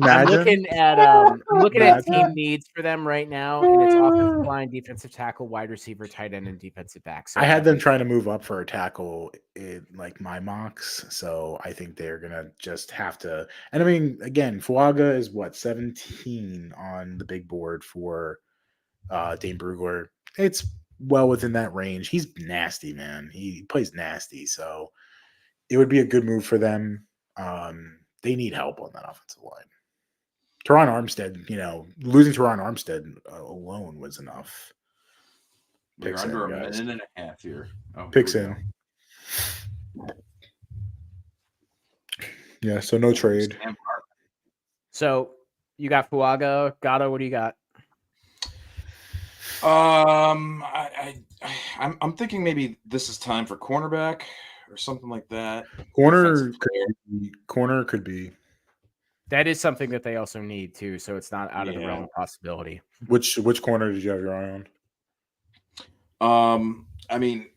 I'm looking at team needs for them right now, and it's offensive line, defensive tackle, wide receiver, tight end, and defensive back. So I had them trying to move up for a tackle in like my mocks, so I think they're gonna just have to. And I mean, again, Fuaga is 17 on the big board for Dane Brugler. It's well within that range. He's nasty, man. He plays nasty, so it would be a good move for them. They need help on that offensive line. Teron Armstead, losing Teron Armstead alone was enough. We're under a minute and a half here. Picks in. Yeah, so no trade. So you got Fuaga. Gatto, what do you got? I'm thinking maybe this is time for cornerback or something like that. Corner could be. That is something that they also need too, so it's not out of the realm of possibility. Which corner did you have your eye on? I mean,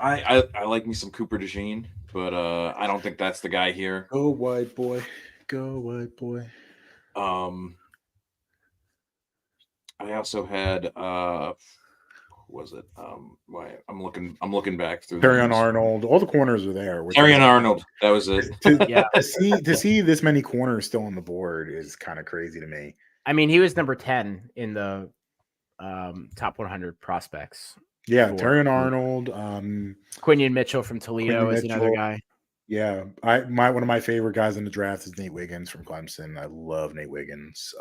I like me some Cooper DeJean, but I don't think that's the guy here. Go white boy. I also had was it? I'm looking back through. Terrion Arnold. All the corners are there. Terrion Arnold. That was it. To see this many corners still on the board is kind of crazy to me. I mean, he was number 10 in the top 100 prospects. Yeah, for Terrion me. Arnold, Quinion Mitchell from Toledo Quinion is another Mitchell. guy. Yeah, one of my favorite guys in the draft is Nate Wiggins from Clemson. I love Nate Wiggins.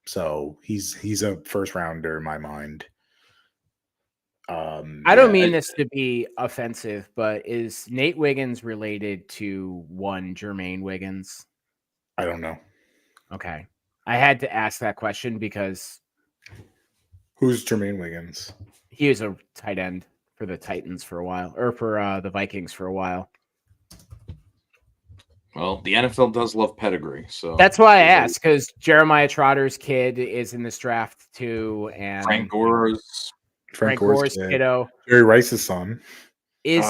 So he's a first rounder in my mind. I don't Yeah, mean this to be offensive, but is Nate Wiggins related to one Jermaine Wiggins? I don't know. Okay. I had to ask that question because Who's Jermaine Wiggins? he was a tight end for the Titans for a while, or for the Vikings for a while. Well, the NFL does love pedigree, so That's why I asked, because Jeremiah Trotter's kid is in this draft too, and Frank Gore's Frank Gore's kid. kiddo Jerry Rice's son. is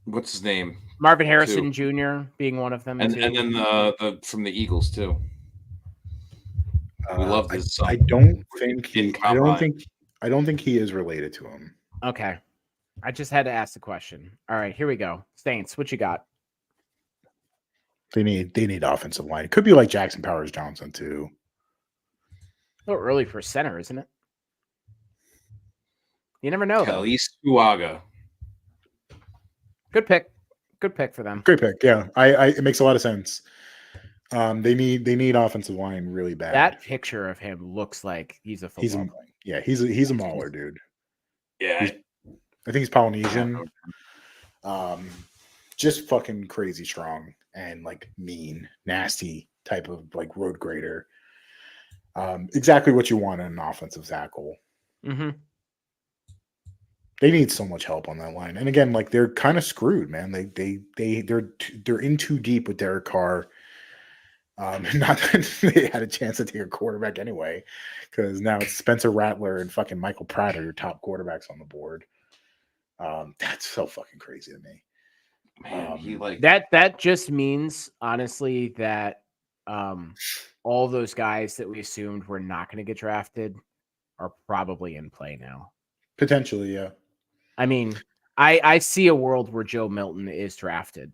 what's his name? Marvin Harrison Jr. being one of them And too. and then the from the Eagles too. We love his son. I don't think In he. combine. I don't think he is related to him. Okay. I just had to ask the question. All right, here we go. Saints, what you got? They need offensive line. It could be like Jackson Powers Johnson too. A little early for center, isn't it? You never know, though. Kalis Uaga. Good pick. Good pick for them. Great pick. Yeah, it makes a lot of sense. They need offensive line really bad. That picture of him looks like he's a football player. He's a mauler, dude. Yeah, I think he's Polynesian. Just fucking crazy strong and like mean, nasty type of like road grader. Exactly what you want in an offensive tackle. Mm-hmm. They need so much help on that line, and again, like they're kind of screwed, man. They're in too deep with Derek Carr. Not that they had a chance to take a quarterback anyway, because now it's Spencer Rattler and fucking Michael Pratt are your top quarterbacks on the board. That's so fucking crazy to me. man, he like That just means honestly that all those guys that we assumed were not going to get drafted are probably in play now. Potentially, yeah. I mean, I see a world where Joe Milton is drafted,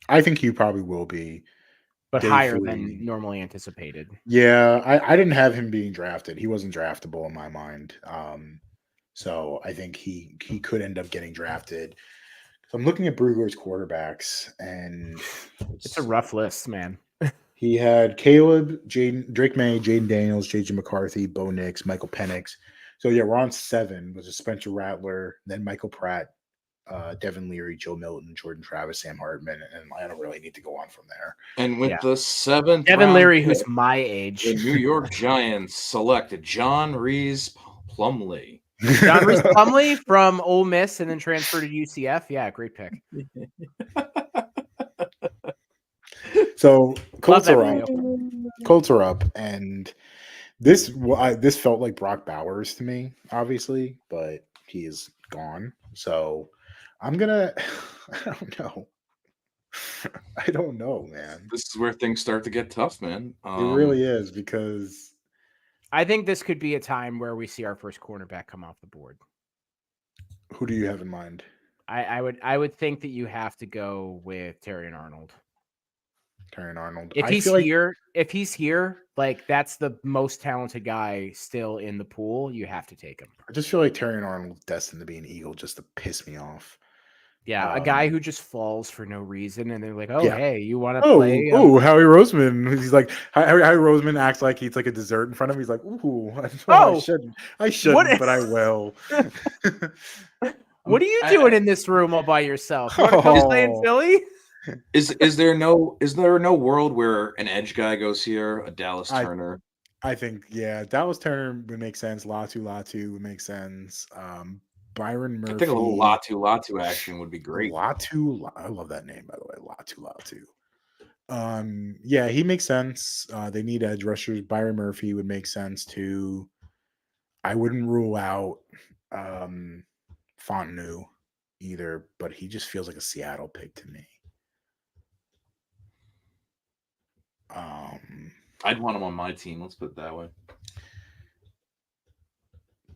I think he probably will be, but Day higher 3. than normally anticipated. Yeah, I didn't have him being drafted. He wasn't draftable in my mind. So I think he could end up getting drafted. So I'm looking at Brugler's quarterbacks, and It's a rough list, man. he had Caleb, Drake May, Jaden Daniels, JJ McCarthy, Bo Nix, Michael Penix. So yeah, we're on 7. Was a Spencer Rattler, then Michael Pratt, Devin Leary, Joe Milton, Jordan Travis, Sam Hartman, and I don't really need to go on from there. and with the 7th Devin round Leary, pick, who's my age. the New York Giants selected John Reese Plumlee. John Reese Plumlee from Ole Miss and then transferred to UCF. Yeah, great pick. So Colts that are up. Colts are up, and this felt like Brock Bowers to me, obviously, but he is gone. So I'm gonna. I don't know. I don't know, man. This is where things start to get tough, man. It really is, because I think this could be a time where we see our first cornerback come off the board. who do you have in mind? I would think that you have to go with Terrion Arnold. Terrion Arnold. If he's here, like that's the most talented guy still in the pool. You have to take him. I just feel like Terrion Arnold's destined to be an Eagle, just to piss me off. Yeah, a guy who just falls for no reason, and they're like, "Oh, Yeah. hey, you want to play?" Howie Roseman. He's like, Howie Roseman acts like he's like a dessert in front of him. He's like, ooh, I shouldn't, but I will. What are you doing in this room all by yourself? You want to come play in Philly? Is there no world where an edge guy goes here, a Dallas Turner? I think, yeah, Dallas Turner would make sense. Latu would make sense. Byron Murphy. I think a little Latu action would be great. Latu, I love that name, by the way. Latu. Yeah, he makes sense. They need edge rushers. Byron Murphy would make sense too. I wouldn't rule out Fontenot either, but he just feels like a Seattle pick to me. I'd want him on my team. Let's put it that way.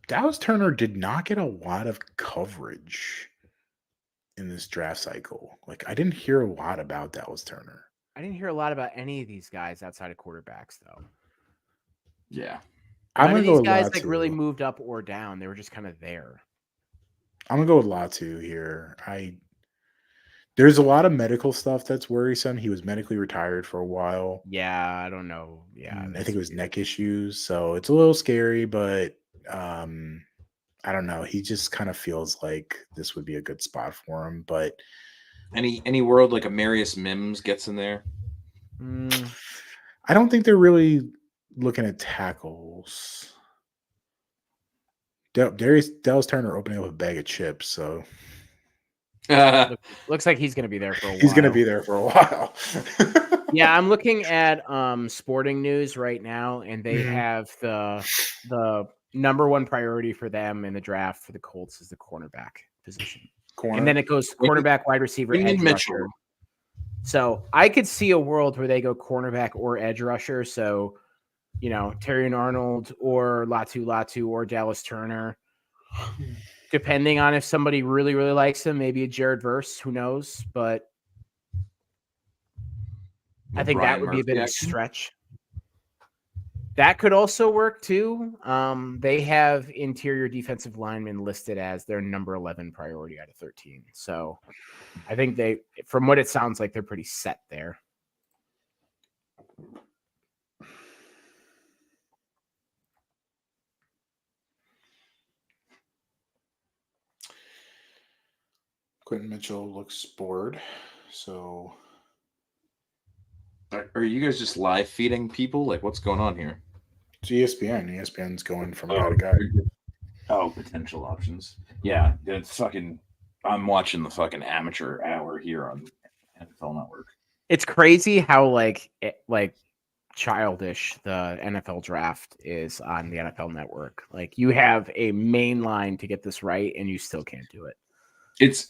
Dallas Turner did not get a lot of coverage in this draft cycle. Like, I didn't hear a lot about Dallas Turner. I didn't hear a lot about any of these guys outside of quarterbacks, though. Yeah. I'm None gonna of go these with guys like really Latu. moved up or down. They were just kind of there. I'm gonna go with Latu here. There's a lot of medical stuff that's worrisome. He was medically retired for a while. Yeah, I don't know. Yeah, I that's think it was weird. neck issues, so it's a little scary, but I don't know. He just kind of feels like this would be a good spot for him, but Any world like a Marius Mims gets in there? Mm, I don't think they're really looking at tackles. Dallas Turner opening up a bag of chips, so looks like he's going to be there for a while. he's going to be there for a while. Yeah, I'm looking at Sporting News right now, and they Mhm. have the number one priority for them in the draft for the Colts is the cornerback position. Corner. And then it goes Bring in- cornerback, wide receiver, bring in edge Mitchell. rusher. So I could see a world where they go cornerback or edge rusher. So, you know, Terrion Arnold or Latu or Dallas Turner, depending on if somebody really, really likes him, maybe a Jared Verse, who knows? But I think Brian that would be a bit Murphy of a action? stretch. That could also work too. They have interior defensive linemen listed as their number 11 priority out of 13. So I think from what it sounds like, they're pretty set there. Quentin Mitchell looks bored, so Are you guys just live feeding people? Like, what's going on here? it's ESPN. ESPN's going from guy to guy. Oh, potential options. Yeah, it's fucking. I'm watching the fucking amateur hour here on NFL Network. It's crazy how like childish the NFL draft is on the NFL Network. Like you have a main line to get this right, and you still can't do it. It's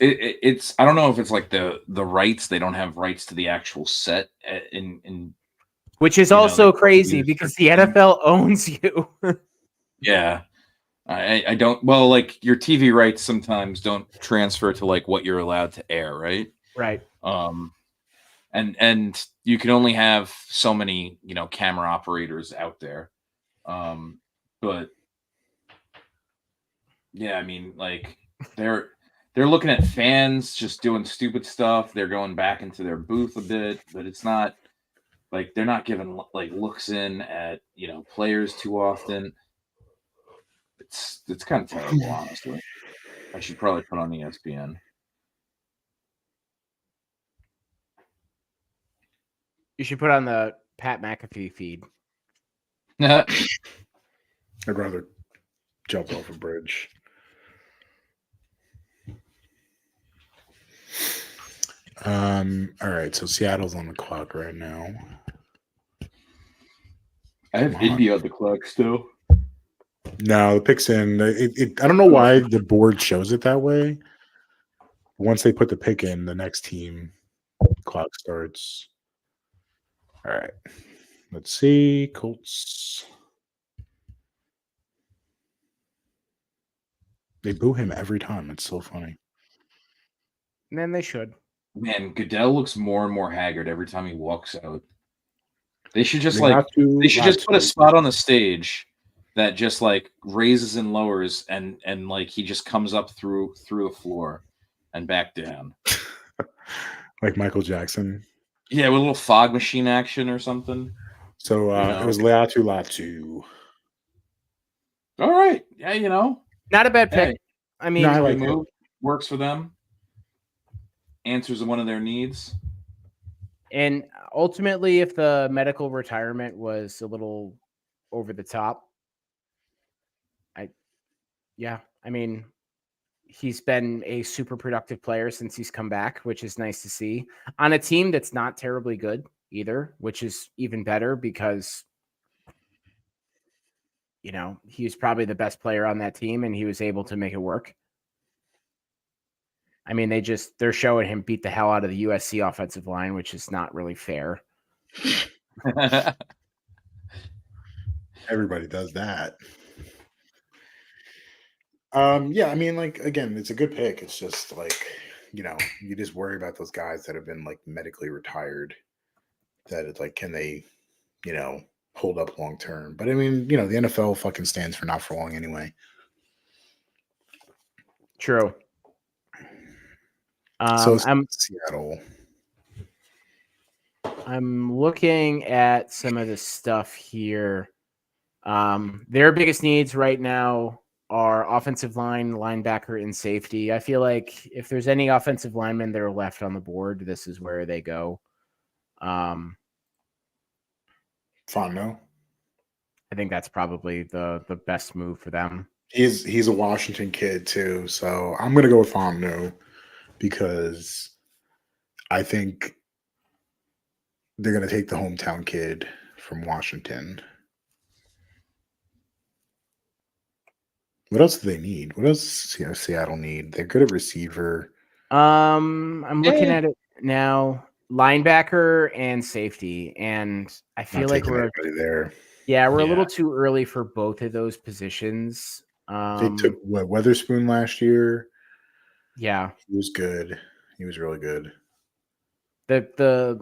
I don't know if it's like the rights. They don't have rights to the actual set in which is also crazy because the NFL owns you. Yeah. I don't well, like your TV rights sometimes don't transfer to like what you're allowed to air, right? Right. And you can only have so many, camera operators out there. But yeah, I mean, like they're looking at fans just doing stupid stuff. They're going back into their booth a bit, but it's not like they're not giving like looks in at, players too often. It's kind of terrible, honestly. I should probably put on ESPN. You should put on the Pat McAfee feed. I'd rather jump off a bridge. All right, so Seattle's on the clock right now. I have Indy on the clock still. No, the pick's in. I don't know why the board shows it that way. Once they put the pick in, the next team clock starts. All right. Let's see. Colts. They boo him every time. It's so funny. And then they should. Man, Goodell looks more and more haggard every time he walks out. They should just put a spot on the stage that just like raises and lowers and like he just comes up through the floor and back down. Like Michael Jackson. Yeah, with a little fog machine action or something. So it was Latu. All right. Yeah, Not a bad pick. Hey, I mean, no, I like it. Works for them. Answers one of their needs. And ultimately, if the medical retirement was a little over the top, I mean, he's been a super productive player since he's come back, which is nice to see on a team that's not terribly good either, which is even better because, he was probably the best player on that team and he was able to make it work. I mean, they're showing him beat the hell out of the USC offensive line, which is not really fair. Everybody does that. Yeah, I mean, like, again, it's a good pick. It's just like, you just worry about those guys that have been like medically retired. That it's like, can they, hold up long term. But I mean, the NFL fucking stands for not for long anyway. True. So I'm Seattle. looking at some of the stuff here. Their biggest needs right now are offensive line, linebacker, and safety. I feel like if there's any offensive linemen that are left on the board, this is where they go. Fontenot. I think that's probably the best move for them. He's a Washington kid too, so I'm gonna go with Fontenot because I think they're gonna take the hometown kid from Washington. What else do they need? What else does Seattle need? They're good at receiver. I'm looking at it now. Linebacker and safety, and I feel Not like taking we're anybody there. we're a Yeah. little too early for both of those positions. They took Weatherspoon last year. Yeah, He was good. He was really good. the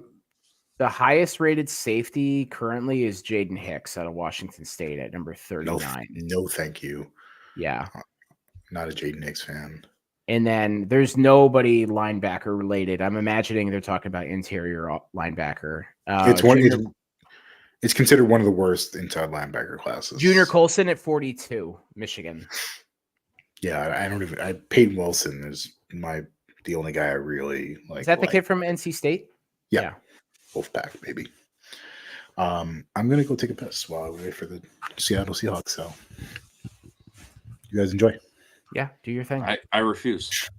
highest rated safety currently is Jaden Hicks out of Washington State at number 39. No, thank you. Yeah. Not a Jaden Hicks fan. And then there's nobody linebacker related. I'm imagining they're talking about interior linebacker. It's considered one of the worst inside linebacker classes. Junior Colson at 42, Michigan. Yeah, Peyton Wilson is the only guy I really like. Is that the kid from NC State? Yeah. Wolfpack, maybe. I'm gonna go take a piss while we wait for the Seattle Seahawks. So you guys enjoy. Yeah, do your thing. I refuse.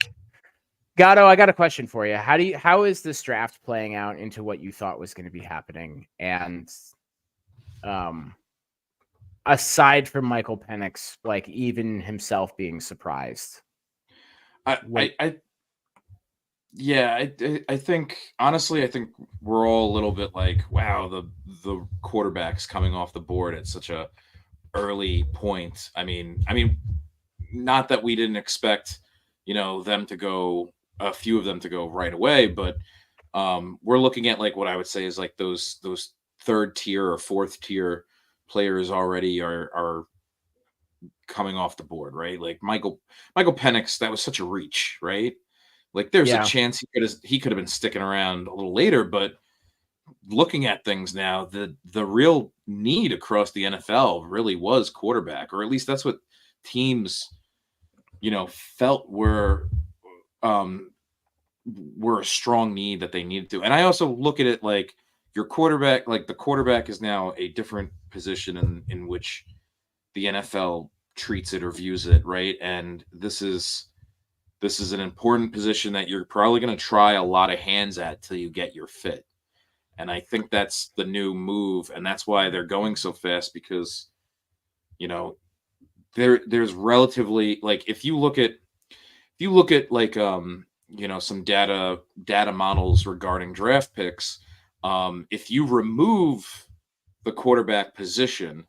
Gatto, I got a question for you. How is this draft playing out into what you thought was going to be happening? And aside from Michael Penix, like even himself being surprised. I think honestly, I think we're all a little bit like, wow, the quarterback's coming off the board at such a early point. I mean, not that we didn't expect, them to go, a few of them to go right away, but we're looking at like what I would say is like those third tier or fourth tier players already are coming off the board, right? Like Michael Penix, that was such a reach, right? Like there's a chance he could have been sticking around a little later, but looking at things now, the real need across the NFL really was quarterback, or at least that's what teams, felt were a strong need that they needed to. And I also look at it like your quarterback, like the quarterback is now a different position in which the NFL treats it or views it, right? And this is an important position that you're probably going to try a lot of hands at till you get your fit. And I think that's the new move, and that's why they're going so fast, because there's relatively, like, if you look at like some data models regarding draft picks, if you remove the quarterback position,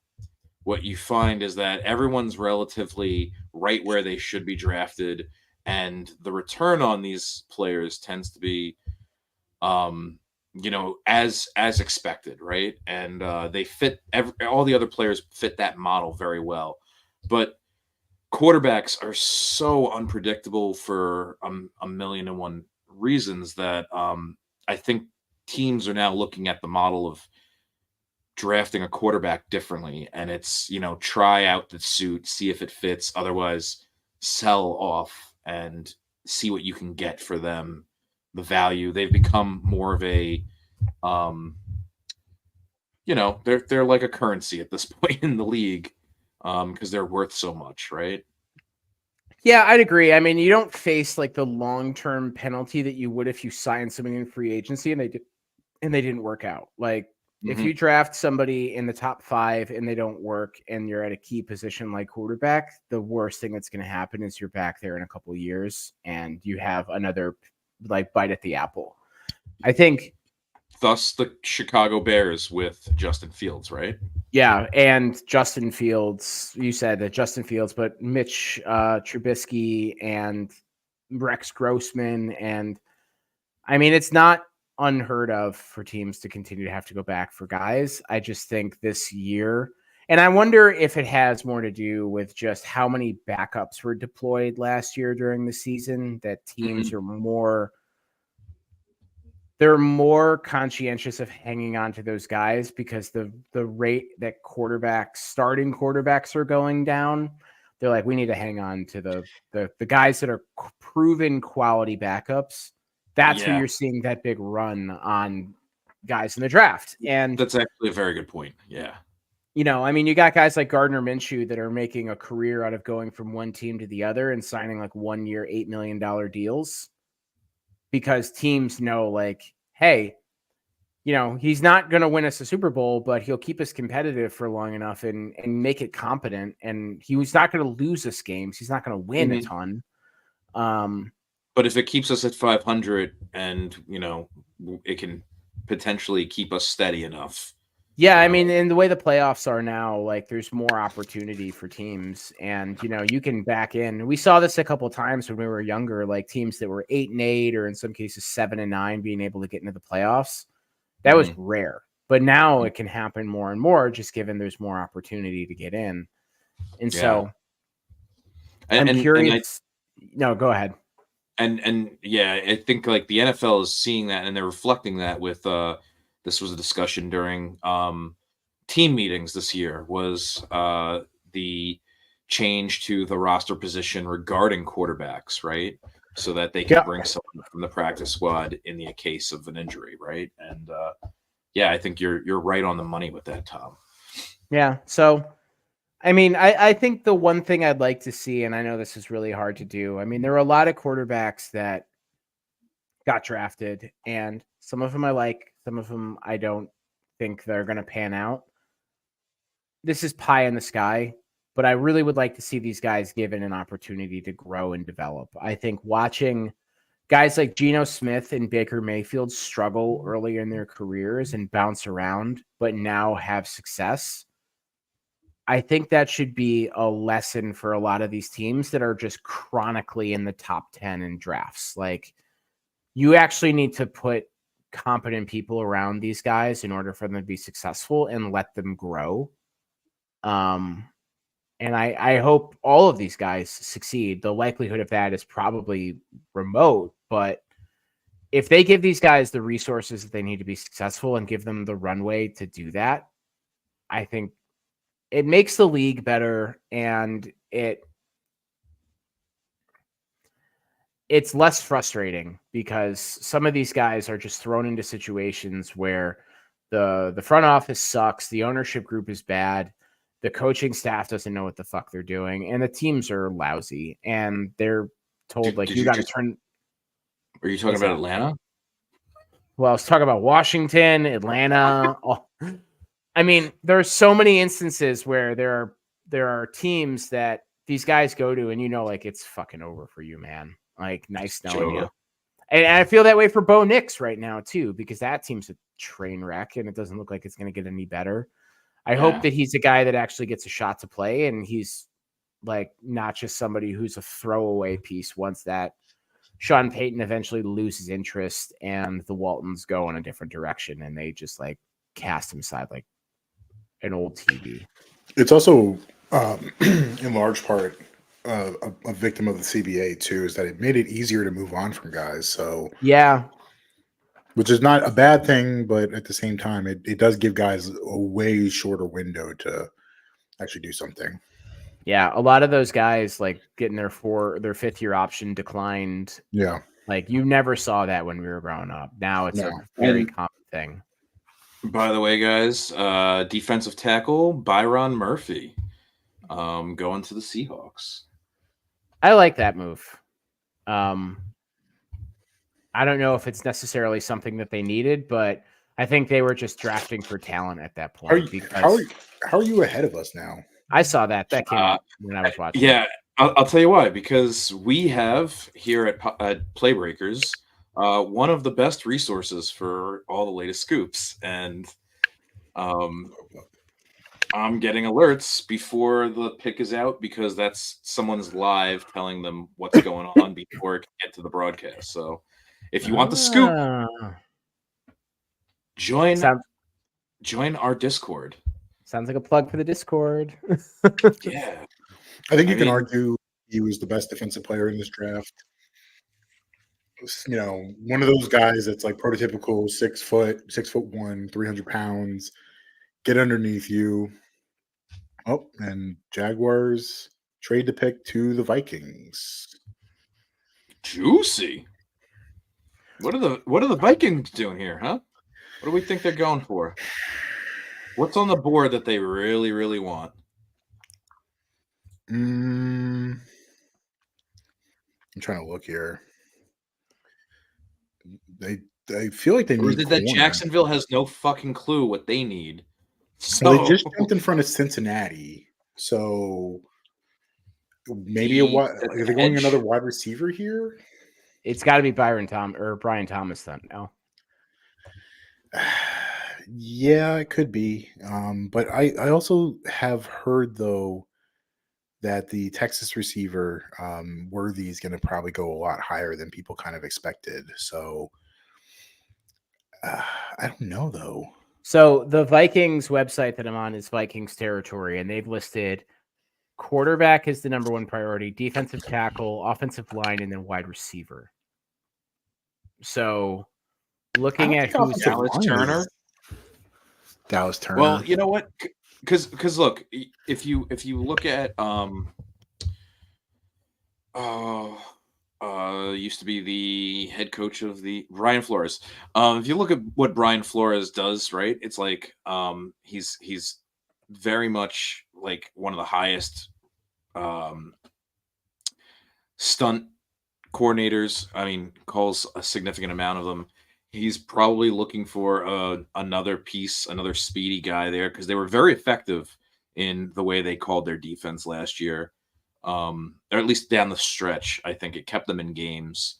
what you find is that everyone's relatively right where they should be drafted, and the return on these players tends to be as expected, right? And they fit all the other players fit that model very well. But quarterbacks are so unpredictable for a million and one reasons that I think teams are now looking at the model of drafting a quarterback differently, and it's try out the suit, see if it fits, otherwise sell off and see what you can get for them, the value. They've become more of a they're like a currency at this point in the league, because they're worth so much, right? Yeah, I'd agree. I mean, you don't face like the long-term penalty that you would if you signed somebody in free agency and they didn't work out. Like if you draft somebody in the top 5 and they don't work and you're at a key position like quarterback, the worst thing that's going to happen is you're back there in a couple of years and you have another like bite at the apple. I think thus the Chicago Bears with Justin Fields, right? Yeah, and Justin Fields, you said that Justin Fields, but Mitch Trubisky and Rex Grossman. And I mean, it's not unheard of for teams to continue to have to go back for guys. I just think this year, and I wonder if it has more to do with just how many backups were deployed last year during the season, that teams are they're more conscientious of hanging on to those guys because the rate that starting quarterbacks are going down. They're like, we need to hang on to the guys that are proven quality backups. That's where you're seeing that big run on guys in the draft. And that's actually a very good point. Yeah. You know, I mean, you got guys like Gardner Minshew that are making a career out of going from one team to the other and signing like 1 year, $8 million deals because teams know, like, hey, you know, he's not going to win us a Super Bowl, but he'll keep us competitive for long enough and make it competent. And he's not going to lose us games. He's not going to win a ton. But if it keeps us at 500 and, you know, it can potentially keep us steady enough. Yeah, I mean, in the way the playoffs are now, like there's more opportunity for teams, and you know you can back in. We saw this a couple of times when we were younger, like teams that were 8-8 or in some cases 7-9 being able to get into the playoffs. That was rare, but now it can happen more and more, just given there's more opportunity to get in. And so, I'm curious. No, go ahead. And yeah, I think like the NFL is seeing that and they're reflecting that with this was a discussion during team meetings this year was the change to the roster position regarding quarterbacks, right? So that they can bring someone from the practice squad in the case of an injury, right? And yeah, I think you're right on the money with that, Tom. Yeah. So, I mean, I think the one thing I'd like to see, and I know this is really hard to do. I mean, there are a lot of quarterbacks that got drafted, and some of them I like, some of them I don't think they're going to pan out. This is pie in the sky, but I really would like to see these guys given an opportunity to grow and develop. I think watching guys like Geno Smith and Baker Mayfield struggle early in their careers and bounce around, but now have success, I think that should be a lesson for a lot of these teams that are just chronically in the top 10 in drafts. Like, you actually need to put competent people around these guys in order for them to be successful and let them grow. And I hope all of these guys succeed. The likelihood of that is probably remote, but if they give these guys the resources that they need to be successful and give them the runway to do that, I think it makes the league better, and it's less frustrating because some of these guys are just thrown into situations where the front office sucks, the ownership group is bad, the coaching staff doesn't know what the fuck they're doing, and the teams are lousy, and they're told you got to turn. Are you talking about Atlanta? Well, I was talking about Washington, Atlanta. I mean, there are so many instances where there are teams that these guys go to, and you know, like, it's fucking over for you, man. Like, nice knowing you. And I feel that way for Bo Nix right now too, because that team's a train wreck, and it doesn't look like it's going to get any better. I hope that he's a guy that actually gets a shot to play, and he's like not just somebody who's a throwaway piece once that Sean Payton eventually loses interest and the Waltons go in a different direction and they just like cast him aside like an old TV. It's also in large part a victim of the CBA too, is that it made it easier to move on from guys. So yeah, which is not a bad thing, but at the same time, it does give guys a way shorter window to actually do something. Yeah, a lot of those guys like getting their 5th year option declined. Yeah, like you never saw that when we were growing up. Now it's a very common thing. By the way, guys, defensive tackle Byron Murphy going to the Seahawks. I like that move. I don't know if it's necessarily something that they needed, but I think they were just drafting for talent at that point. How are you ahead of us now? I saw that came up when I was watching. Yeah, I'll tell you why. Because we have here at Playbreakers one of the best resources for all the latest scoops, and I'm getting alerts before the pick is out because that's someone's live telling them what's going on before it can get to the broadcast. So if you want the scoop, Join Sounds our Discord. sounds like a plug for the Discord. Yeah. I think I you can mean, argue he was the best defensive player in this draft. One of those guys that's like prototypical 6'1", 300 pounds, get underneath you. Oh, and Jaguars trade the pick to the Vikings. juicy. What are the Vikings doing here, huh? What do we think they're going for? What's on the board that they really, really want? I'm trying to look here. I feel like they Or is need it that corner. Jacksonville has no fucking clue what they need? Well, they So just jumped in front of Cincinnati, so maybe are they going edge. another wide receiver here? It's got to be Brian Thomas then. No. Yeah, it could be. But I also have heard though that the Texas receiver Worthy is going to probably go a lot higher than people kind of expected. So I don't know though. So the Vikings website that I'm on is Vikings territory, and they've listed quarterback is the number one priority, defensive tackle, offensive line, and then wide receiver. So looking at who's Dallas Turner. Well, you know what? Because look, if you look at used to be the head coach of the Brian Flores. If you look at what Brian Flores does, right? It's like he's very much like one of the highest stunt coordinators. I mean, calls a significant amount of them. He's probably looking for another piece, another speedy guy there because they were very effective in the way they called their defense last year, or at least down the stretch. I think it kept them in games,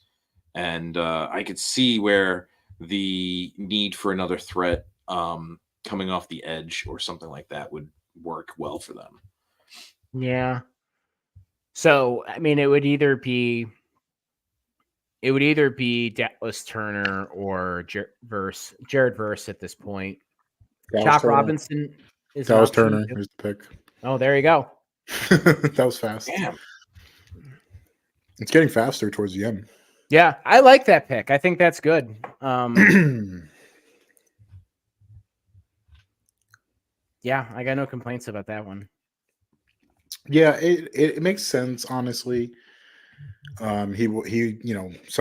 and I could see where the need for another threat coming off the edge or something like that would work well for them. Yeah. So I mean, it would either be Dallas Turner or Jared Verse at this point. Chalk Robinson is Dallas Turner is the pick. Oh, there you go. That was fast. Damn. It's getting faster towards the end. Yeah, I like that pick. I think that's good. Yeah, I got no complaints about that one. Yeah, it makes sense, honestly. He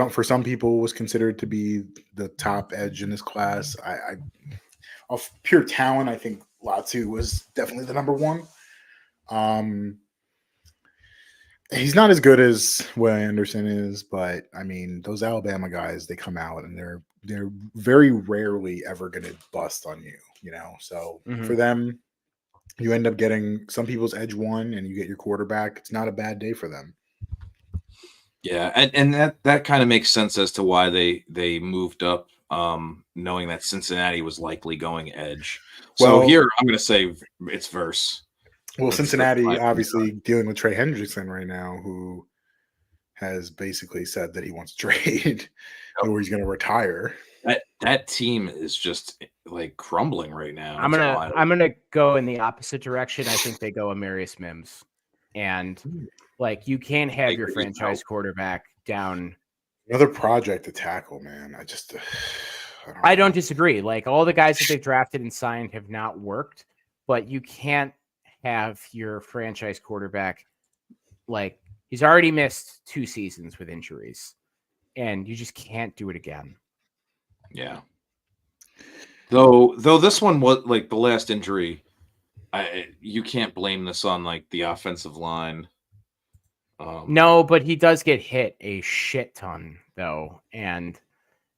for some people was considered to be the top edge in this class. I of pure talent, I think Latu was definitely the number one. He's not as good as Will Anderson is, but I mean, those Alabama guys, they come out and they're very rarely ever going to bust on you, So for them, you end up getting some people's edge one, and you get your quarterback. It's not a bad day for them. Yeah, and that kind of makes sense as to why they moved up, knowing that Cincinnati was likely going edge. So here I'm going to say it's Verse. Well, Cincinnati obviously dealing with Trey Hendrickson right now, who has basically said that he wants to trade or he's going to retire. That team is just like crumbling right now. I'm gonna go in the opposite direction. I think they go Amarius Mims, and like you can't have your franchise quarterback down. Another project to tackle, man. I don't disagree. Like all the guys that they've drafted and signed have not worked, but you can't have your franchise quarterback, like he's already missed 2 seasons with injuries, and you just can't do it again. Yeah. Though this one was like the last injury, you can't blame this on like the offensive line. No, but he does get hit a shit ton though, and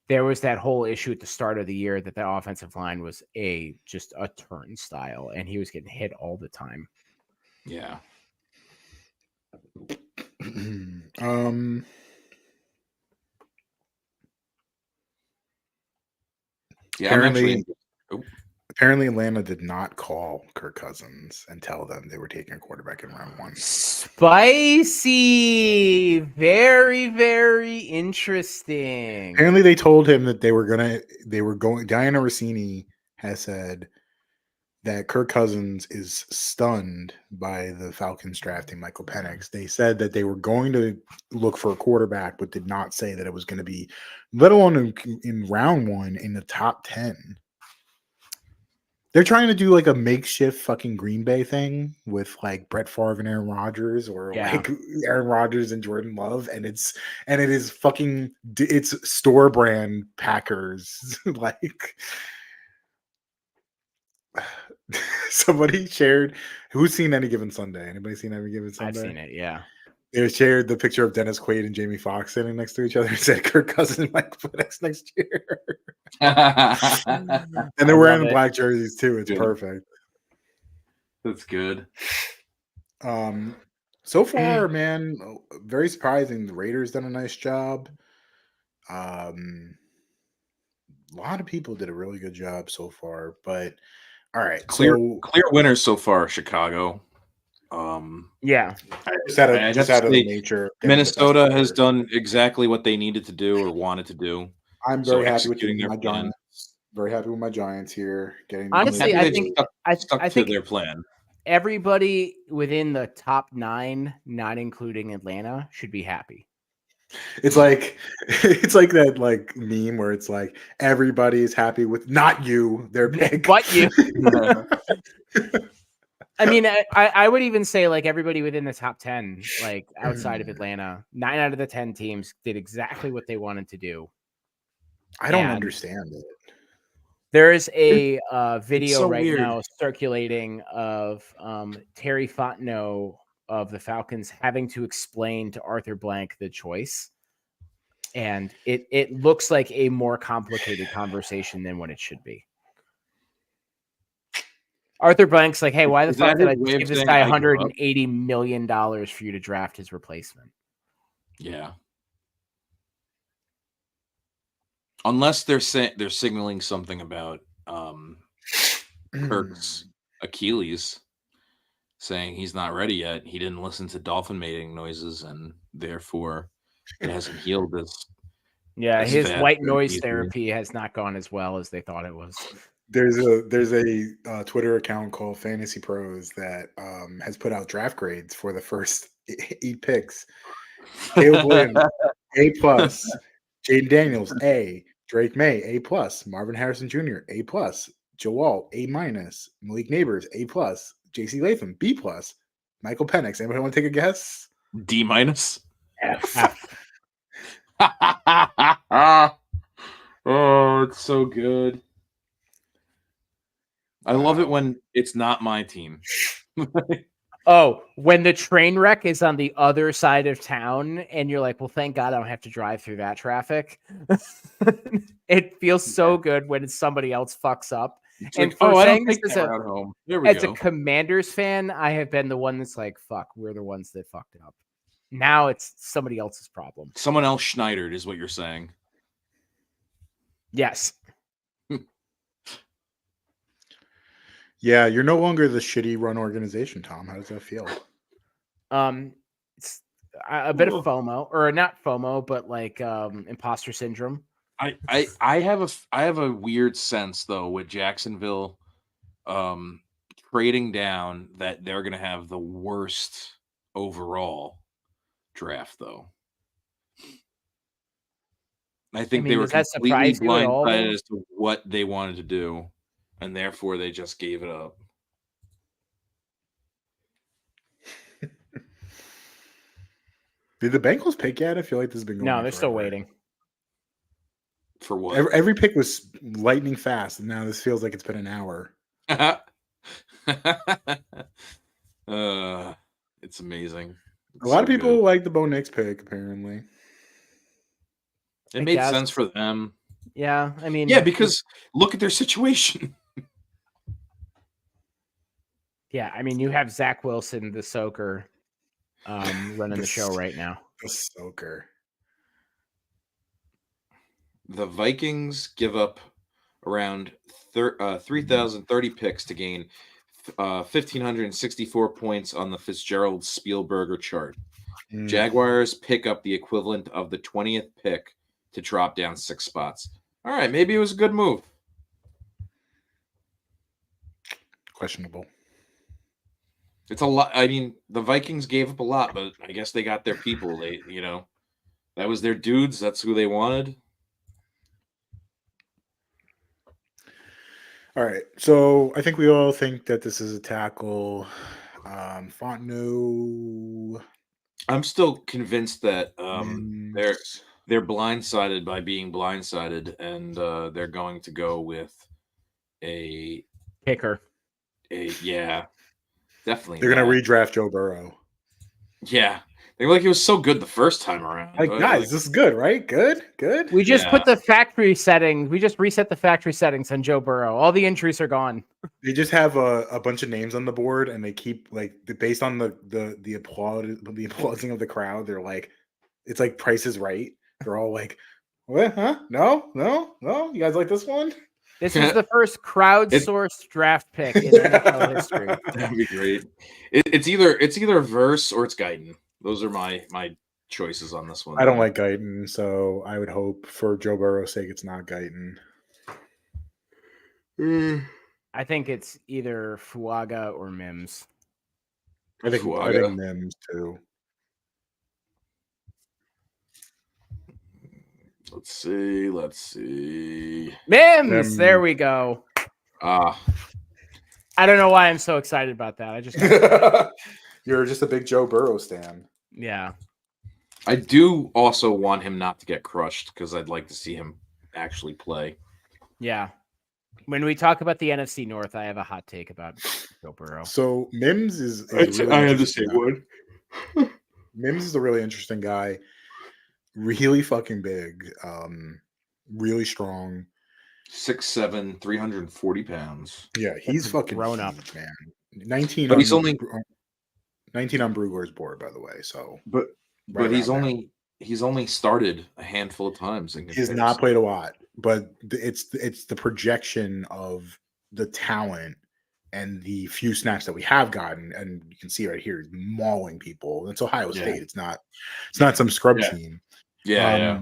there was that whole issue at the start of the year that the offensive line was just a turnstile, and he was getting hit all the time. Yeah. Yeah, apparently, Apparently, Atlanta did not call Kirk Cousins and tell them they were taking a quarterback in round 1. Spicy. Very, very interesting. Apparently, they told him that they were going. Diana Rossini has said that Kirk Cousins is stunned by the Falcons drafting Michael Penix. They said that they were going to look for a quarterback, but did not say that it was going to be, let alone in round 1 in the top 10. They're trying to do like a makeshift fucking Green Bay thing with like Brett Favre and Aaron Rodgers, or like Aaron Rodgers and Jordan Love, and it is fucking it's store brand Packers. Like somebody shared, who's seen Any Given Sunday? Anybody seen Any Given Sunday? I've seen it, yeah. They shared the picture of Dennis Quaid and Jamie Foxx sitting next to each other and said Kirk Cousins and Mike Penix next year. And they're wearing black jerseys too. It's perfect. That's good. So far, man, very surprising. The Raiders done a nice job. A lot of people did a really good job so far, but all right. Clear winners so far, Chicago. Yeah. Just out of the nature. Minnesota has done exactly what they needed to do or wanted to do. I'm very happy with my Giants. Very happy with my Giants here. Honestly, I think stuck to their plan. Everybody within the top 9, not including Atlanta, should be happy. It's like that like meme where it's like everybody is happy with not you, their pick, but you. I mean, I would even say like everybody within the top 10, like outside of Atlanta, 9 out of the 10 teams did exactly what they wanted to do. I don't understand it. There is a video now circulating of Terry Fontenot of the Falcons having to explain to Arthur Blank the choice. And it looks like a more complicated conversation than what it should be. Arthur Blank's like, hey, why the fuck did I just give this guy $180 million for you to draft his replacement? Yeah. Unless they're signaling something about Kirk's Achilles, saying he's not ready yet. He didn't listen to dolphin mating noises, and therefore it hasn't healed this. Yeah, his white noise therapy has not gone as well as they thought it was. There's a Twitter account called Fantasy Pros that has put out draft grades for the first 8 picks. Caleb Williams, A+. Jaden Daniels, A. Drake May, A+. Marvin Harrison Jr., A+. Joe Alt, A-. Malik Neighbors, A+. JC Latham, B+. Michael Penix. Anybody want to take a guess? D-. F. Oh, it's so good. I love it when it's not my team. Oh, when the train wreck is on the other side of town and you're like, well, thank God I don't have to drive through that traffic. It feels so good when somebody else fucks up. It's and like, for I saying don't this home. as a Commanders fan, I have been the one that's like, fuck, we're the ones that fucked up. Now it's somebody else's problem. Someone else Schneidered is what you're saying. Yes. Yeah, you're no longer the shitty run organization, Tom. How does that feel? It's a bit of FOMO, or not FOMO, but like imposter syndrome. I have a weird sense though with Jacksonville trading down that they're going to have the worst overall draft though. I think they were completely blindsided as to what they wanted to do, and therefore they just gave it up. Did the Bengals pick yet? I feel like this has been going on. No, they're still waiting. For what? Every pick was lightning fast, and now this feels like it's been an hour. It's amazing. A lot of people like the Bo Nix pick, apparently. It made sense for them. Yeah, I mean... Yeah, because look at their situation. Yeah, I mean, you have Zach Wilson, the soaker, running the show right now. The soaker. The Vikings give up around 3,030 picks to gain 1,564 points on the Fitzgerald Spielberger chart. Mm. Jaguars pick up the equivalent of the 20th pick to drop down 6 spots. All right, maybe it was a good move. Questionable. It's a lot. I mean, the Vikings gave up a lot, but I guess they got their people. They, that was their dudes. That's who they wanted. All right. So I think we all think that this is a tackle. Fontenot. I'm still convinced that Mims. they're blindsided by being blindsided, and they're going to go with a Kicker. yeah, definitely. They're going to redraft Joe Burrow. Yeah, they were like, he was so good the first time around. Like, guys, this is good, right? Good. We just put the factory settings. We just reset the factory settings on Joe Burrow. All the injuries are gone. They just have a bunch of names on the board, and they keep based on the applauding of the crowd. They're like, it's like Price is Right. They're all like, what? Huh? No. You guys like this one? This is the first crowdsourced draft pick in NFL history. That'd be great. It's either Verse or it's Guyton. Those are my choices on this one. I don't like Guyton, so I would hope for Joe Burrow's sake it's not Guyton. I think it's either Fuaga or Mims. I think Mims too. Let's see. Mims! There we go. I don't know why I'm so excited about that. I just You're just a big Joe Burrow stan. Yeah. I do also want him not to get crushed because I'd like to see him actually play. Yeah. When we talk about the NFC North, I have a hot take about Joe Burrow. So Mims is really I have the same one. Mims is a really interesting guy. Really fucking big. Really strong. 6'7", 340 pounds. Yeah, he's fucking grown up, man. 19, but he's only 19 on Brugler's board, by the way. So, but he's only started a handful of times. He's not played a lot, but it's the projection of the talent and the few snaps that we have gotten, and you can see right here, he's mauling people. It's Ohio State. It's not some scrub team. Yeah.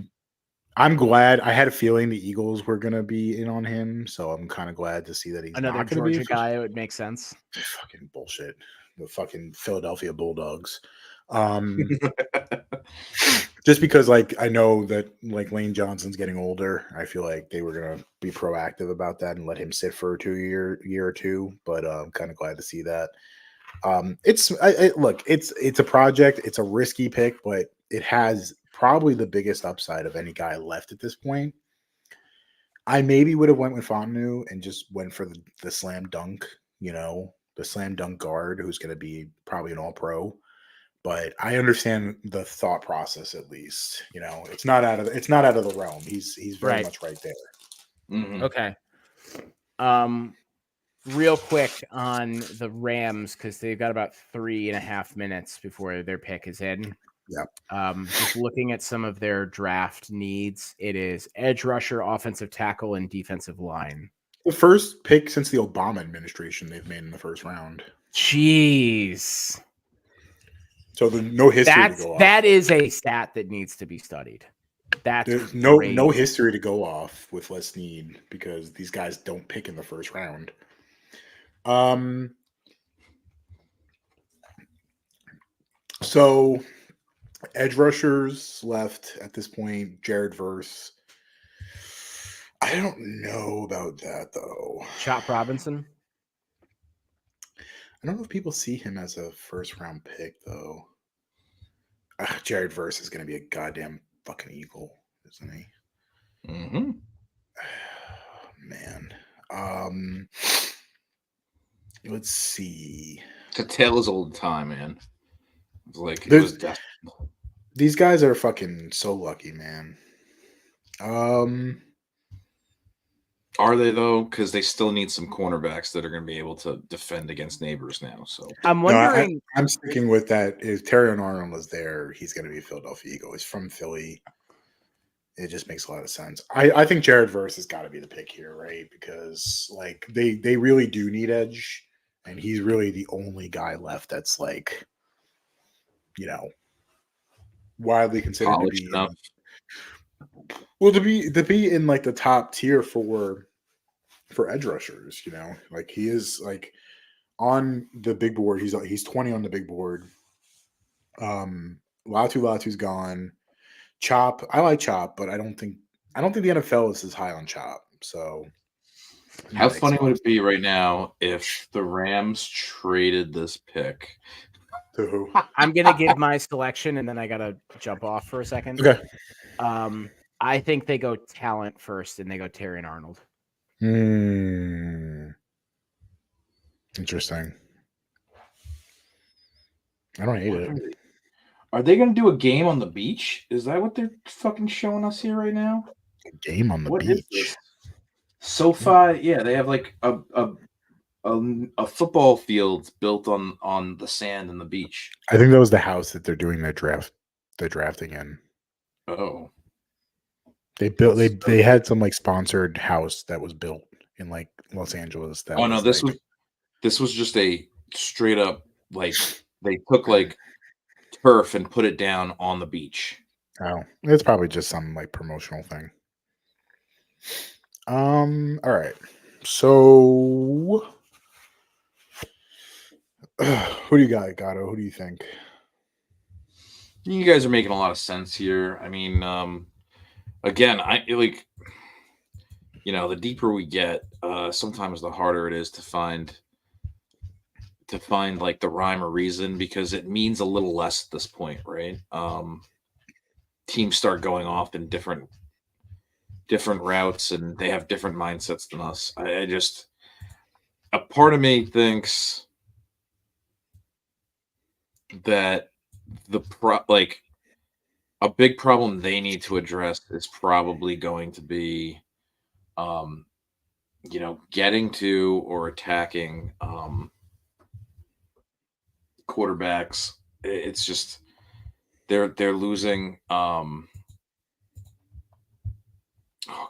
I'm glad. I had a feeling the Eagles were going to be in on him, so I'm kind of glad to see that he's another not going to be Georgia guy. It would make sense. Fucking bullshit. The fucking Philadelphia Bulldogs. Just because, I know that Lane Johnson's getting older, I feel like they were going to be proactive about that and let him sit for a year or two. But I'm kind of glad to see that. It's a project. It's a risky pick, but it has probably the biggest upside of any guy left at this point. I maybe would have went with Fontenot and just went for the slam dunk, the slam dunk guard who's going to be probably an all-pro. But I understand the thought process at least. It's not out of the realm. He's very much right there. Mm-hmm. Okay. Real quick on the Rams, because they've got about 3.5 minutes before their pick is in. Yep. Just looking at some of their draft needs, it is edge rusher, offensive tackle, and defensive line. The first pick since the Obama administration they've made in the first round. Jeez. So there's no history to go off. That is a stat that needs to be studied. There's no history to go off with Les Snead because these guys don't pick in the first round. So edge rushers left at this point. Jared Verse. I don't know about that though. Chop Robinson. I don't know if people see him as a first round pick though. Jared Verse is going to be a goddamn fucking Eagle, isn't he? Mm-hmm. Man. Let's see. To tell his old time, man. These guys are fucking so lucky, man. Are they though? Because they still need some cornerbacks that are going to be able to defend against neighbors now. So I'm wondering. No, I'm sticking with that. If Terrion Arnold is there, he's going to be a Philadelphia Eagle. He's from Philly. It just makes a lot of sense. I think Jared Verse has got to be the pick here, right? Because like they really do need edge, and he's really the only guy left that's like, you know, widely considered to Polished be enough. to be in like the top tier for edge rushers. You know, like he is like on the big board. He's 20 on the big board. Latu's gone. Chop, I like Chop, but I don't think the NFL is as high on Chop. So How funny would it be right now if the Rams traded this pick? To who? I'm gonna give my selection, and then I gotta jump off for a second. Okay. I think they go talent first, and they go Terrion Arnold. Interesting. I don't hate it. Are they going to do a game on the beach? Is that what they're fucking showing us here right now? A game on the What is beach. this? SoFi, yeah, they have like a football field built on the sand and the beach. I think that was the house that they're doing their drafting in. Oh, They had some like sponsored house that was built in like Los Angeles. That oh no, this was just a straight up like they took like turf and put it down on the beach. Oh, it's probably just some like promotional thing. All right. So who do you got, Gatto? Who do you think? You guys are making a lot of sense here. I mean, again, I like, the deeper we get, sometimes the harder it is to find like the rhyme or reason, because it means a little less at this point, right? Teams start going off in different routes, and they have different mindsets than us. I just, a part of me thinks that a big problem they need to address is probably going to be, getting to or attacking quarterbacks. It's just they're losing. Oh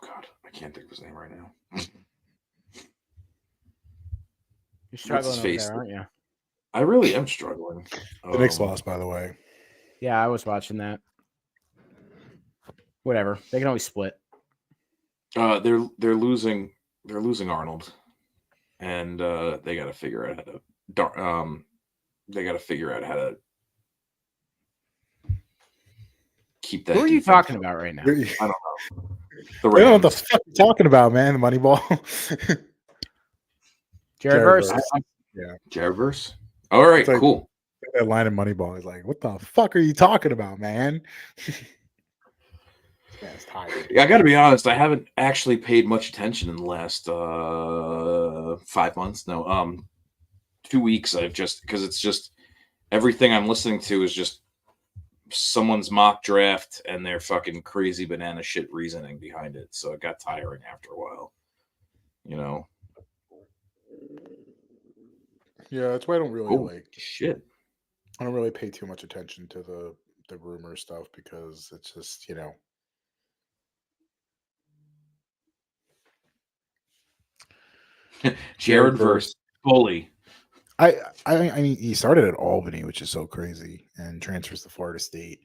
God, I can't think of his name right now. You're struggling over there, aren't you? I really am struggling. The Knicks lost, by the way. Yeah, I was watching that. Whatever, they can always split. They're losing Arnold, and they got to figure out how to keep that. Who are you talking about right now? I don't know. I don't know what the fuck you're talking about, man. Moneyball. Jared Verse. Yeah, Jared Verse. All right, like, cool. That line of Moneyball is like, what the fuck are you talking about, man? Yeah, it's tired. I got to be honest. I haven't actually paid much attention in the last 5 months. No, 2 weeks. I've just, because it's just everything I'm listening to is just someone's mock draft and their fucking crazy banana shit reasoning behind it. So it got tiring after a while. Yeah, that's why I don't really shit. I don't really pay too much attention to the rumor stuff, because it's just, Jared Verse fully. I mean, he started at Albany, which is so crazy, and transfers to Florida State.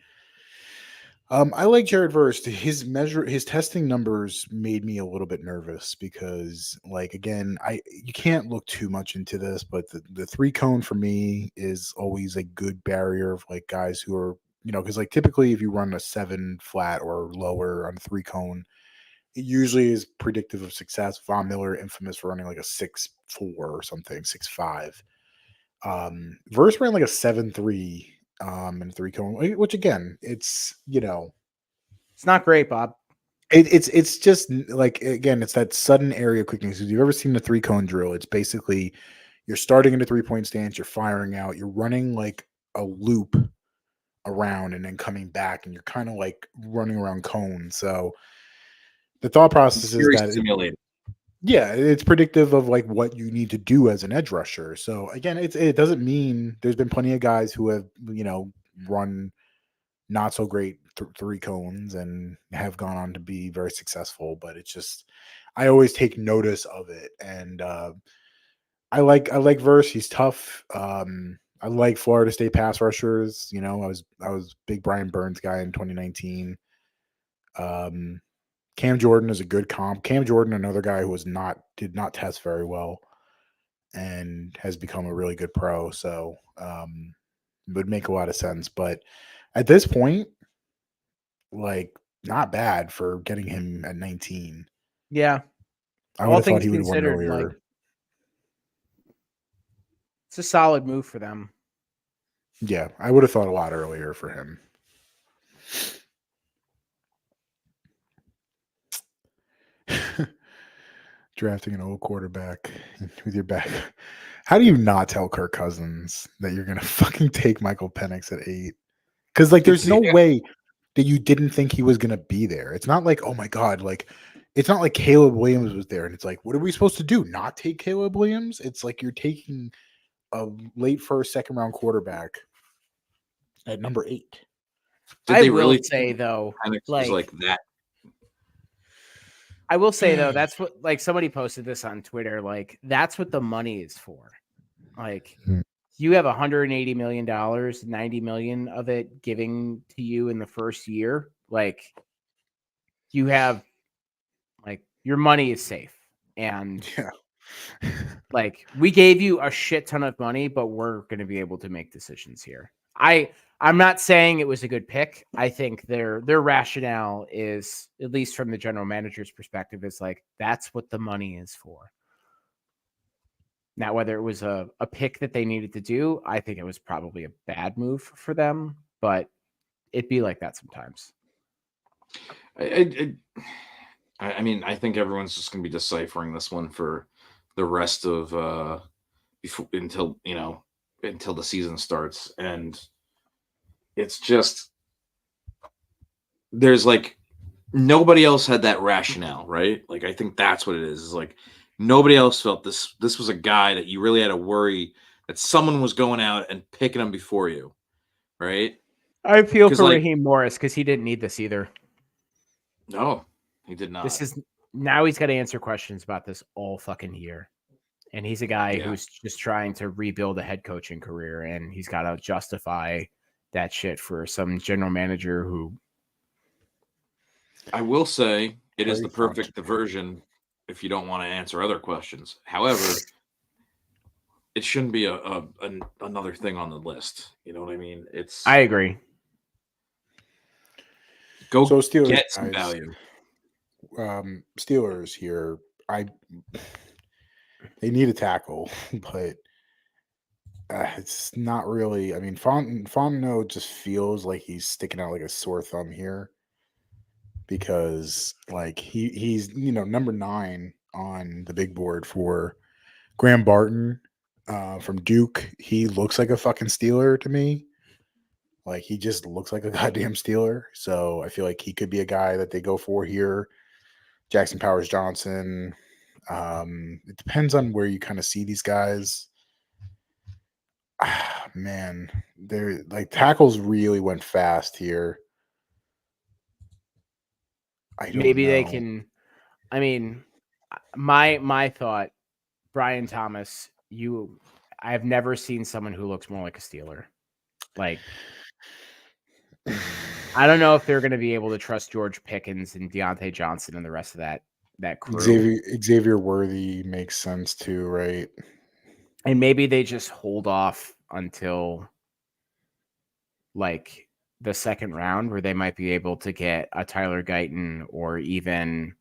I like Jared Verse. His testing numbers made me a little bit nervous, because, like, again, you can't look too much into this, but the 3-cone for me is always a good barrier of like guys who are, because like typically if you run a 7 flat or lower on a 3-cone, it usually is predictive of success. Von Miller, infamous for running like a 6.4 or something, 6.5. Verse ran like a 7.3 and 3-cone, which again, it's it's not great, Bob. It's just like, again, it's that sudden area quickness. If you've ever seen the 3-cone drill, it's basically you're starting in a 3-point stance, you're firing out, you're running like a loop around and then coming back, and you're kind of like running around cones. So the thought process is that simulated. Yeah, it's predictive of like what you need to do as an edge rusher. So again, it doesn't mean, there's been plenty of guys who have run not so great three cones and have gone on to be very successful. But it's just I always take notice of it, and I like Verse. He's tough. I like Florida State pass rushers. I was big Brian Burns guy in 2019. Um, Cam Jordan is a good comp. Cam Jordan, another guy who did not test very well and has become a really good pro. So it would make a lot of sense. But at this point, like not bad for getting him at 19. Yeah. I would All have thought things he would have won considered, earlier. like it's a solid move for them. Yeah, I would have thought a lot earlier for him. Drafting an old quarterback with your back. How do you not tell Kirk Cousins that you're gonna fucking take Michael Penix at 8? Because there's no way that you didn't think he was gonna be there. It's not like, oh my god, it's not like Caleb Williams was there, and it's like, what are we supposed to do? Not take Caleb Williams? It's like you're taking a late first, second round quarterback at number 8. Did I they will really say though, Penix was like that? I will say though, that's what somebody posted this on Twitter. That's what the money is for. You have $180 million, 90 million of it giving to you in the first year. You have your money is safe. And yeah. We gave you a shit ton of money, but we're going to be able to make decisions here. I'm not saying it was a good pick. I think their rationale is, at least from the general manager's perspective, is that's what the money is for. Now, whether it was a pick that they needed to do, I think it was probably a bad move for them, but it'd be like that sometimes. I mean, I think everyone's just going to be deciphering this one for the rest of until the season starts, and it's just there's nobody else had that rationale, right? I think that's what it is. Is nobody else felt this was a guy that you really had to worry that someone was going out and picking him before you, right? I feel for Raheem Morris because he didn't need this either. No, he did not. Now he's got to answer questions about this all fucking year. And he's a guy who's just trying to rebuild a head coaching career, and he's got to justify that shit for some general manager who. I will say it is the perfect diversion if you don't want to answer other questions. However, it shouldn't be another thing on the list. You know what I mean? I agree. Go Steelers, get some value. Steelers here. They need a tackle, but it's not really. I mean, Fontenot just feels like he's sticking out like a sore thumb here because he's number 9 on the big board for Graham Barton from Duke. He looks like a fucking Steeler to me. He just looks like a goddamn Steeler. So I feel like he could be a guy that they go for here. Jackson Powers Johnson. It depends on where you kind of see these guys. Man, they're tackles really went fast here. Maybe they can. I mean, my thought, Brian Thomas. I've never seen someone who looks more like a Steeler. I don't know if they're going to be able to trust George Pickens and Deontay Johnson and the rest of that crew. Xavier Worthy makes sense too, right? And maybe they just hold off until the second round, where they might be able to get a Tyler Guyton or even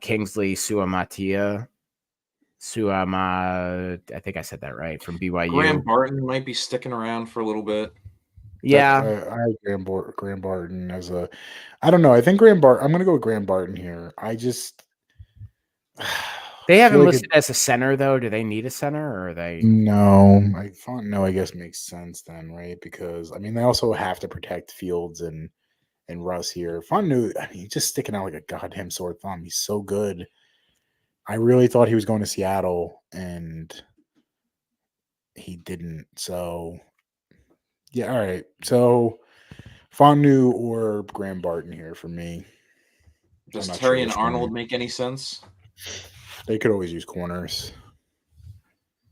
Kingsley Suamataia. I think I said that right, from BYU. Graham Barton might be sticking around for a little bit. Yeah, I have Graham Barton as a. I don't know. I think Graham Barton. I'm going to go with Graham Barton here. I just. They haven't listed as a center though. Do they need a center, or are they? No, I guess makes sense then, right? Because I mean, they also have to protect Fields and Russ here. Fontenot, I mean, he's just sticking out like a goddamn sore thumb. He's so good. I really thought he was going to Seattle, and he didn't. So, yeah, all right. So, Fontenot or Graham Barton here for me. Does not Terry sure and which one. Arnold make any sense? They could always use corners.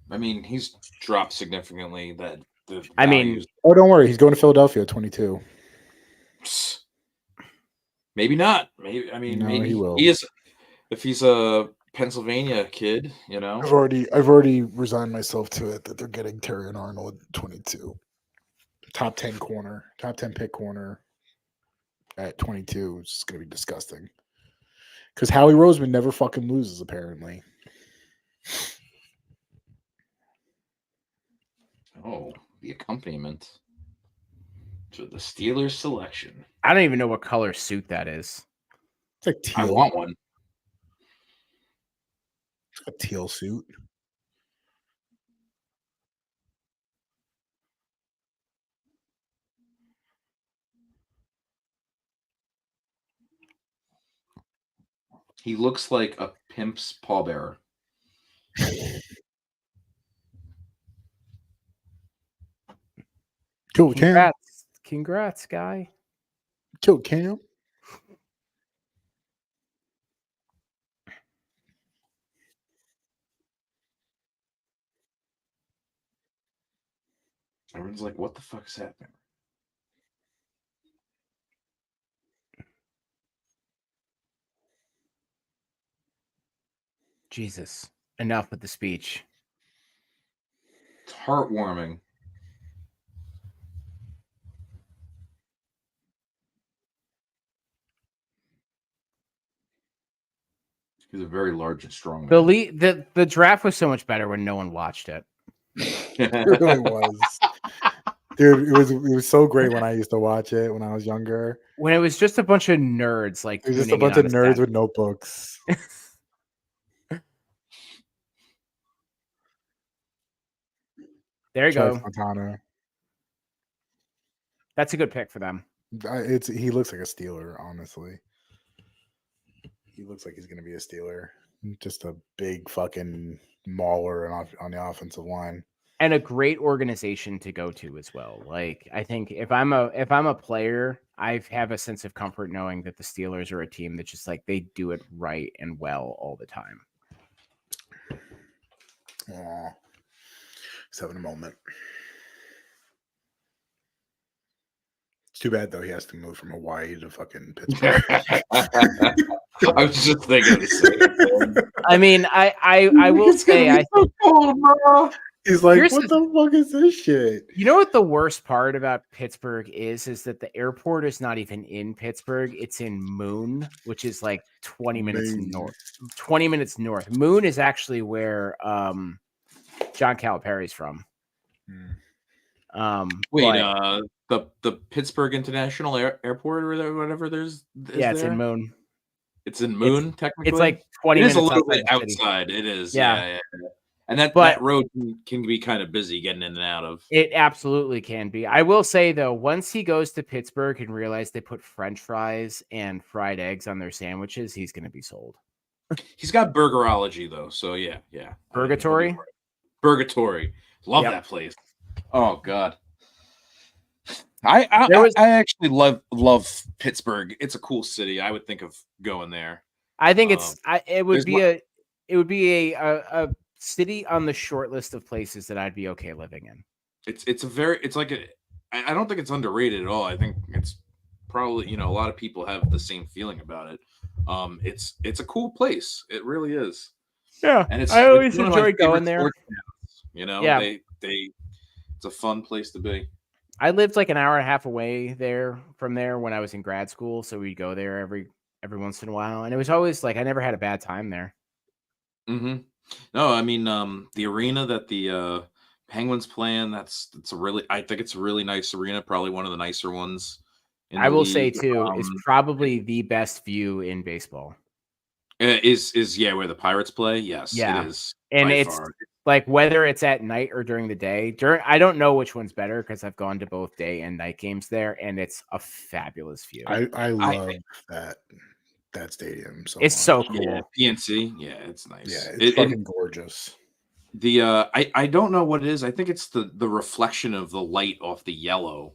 I mean, he's dropped significantly. That the I mean- values. Oh, don't worry. He's going to Philadelphia at 22. Maybe not. Maybe I mean No, maybe he will. he is. If he's a Pennsylvania kid, you know. I've already resigned myself to it that they're getting Terry and Arnold at 22. Top 10 corner, top 10 pick corner at 22 is just going to be disgusting. Because Howie Roseman never fucking loses, apparently. Oh, the accompaniment to the Steelers selection. I don't even know what color suit that is. It's like I teal. want one. It's a teal suit. He looks like a pimp's pallbearer. Killed Cam. Congrats, guy. Killed Cam. Everyone's like, "What the fuck's happening?" Jesus. Enough with the speech. It's heartwarming. He's a very large and strong man. The draft was so much better when no one watched it. It really was. Dude, it was so great when I used to watch it when I was younger. When it was just a bunch of nerds, like It was just a tuning in bunch on of a nerds set. with notebooks. There you Travis go. Montana. That's a good pick for them. He looks like a Steeler, honestly. He looks like he's going to be a Steeler. Just a big fucking mauler on the offensive line. And a great organization to go to as well. Like, I think if I'm a player, I have a sense of comfort knowing that the Steelers are a team that just like they do it right and well all the time. Aw. He's having a moment. It's too bad though. He has to move from Hawaii to fucking Pittsburgh. I was just thinking the same thing. I mean, I will say I so cold, bro. He's like, Here's what the fuck is this shit? You know what the worst part about Pittsburgh is that the airport is not even in Pittsburgh. It's in Moon, which is like 20 minutes north. 20 minutes north. Moon is actually where John Calipari's from. Wait, the Pittsburgh International Airport or whatever it's in Moon. It's in Moon, technically. It's like 20 it minutes is a little bit outside the city. outside. It is. Yeah. Yeah. And that road can be kind of busy getting in and out of. It absolutely can be. I will say though, once he goes to Pittsburgh and realize they put French fries and fried eggs on their sandwiches, he's going to be sold. He's got Burgerology though, so yeah. Purgatory. Love Yep. that place. Oh God. I actually love Pittsburgh. It's a cool city. I would think of going there. I think it would be a city on the short list of places that I'd be okay living in. I don't think it's underrated at all. I think it's probably, a lot of people have the same feeling about it. It's a cool place. It really is. Yeah. And I always it's one of my enjoy going favorite there. sports towns, Yeah. It's a fun place to be. I lived like an hour and a half away from there when I was in grad school. So we'd go there every once in a while. And it was always like, I never had a bad time there. Mm-hmm. No, I mean, the arena that the Penguins play in, I think it's a really nice arena. Probably one of the nicer ones. I will say too, it's probably the best view in baseball. Is where the Pirates play? Yes, yeah. It is. And it's like whether it's at night or during the day. I don't know which one's better because I've gone to both day and night games there, and it's a fabulous view. I love that stadium. It's so cool. Yeah, PNC. Yeah, it's nice. Yeah, it's fucking gorgeous. I don't know what it is. I think it's the reflection of the light off the yellow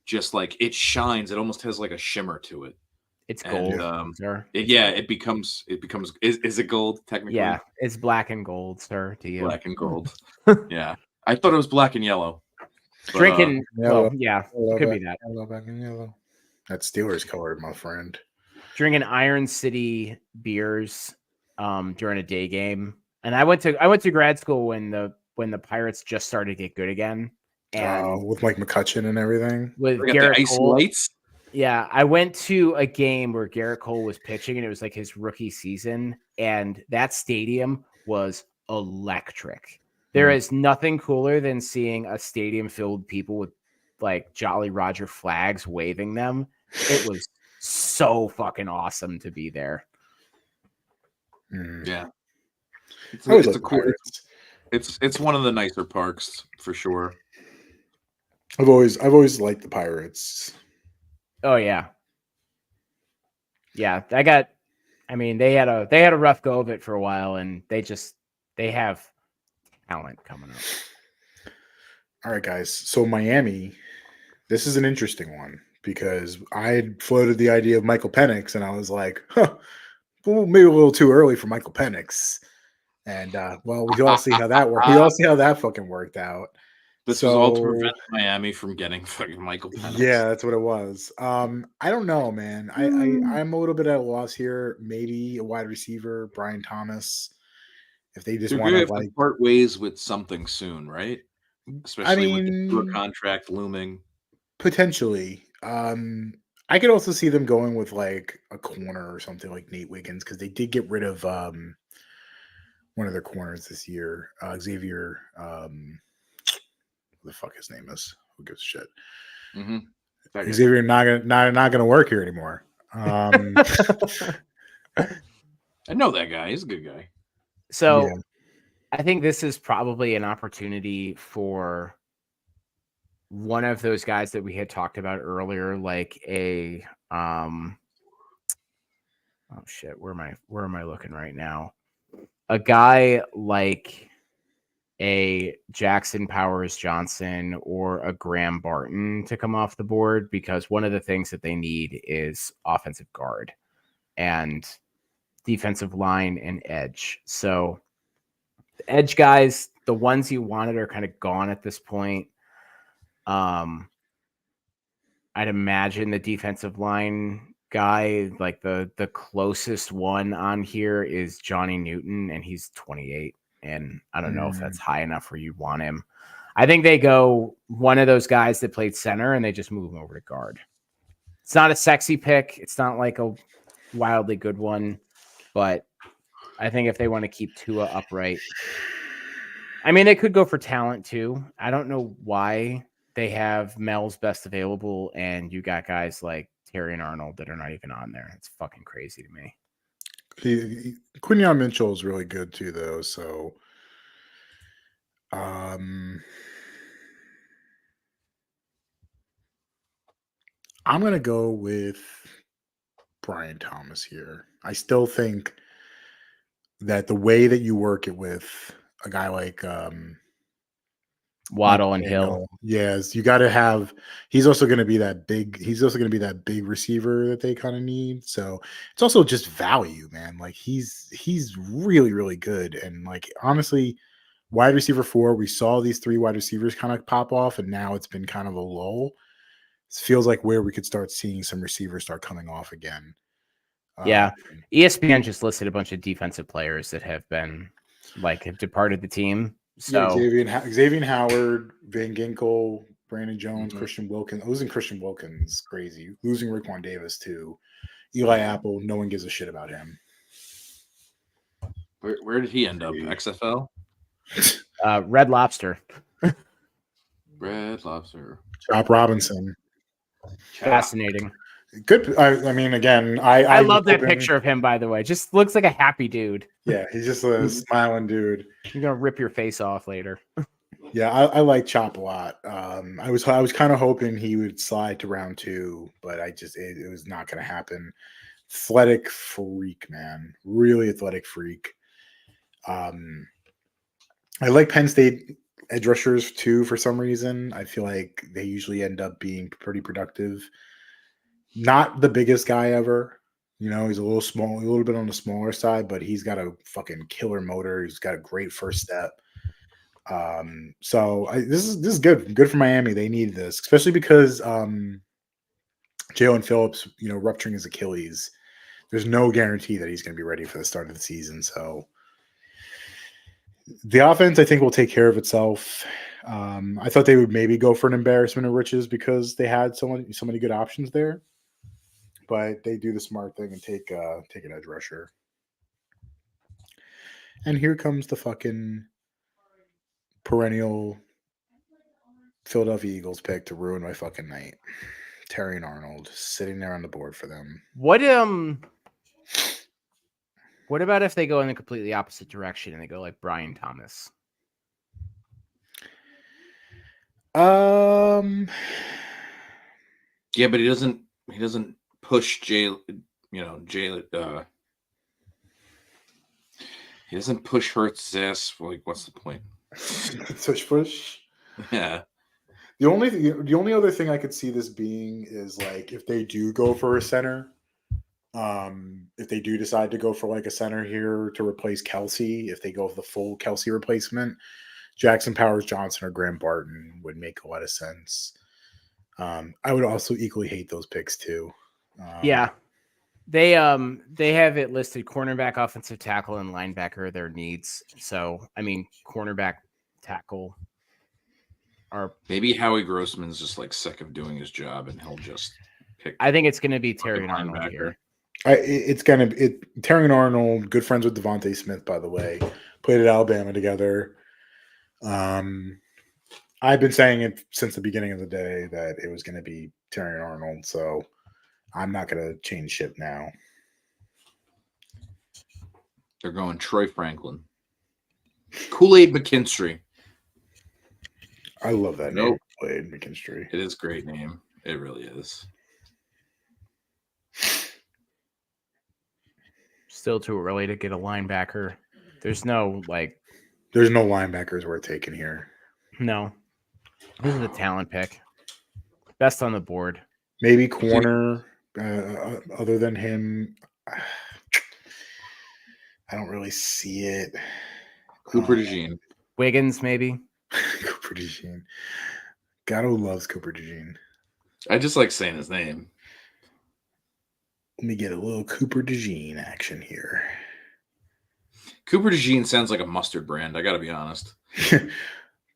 just like it shines. It almost has like a shimmer to it. It's And gold, sir. it becomes is it gold technically? Yeah, it's black and gold, sir. To you, Black and gold. Yeah. I thought it was black and yellow. But, drinking. yellow, Well, yeah, yellow, could be that. Yellow, black, and yellow. That's Steelers color, my friend. Drinking Iron City beers during a day game. And I went to grad school when the Pirates just started to get good again. And With Mike McCutcheon and everything. with we got Garrett the icy Cole, lights. yeah, I went to a game where Garrett Cole was pitching, and it was like his rookie season, and that stadium was electric. There is nothing cooler than seeing a stadium filled with people with like Jolly Roger flags waving them. It was so fucking awesome to be there. Yeah. It's, I always it's like a cool Pirates. it's one of the nicer parks for sure. I've always liked the Pirates. Oh yeah. Yeah, I mean, they had a rough go of it for a while, and they have talent coming up. All right, guys. So Miami, this is an interesting one because I had floated the idea of Michael Penix, and I was like, well, maybe a little too early for Michael Penix. And well, we all see how that worked. We all see how that fucking worked out. This was all to prevent Miami from getting fucking Michael Penix. Yeah, that's what it was. I don't know, man. I'm a little bit at a loss here. Maybe a wide receiver, Brian Thomas, if they just They're want gonna to have like to part ways with something soon, right? Especially with the Tua contract looming. Potentially. I could also see them going with like a corner or something like Nate Wiggins because they did get rid of one of their corners this year, Xavier. What the fuck his name is? Who gives a shit? Mm-hmm. Xavier not gonna work here anymore. I know that guy. He's a good guy. So Yeah. I think this is probably an opportunity for one of those guys that we had talked about earlier, like a oh shit, where am I looking right now? A guy like a Jackson Powers Johnson or a Graham Barton to come off the board, because one of the things that they need is offensive guard and defensive line and edge. So the edge guys, the ones you wanted, are kind of gone at this point. I'd imagine the defensive line guy, like the closest one on here, is Johnny Newton, and he's 28. And I don't know if that's high enough where you want him. I think they go one of those guys that played center and they just move him over to guard. It's not a sexy pick. It's not like a wildly good one, but I think if they want to keep Tua upright, I mean, they could go for talent too. I don't know why they have Mel's best available and you got guys like Terry and Arnold that are not even on there. It's fucking crazy to me. Quinyon Mitchell is really good too, though. So, I'm gonna go with Brian Thomas here. I still think that the way that you work it with a guy like Waddle and Hill. Yes, you got to have. He's also going to be that big. He's also going to be that big receiver that they kind of need. So it's also just value, man. Like he's really really good. And like honestly, wide receiver 4. We saw these 3 wide receivers kind of pop off, and now it's been kind of a lull. It feels like where we could start seeing some receivers start coming off again. Yeah, ESPN just listed a bunch of defensive players that have departed the team. So yeah, Xavier Howard, Van Ginkel, Brandon Jones, Christian Wilkins. Losing Christian Wilkins, crazy. Losing Raekwon Davis too. Eli Apple, no one gives a shit about him. Where did he end up? XFL? Red Lobster. Red Lobster. Chop Robinson. Fascinating. Good. I mean, again, I love that picture of him, by the way. Just looks like a happy dude. Yeah, he's just a smiling dude. You're gonna rip your face off later. Yeah, I like Chop a lot. I was kind of hoping he would slide to round 2, but it was not going to happen. Athletic freak, man, really athletic freak. I like Penn State edge rushers too. For some reason, I feel like they usually end up being pretty productive. Not the biggest guy ever. You know, he's a little small, a little bit on the smaller side, but he's got a fucking killer motor. He's got a great first step. So this is good. Good for Miami. They need this, especially because Jalen Phillips, you know, rupturing his Achilles. There's no guarantee that he's going to be ready for the start of the season. So the offense, I think, will take care of itself. I thought they would maybe go for an embarrassment of riches because they had so many good options there, but they do the smart thing and take an edge rusher. And here comes the fucking perennial Philadelphia Eagles pick to ruin my fucking night. Terry and Arnold sitting there on the board for them. What about if they go in the completely opposite direction and they go like Brian Thomas? Yeah, but he doesn't push Jay. He doesn't push Hurts' ass. Like, what's the point? Push. Yeah. The only other thing I could see this being is like if they do go for a center, if they do decide to go for like a center here to replace Kelsey, if they go for the full Kelsey replacement, Jackson Powers Johnson or Graham Barton would make a lot of sense. I would also equally hate those picks too. Yeah. They have it listed cornerback, offensive tackle, and linebacker their needs. So I mean, cornerback, tackle. Maybe Howie Grossman's just like sick of doing his job, and he'll just pick. I think it's going to be Terry and Arnold here. Terry and Arnold, good friends with Devontae Smith, by the way, played at Alabama together. I've been saying it since the beginning of the day that it was going to be Terry and Arnold, so I'm not going to change ship now. They're going Troy Franklin, Kool-Aid McKinstry. I love that name, Kool-Aid McKinstry. It is a great name. It really is. Still too early to get a linebacker. There's no linebackers worth taking here. No. This is a talent pick. Best on the board. Maybe corner. Other than him, I don't really see it. Cooper DeJean. Wiggins, maybe. Cooper DeJean. Gatto loves Cooper DeJean. I just like saying his name. Let me get a little Cooper DeJean action here. Cooper DeJean sounds like a mustard brand. I got to be honest.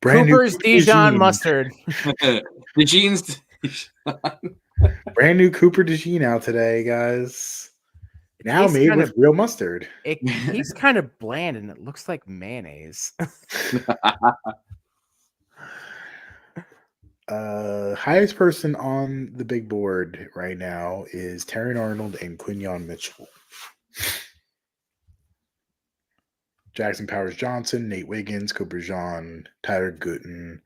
Cooper's Dijon mustard. DeJean's brand new Cooper DeJean out today, guys. Now He's made with real mustard. He's kind of bland and it looks like mayonnaise. Highest person on the big board right now is Terry Arnold and Quinyon Mitchell. Jackson Powers Johnson, Nate Wiggins, Cooper DeJean, Tyler Gooden,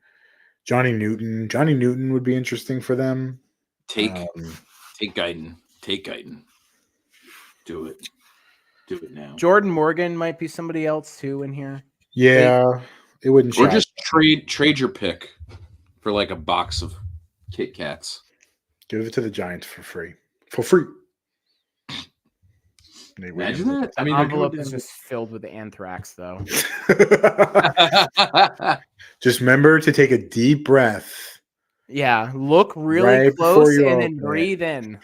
Johnny Newton. Johnny Newton would be interesting for them. Take Guyton. Take Guyton. Do it. Do it now. Jordan Morgan might be somebody else too in here. Yeah, it wouldn't. Or just trade your pick for like a box of Kit Kats. Give it to the Giants for free. For free. Imagine that. I mean, the envelope is just filled with anthrax, though. Just remember to take a deep breath. Yeah, look really close and then breathe in.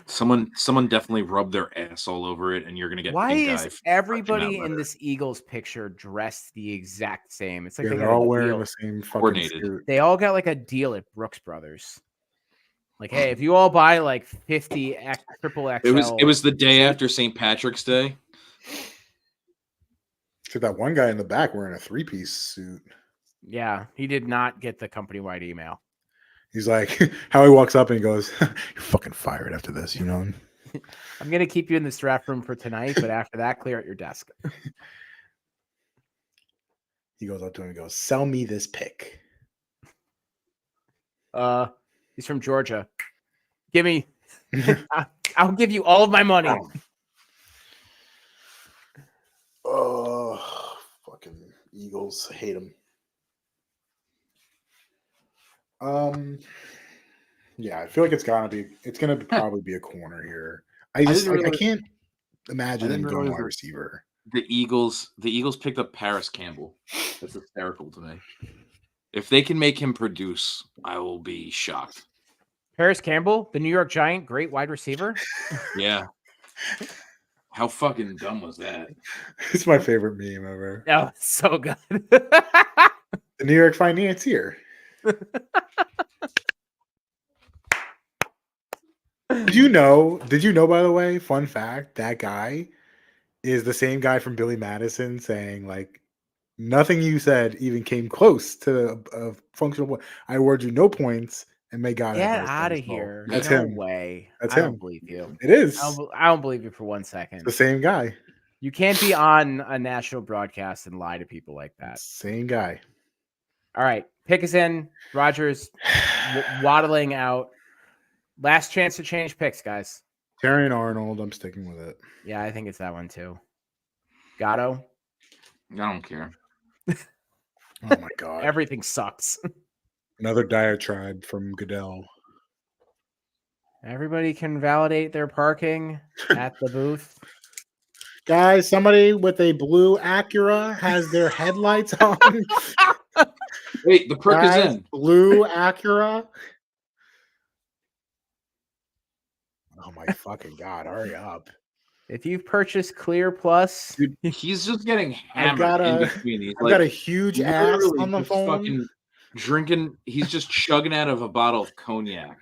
Someone definitely rubbed their ass all over it, and you're gonna get. Why is everybody in this Eagles picture dressed the exact same? It's like they're all wearing the same fucking suit. They all got like a deal at Brooks Brothers. Like, hey, if you all buy like 50 triple XL, it was the day after St. Patrick's Day. So that one guy in the back wearing a 3-piece suit. Yeah, he did not get the company-wide email. He's like, how he walks up and he goes, "You're fucking fired after this, you know." I'm gonna keep you in this draft room for tonight, but after that, clear out your desk. He goes up to him and goes, "Sell me this pick." He's from Georgia. Give me. I'll give you all of my money. Oh, fucking Eagles hate him. Yeah, I feel like it's gonna probably be a corner here. I didn't can't I imagine them didn't going realize wide that receiver. the Eagles picked up Paris Campbell. That's hysterical to me. If they can make him produce, I will be shocked. Paris Campbell, the New York Giant, great wide receiver. Yeah. How fucking dumb was that? It's my favorite meme ever. Oh, so good. The New York Financier. Did you know, by the way, fun fact, that guy is the same guy from Billy Madison saying, like, nothing you said even came close to a functional point. I award you no points and may God have Get mercy on out of his soul. here. That's No him. way. That's I don't him. believe you. It is. I don't believe you for 1 second. The same guy. You can't be on a national broadcast and lie to people like that. Same guy. All right. Pick us in. Rogers waddling out. Last chance to change picks, guys. Terrion Arnold. I'm sticking with it. Yeah, I think it's that one too. Gatto. I don't care. Oh my god. Everything sucks. Another diatribe from Goodell. Everybody can validate their parking at the booth. Guys, somebody with a blue Acura has their headlights on. Wait, the prick is Guys, in. blue Acura. Oh my fucking god! Hurry up! If you've purchased Clear Plus, Dude, he's just getting I've hammered got in a- between. He's I've got a huge ass literally on the just phone. fucking drinking. He's just chugging out of a bottle of cognac.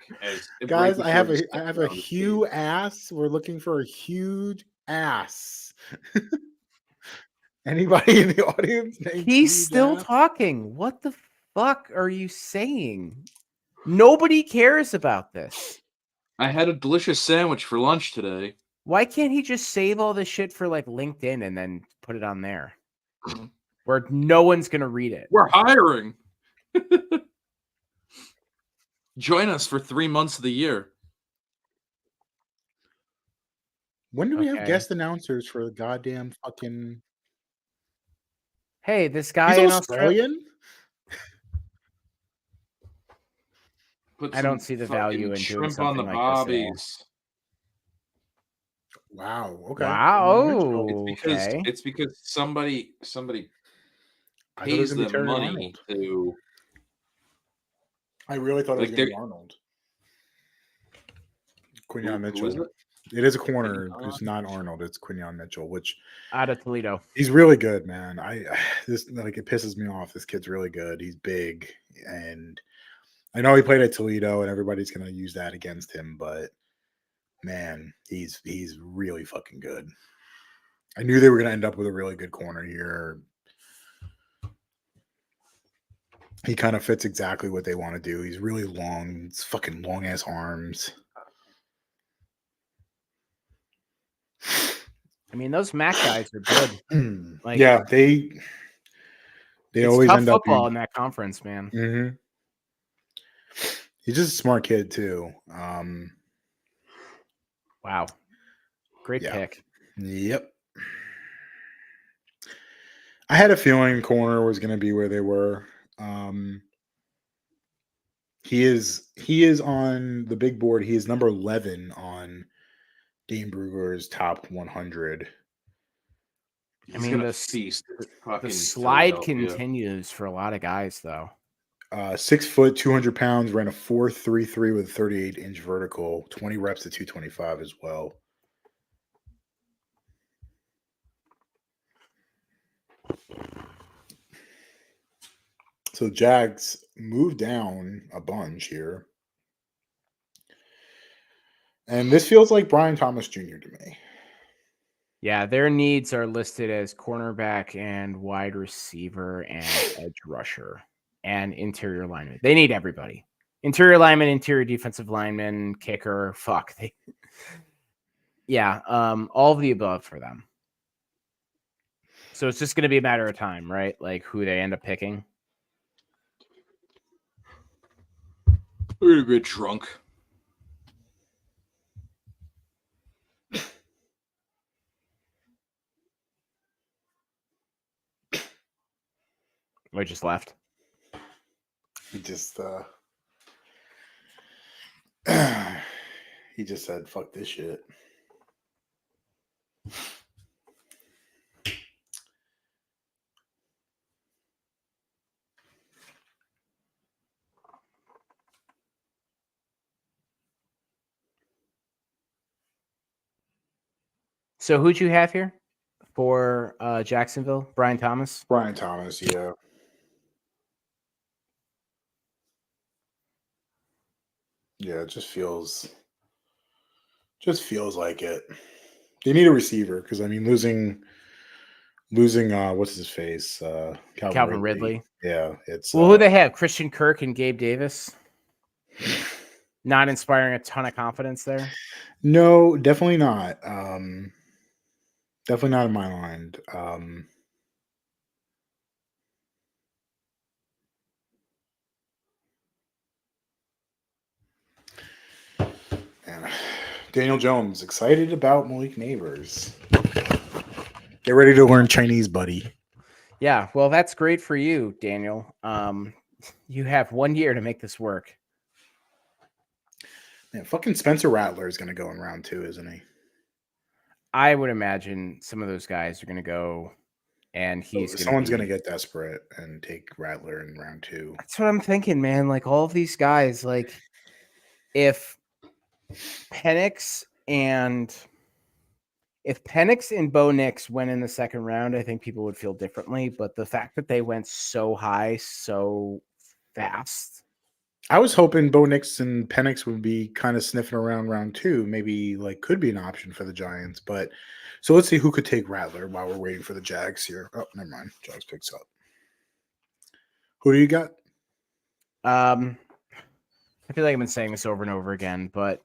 Guys, I have before a he steps huge on ass. We're looking for a huge ass. Anybody in the audience? named he's Huge still Ass? talking. What the fuck are you saying? Nobody cares about this. the stage. I had a delicious sandwich for lunch today. Why can't he just save all this shit for like LinkedIn and then put it on there where no one's going to read it? We're hiring. Join us for 3 months of the year. When do we have Okay. guest announcers for the goddamn fucking? Hey, this guy He's in Australia. Australian. Put I don't some see the fucking value in doing shrimp on the something like this at all. bobbies. Wow. Okay. Wow. It's because somebody I thought it was pays gonna be them Terrion money Arnold. to. I really thought it was Like, going to be they're- Arnold. Quinyon Who is Mitchell. it? It is a corner. Quinyon? It's not Arnold. It's Quinyon Mitchell, which Out of Toledo. he's really good, man. This like it pisses me off. This kid's really good. He's big, and I know he played at Toledo, and everybody's going to use that against him. But man, he's really fucking good. I knew they were going to end up with a really good corner here. He kind of fits exactly what they want to do. He's really long. It's fucking long ass arms. I mean, those Mac guys are good. Like, yeah, they it's always tough end up football in that conference, man. Mm-hmm. He's just a smart kid too. Wow. Great Yeah. pick. Yep. I had a feeling corner was going to be where they were. He is on the big board. He is number 11 on Dane Brugler's top 100. He's I mean, gonna the feast The fucking slide Philadelphia. continues for a lot of guys, though. 6 foot, 200 pounds, ran a 4.33 with a 38-inch vertical, 20 reps to 225 as well. So Jags moved down a bunch here. And this feels like Brian Thomas Jr. to me. Yeah, their needs are listed as cornerback and wide receiver and edge rusher and interior lineman. They need everybody. Interior lineman, interior defensive lineman, kicker. Fuck. Yeah, all of the above for them. So it's just going to be a matter of time, right? Like who they end up picking. We're gonna get drunk. I just left. He just he just said, "Fuck this shit." So who'd you have here for Jacksonville? Brian Thomas? Brian Thomas, yeah. Yeah, it just feels like it. They need a receiver because I mean losing what's his face? Calvin Ridley. Yeah, it's Well, who they have? Christian Kirk and Gabe Davis. Not inspiring a ton of confidence there. no, definitely not. Definitely not in my mind. And Daniel Jones excited about Malik Neighbors. Get ready to learn Chinese, buddy. Yeah, well, that's great for you, Daniel. You have 1 year to make this work. Man, fucking Spencer Rattler is going to go in round 2, isn't he? I would imagine some of those guys are going to go, and someone's going to get desperate and take Rattler in round 2. That's what I'm thinking, man. Like all of these guys, like if Penix and Bo Nix went in the second round, I think people would feel differently. But the fact that they went so high, so fast. I was hoping Bo Nix and Penix would be kind of sniffing around round 2. Maybe like could be an option for the Giants. But so let's see who could take Rattler while we're waiting for the Jags here. Oh, never mind. Jags picks up. Who do you got? I feel like I've been saying this over and over again, but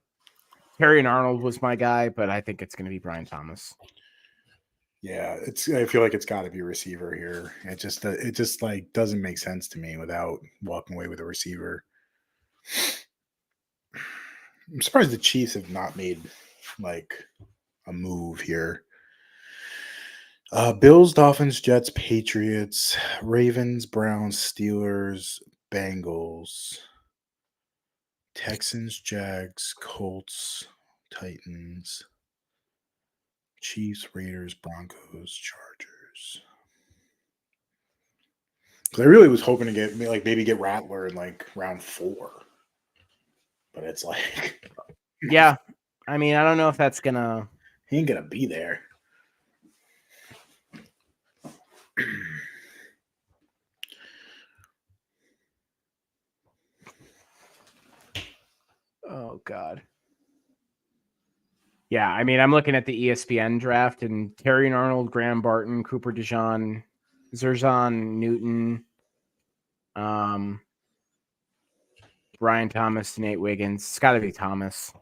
Terrion Arnold was my guy, but I think it's going to be Brian Thomas. Yeah, I feel like it's got to be a receiver here. It just like doesn't make sense to me without walking away with a receiver. I'm surprised the Chiefs have not made like a move here. Bills, Dolphins, Jets, Patriots, Ravens, Browns, Steelers, Bengals, Texans, Jags, Colts, Titans, Chiefs, Raiders, Broncos, Chargers. Because I really was hoping to get maybe get Rattler in like round 4. But it's like yeah. I mean, I don't know if that's gonna he ain't gonna be there. Oh God. Yeah, I mean, I'm looking at the ESPN draft and Terrion Arnold, Graham Barton, Cooper DeJean, Zerzan Newton, Brian Thomas, Nate Wiggins. It's got to be Thomas.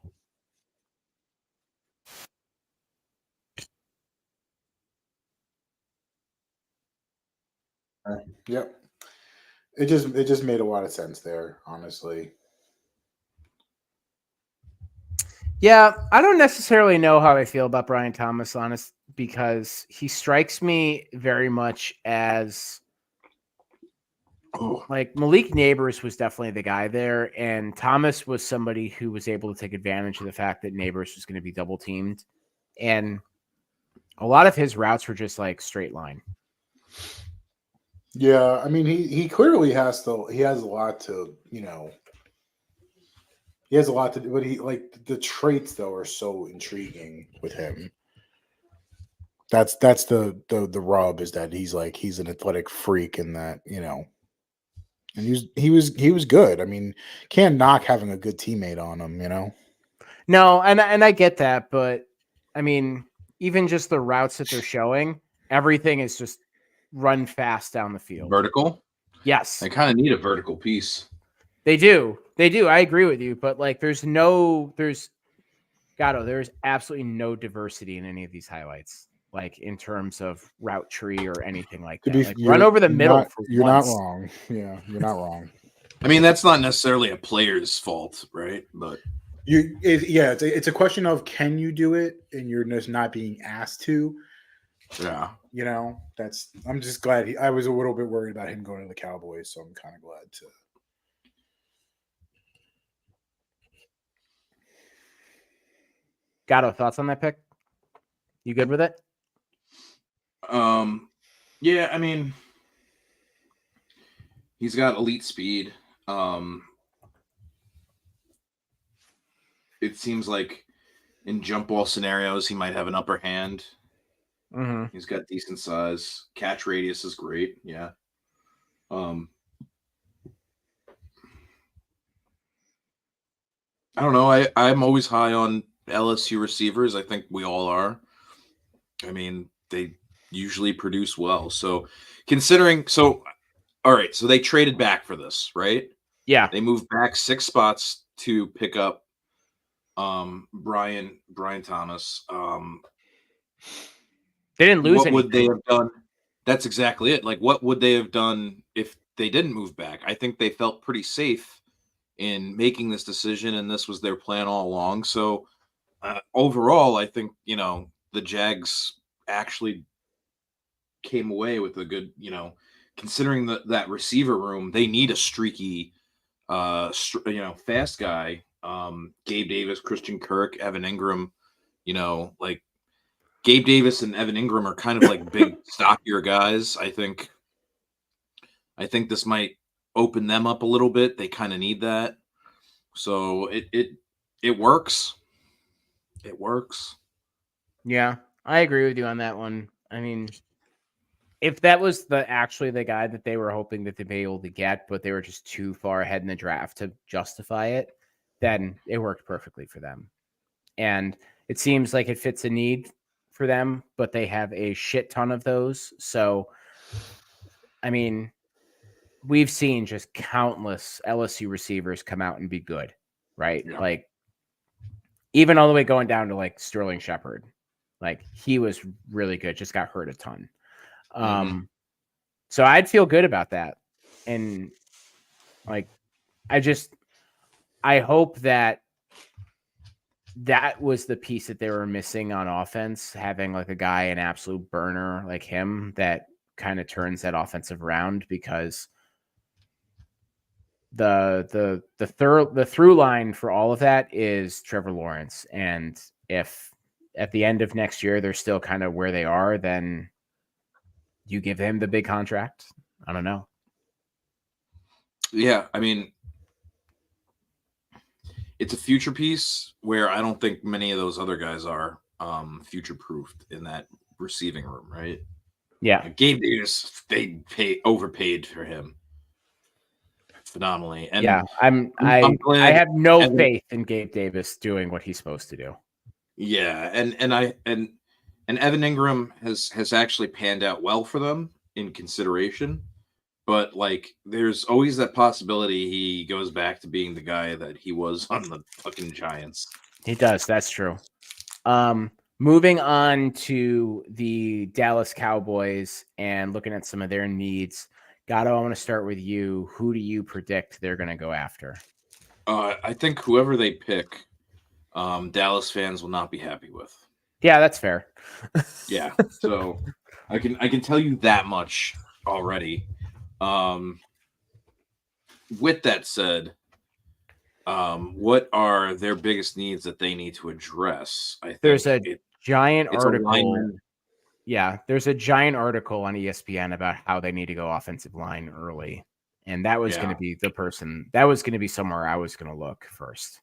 Yep. It just made a lot of sense there, honestly. Yeah, I don't necessarily know how I feel about Brian Thomas, honest, because he strikes me very much as like Malik Neighbors was definitely the guy there, and Thomas was somebody who was able to take advantage of the fact that Neighbors was going to be double teamed, and a lot of his routes were just like straight line. Yeah, I mean he clearly has a lot to, he has a lot to do, but he like the traits though are so intriguing with him. That's the rub, is that he's an athletic freak, and that, and he was good. I mean, can't knock having a good teammate on him, No, and I get that, but I mean, even just the routes that they're showing, everything is just run fast down the field. Vertical? Yes. They kind of need a vertical piece. They do. I agree with you, but like there's absolutely no diversity in any of these highlights, like in terms of route tree or anything like that. Like run over the middle. You're not wrong. Yeah, you're not wrong. I mean, that's not necessarily a player's fault, right? But it's a question of, can you do it, and you're just not being asked to. Yeah. You know, I'm just glad I was a little bit worried about him going to the Cowboys, so I'm kind of glad to. Gatto, thoughts on that pick? You good with it? Yeah, I mean, he's got elite speed. It seems like in jump ball scenarios, he might have an upper hand. Mm-hmm. He's got decent size. Catch radius is great. Yeah. I don't know. I'm always high on LSU receivers. I think we all are. I mean, they usually produce well. So all right, so they traded back for this, right? Yeah. They moved back 6 spots to pick up Brian Thomas. They didn't lose What would they anything. have done? That's exactly it. Like, what would they have done if they didn't move back? I think they felt pretty safe in making this decision, and this was their plan all along. So overall, I think the Jags actually came away with a good, considering that receiver room, they need a streaky, fast guy. Gabe Davis, Christian Kirk, Evan Ingram. Like Gabe Davis and Evan Ingram are kind of like big, stockier guys. I think this might open them up a little bit. They kind of need that. So it works. It works. Yeah, I agree with you on that one. I mean, if that was actually the guy that they were hoping that they'd be able to get, but they were just too far ahead in the draft to justify it, then it worked perfectly for them. And it seems like it fits a need for them, but they have a shit ton of those. So, I mean, we've seen just countless LSU receivers come out and be good, right? Yeah. Like, even all the way going down to like Sterling Shepard. Like, he was really good, just got hurt a ton. So I'd feel good about that. And like, I hope that was the piece that they were missing on offense, having like a guy, an absolute burner like him that kind of turns that offensive around, because the through line for all of that is Trevor Lawrence. And if at the end of next year they're still kind of where they are, then you give him the big contract. I don't know. Yeah, I mean, it's a future piece where I don't think many of those other guys are future proofed in that receiving room, right? Yeah. Gabe Davis, they overpaid for him phenomenally. And yeah, I'm glad I have no Evan, faith in Gabe Davis doing what he's supposed to do. Yeah, and Evan Ingram has actually panned out well for them in consideration. But like, there's always that possibility he goes back to being the guy that he was on the fucking Giants. He does. That's true. Moving on to the Dallas Cowboys and looking at some of their needs. Gatto, I want to start with you. Who do you predict they're going to go after? I think whoever they pick, Dallas fans will not be happy with. Yeah, that's fair. Yeah, so I can tell you that much already. With that said, what are their biggest needs that they need to address? I think there's a giant it's article. Yeah, there's a giant article on ESPN about how they need to go offensive line early. And that was going to be that was going to be somewhere I was going to look first.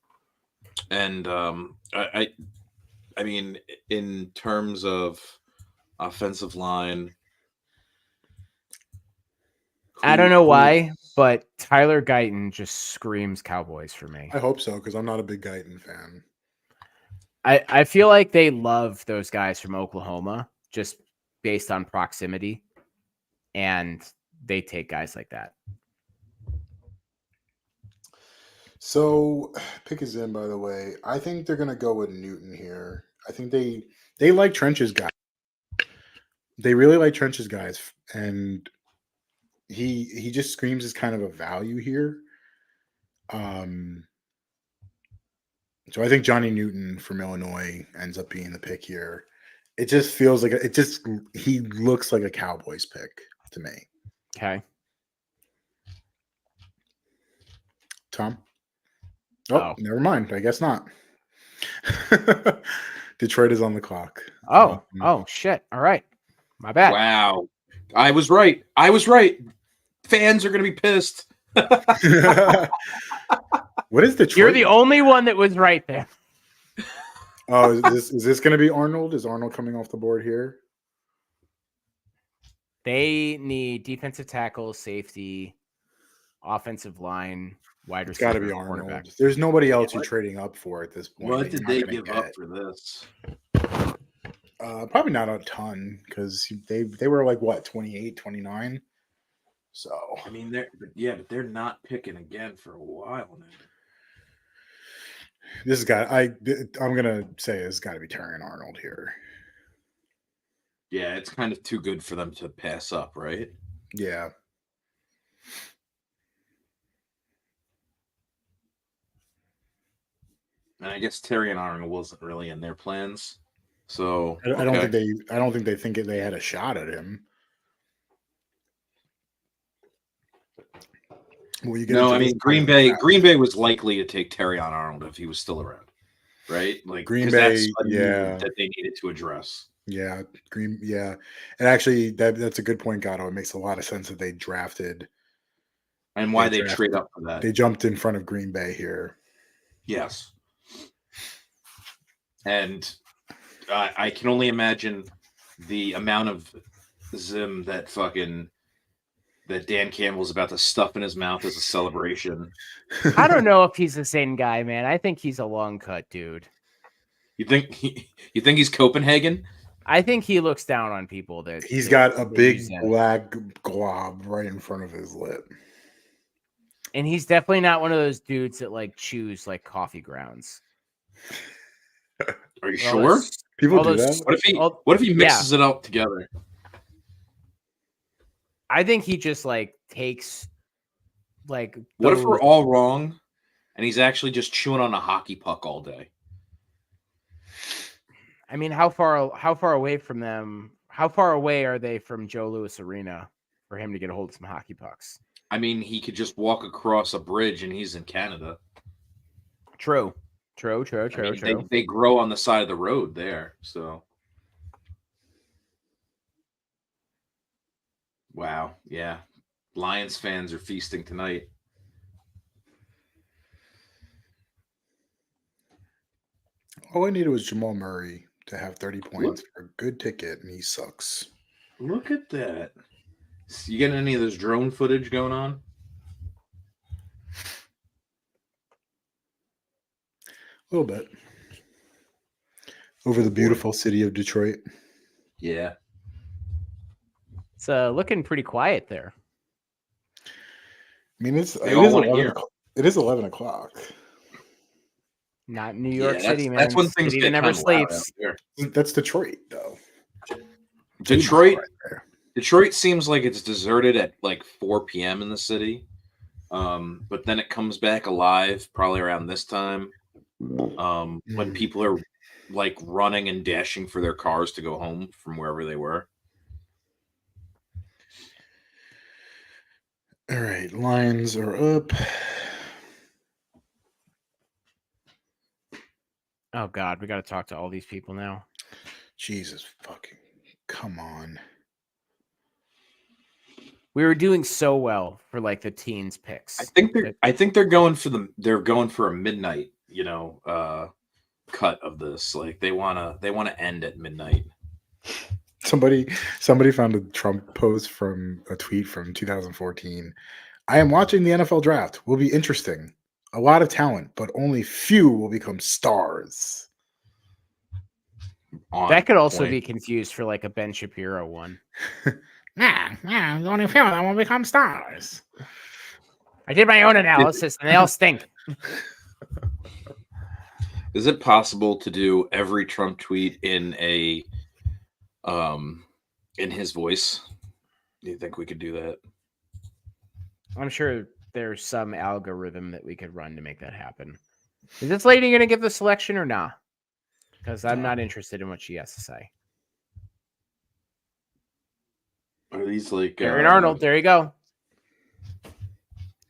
And I mean, in terms of offensive line, I don't know why, but Tyler Guyton just screams Cowboys for me. I hope so, because I'm not a big Guyton fan. I feel like they love those guys from Oklahoma just based on proximity, and they take guys like that. So, pick is in, by the way. I think they're going to go with Newton here. I think they like Trench's guys. They really like Trench's guys, and he just screams as kind of a value here. So I think Johnny Newton from Illinois ends up being the pick here. It just feels like he looks like a Cowboys pick to me. Okay. Tom? Oh. Never mind. I guess not. Detroit is on the clock. Oh, shit. All right. My bad. Wow. I was right. Fans are going to be pissed. What is Detroit? You're the only one that was right there. Oh, is this going to be Arnold? Is Arnold coming off the board here? They need defensive tackle, safety, offensive line, wide It's receiver. got to be quarterback. Arnold. There's nobody else you're trading up for at this point. What that did you're they not gonna give up get. for this? Probably not a ton because they were like what 28, 29. So I mean, but they're not picking again for a while now. this has got I'm gonna say it's got to be Terrion Arnold here. Yeah, it's kind of too good for them to pass up, right? Yeah. And I guess Terrion Arnold wasn't really in their plans. So I don't think they think they had a shot at him. Well, no, I mean Green Bay was likely to take Terrion Arnold if he was still around, right? Like Green Bay, that's a need that they needed to address. Yeah, and actually that's a good point, Gatto. It makes a lot of sense that they drafted and why they trade up for that. They jumped in front of Green Bay here. Yes, and I can only imagine the amount of Zim that Dan Campbell's about to stuff in his mouth as a celebration. I don't know if he's the same guy, man. I think he's a long cut dude. You think he's Copenhagen? I think he looks down on people that he's got a big black glob right in front of his lip. And he's definitely not one of those dudes that like chews like coffee grounds. Are you sure? People do that. What if he mixes it up together? I think he just like takes like. What if we're all wrong, and he's actually just chewing on a hockey puck all day? I mean, how far away from them? How far away are they from Joe Louis Arena for him to get a hold of some hockey pucks? I mean, he could just walk across a bridge, and he's in Canada. True. They grow on the side of the road there, so. Wow, yeah. Lions fans are feasting tonight. All I needed was Jamal Murray to have 30 points for a good ticket, and he sucks. Look at that. You getting any of this drone footage going on? A little bit. Over the beautiful city of Detroit. Yeah. It's looking pretty quiet there. I mean, it is 11 o'clock. Not in New York City, man. That's when things city get never sleeps. That's Detroit, though. Detroit seems like it's deserted at like 4 p.m. in the city, but then it comes back alive probably around this time when people are like running and dashing for their cars to go home from wherever they were. All right, Lions are up. Oh God, we got to talk to all these people now. Jesus fucking, come on. We were doing so well for like the teens picks. I think they're going for a midnight, cut of this. Like they want to end at midnight. Somebody found a Trump post from a tweet from 2014. I am watching the NFL draft. Will be interesting. A lot of talent, but only few will become stars. That could also be confused for like a Ben Shapiro one. Only few of them will become stars. I did my own analysis and they all stink. Is it possible to do every Trump tweet in his voice? Do you think we could do that? I'm sure there's some algorithm that we could run to make that happen. Is this lady going to give the selection or not? Because I'm not interested in what she has to say. Are these like Aaron Arnold, there you go.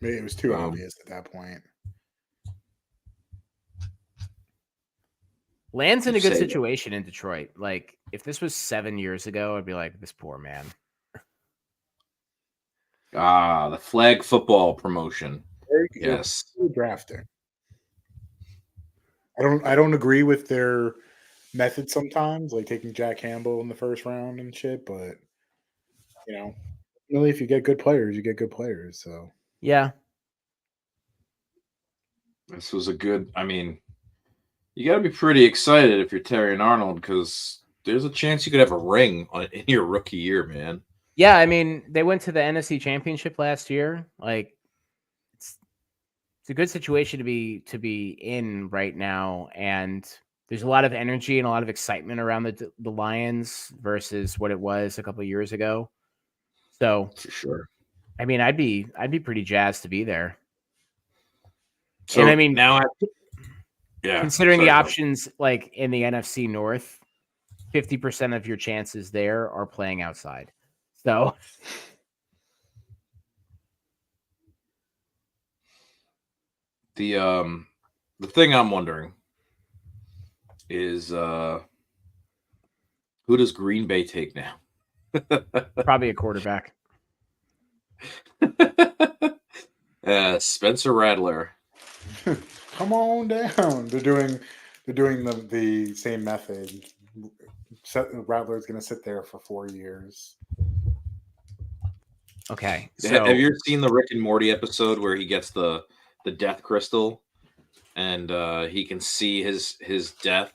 Maybe it was too obvious at that point. Land's in a good Say that. situation in Detroit. Like, if this was 7 years ago, I'd be like, this poor man. The flag football promotion. Yes. Drafting. I don't agree with their method sometimes, like taking Jack Campbell in the first round and shit, but really if you get good players, you get good players. So Yeah. This was a good, you got to be pretty excited if you're Terry Arnold because there's a chance you could have a ring in your rookie year, man. Yeah, I mean, they went to the NFC Championship last year. Like, it's a good situation to be in right now, and there's a lot of energy and a lot of excitement around the Lions versus what it was a couple of years ago. So, For sure. I mean, I'd be pretty jazzed to be there. So and I mean, now considering the options like in the NFC North, 50% of your chances there are playing outside. So the thing I'm wondering is who does Green Bay take now? probably a quarterback. Spencer Rattler. come on down. They're doing the same method. Rattler's going to sit there for 4 years. Okay. So Have you ever seen the Rick and Morty episode where he gets the death crystal and he can see his death,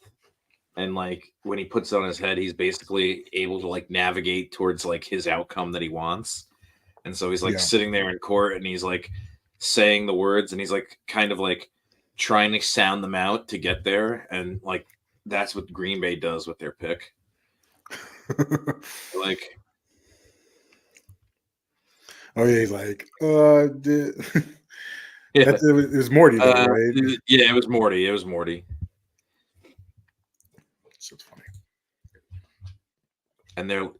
and like when he puts it on his head, he's basically able to like navigate towards like his outcome that he wants. And so he's like sitting there in court and he's like saying the words and he's like kind of like trying to sound them out to get there. And like that's what Green Bay does with their pick. Like, oh yeah, he's like, it was Morty, though, right? Yeah, it was Morty. It's funny. And they're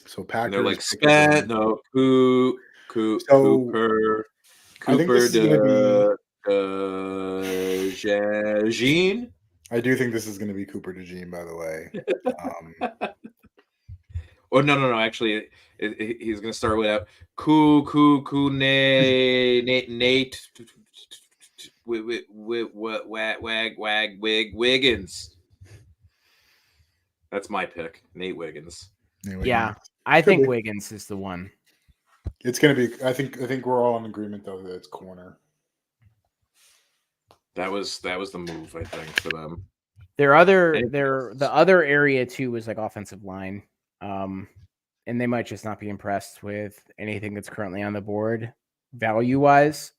so Packers. They're like Cooper. I think this is going to be Jean. I do think this is going to be Cooper DeJean, by the way. Oh no! Actually, he's going to start with Nate Wiggins. That's my pick, Nate Wiggins. Yeah, I think Wiggins is the one. It's going to be. I think we're all in agreement though that it's corner. That was the move, I think, for them. The other area too was like offensive line, and they might just not be impressed with anything that's currently on the board value wise.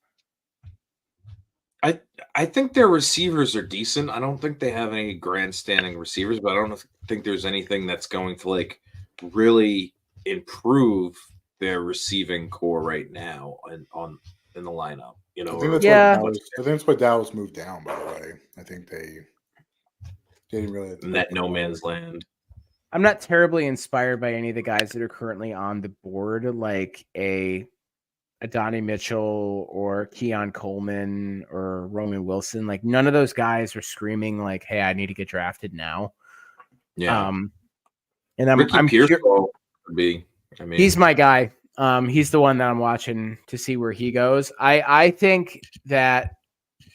I think their receivers are decent. I don't think they have any grandstanding receivers, but I don't think there's anything that's going to like really improve their receiving core right now and in the lineup. You know, I think that's why Dallas moved down. By the way, I think they didn't really in that no man's land. I'm not terribly inspired by any of the guys that are currently on the board, like a Adonai Mitchell or Keon Coleman or Roman Wilson. Like none of those guys are screaming like, "Hey, I need to get drafted now." Yeah. And I'm Pearsall would be. He's my guy. He's the one that I'm watching to see where he goes. I think that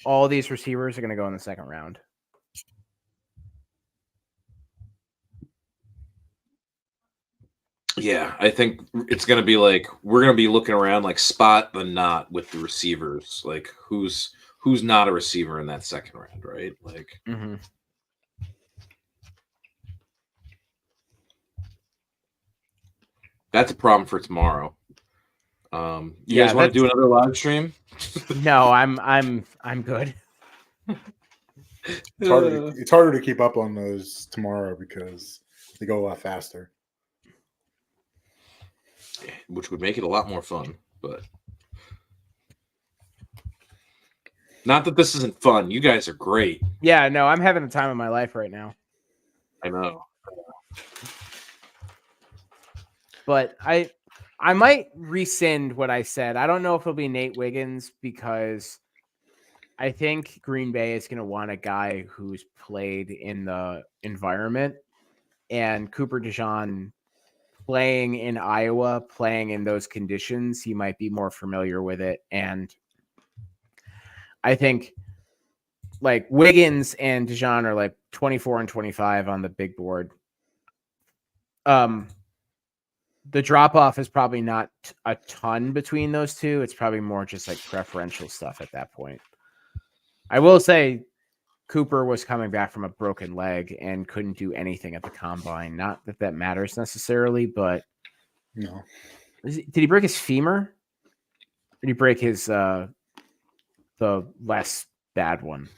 all these receivers are going to go in the second round. Yeah, I think it's going to be like we're going to be looking around like spot the knot with the receivers. Like who's not a receiver in that second round, right? Like that's a problem for tomorrow. You guys want to do another live stream? No, I'm good. It's harder to keep up on those tomorrow because they go a lot faster. Which would make it a lot more fun, but not that this isn't fun. You guys are great. Yeah, no, I'm having the time of my life right now. I know. But I might rescind what I said. I don't know if it'll be Nate Wiggins because I think Green Bay is going to want a guy who's played in the environment, and Cooper DeJean playing in Iowa, playing in those conditions, he might be more familiar with it. And I think like Wiggins and DeJean are like 24 and 25 on the big board. The drop off is probably not a ton between those two. It's probably more just like preferential stuff at that point. I will say Cooper was coming back from a broken leg and couldn't do anything at the combine. Not that that matters necessarily, but No. did he break his femur? Or did he break his the less bad one?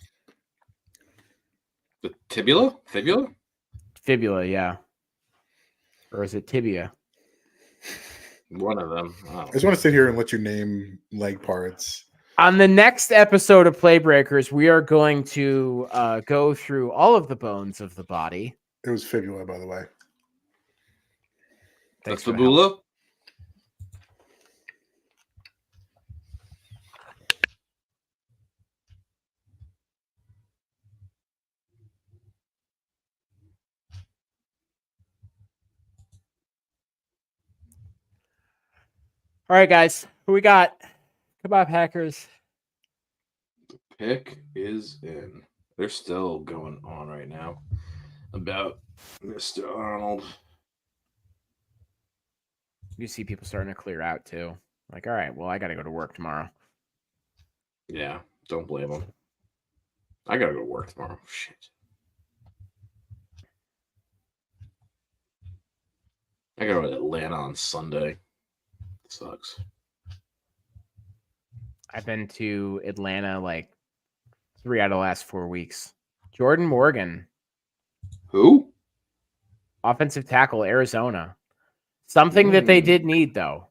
The tibula? Fibula? Fibula, yeah. Or is it tibia? One of them. I just want to sit here and let you name leg parts. On the next episode of Playbreakers, we are going to go through all of the bones of the body. It was fibula, by the way. That's Thanks for the help. fibula? All right, guys. Who we got? Goodbye, Packers. Pick is in. They're still going on right now about Mr. Arnold. You see people starting to clear out too. Like, all right, well, I got to go to work tomorrow. Yeah, don't blame him. I gotta go to work tomorrow. Shit. I gotta go to Atlanta on Sunday. Sucks. I've been to Atlanta like 3 out of the last 4 weeks. Jordan Morgan, Who? offensive tackle, Arizona. Something that they did need, though,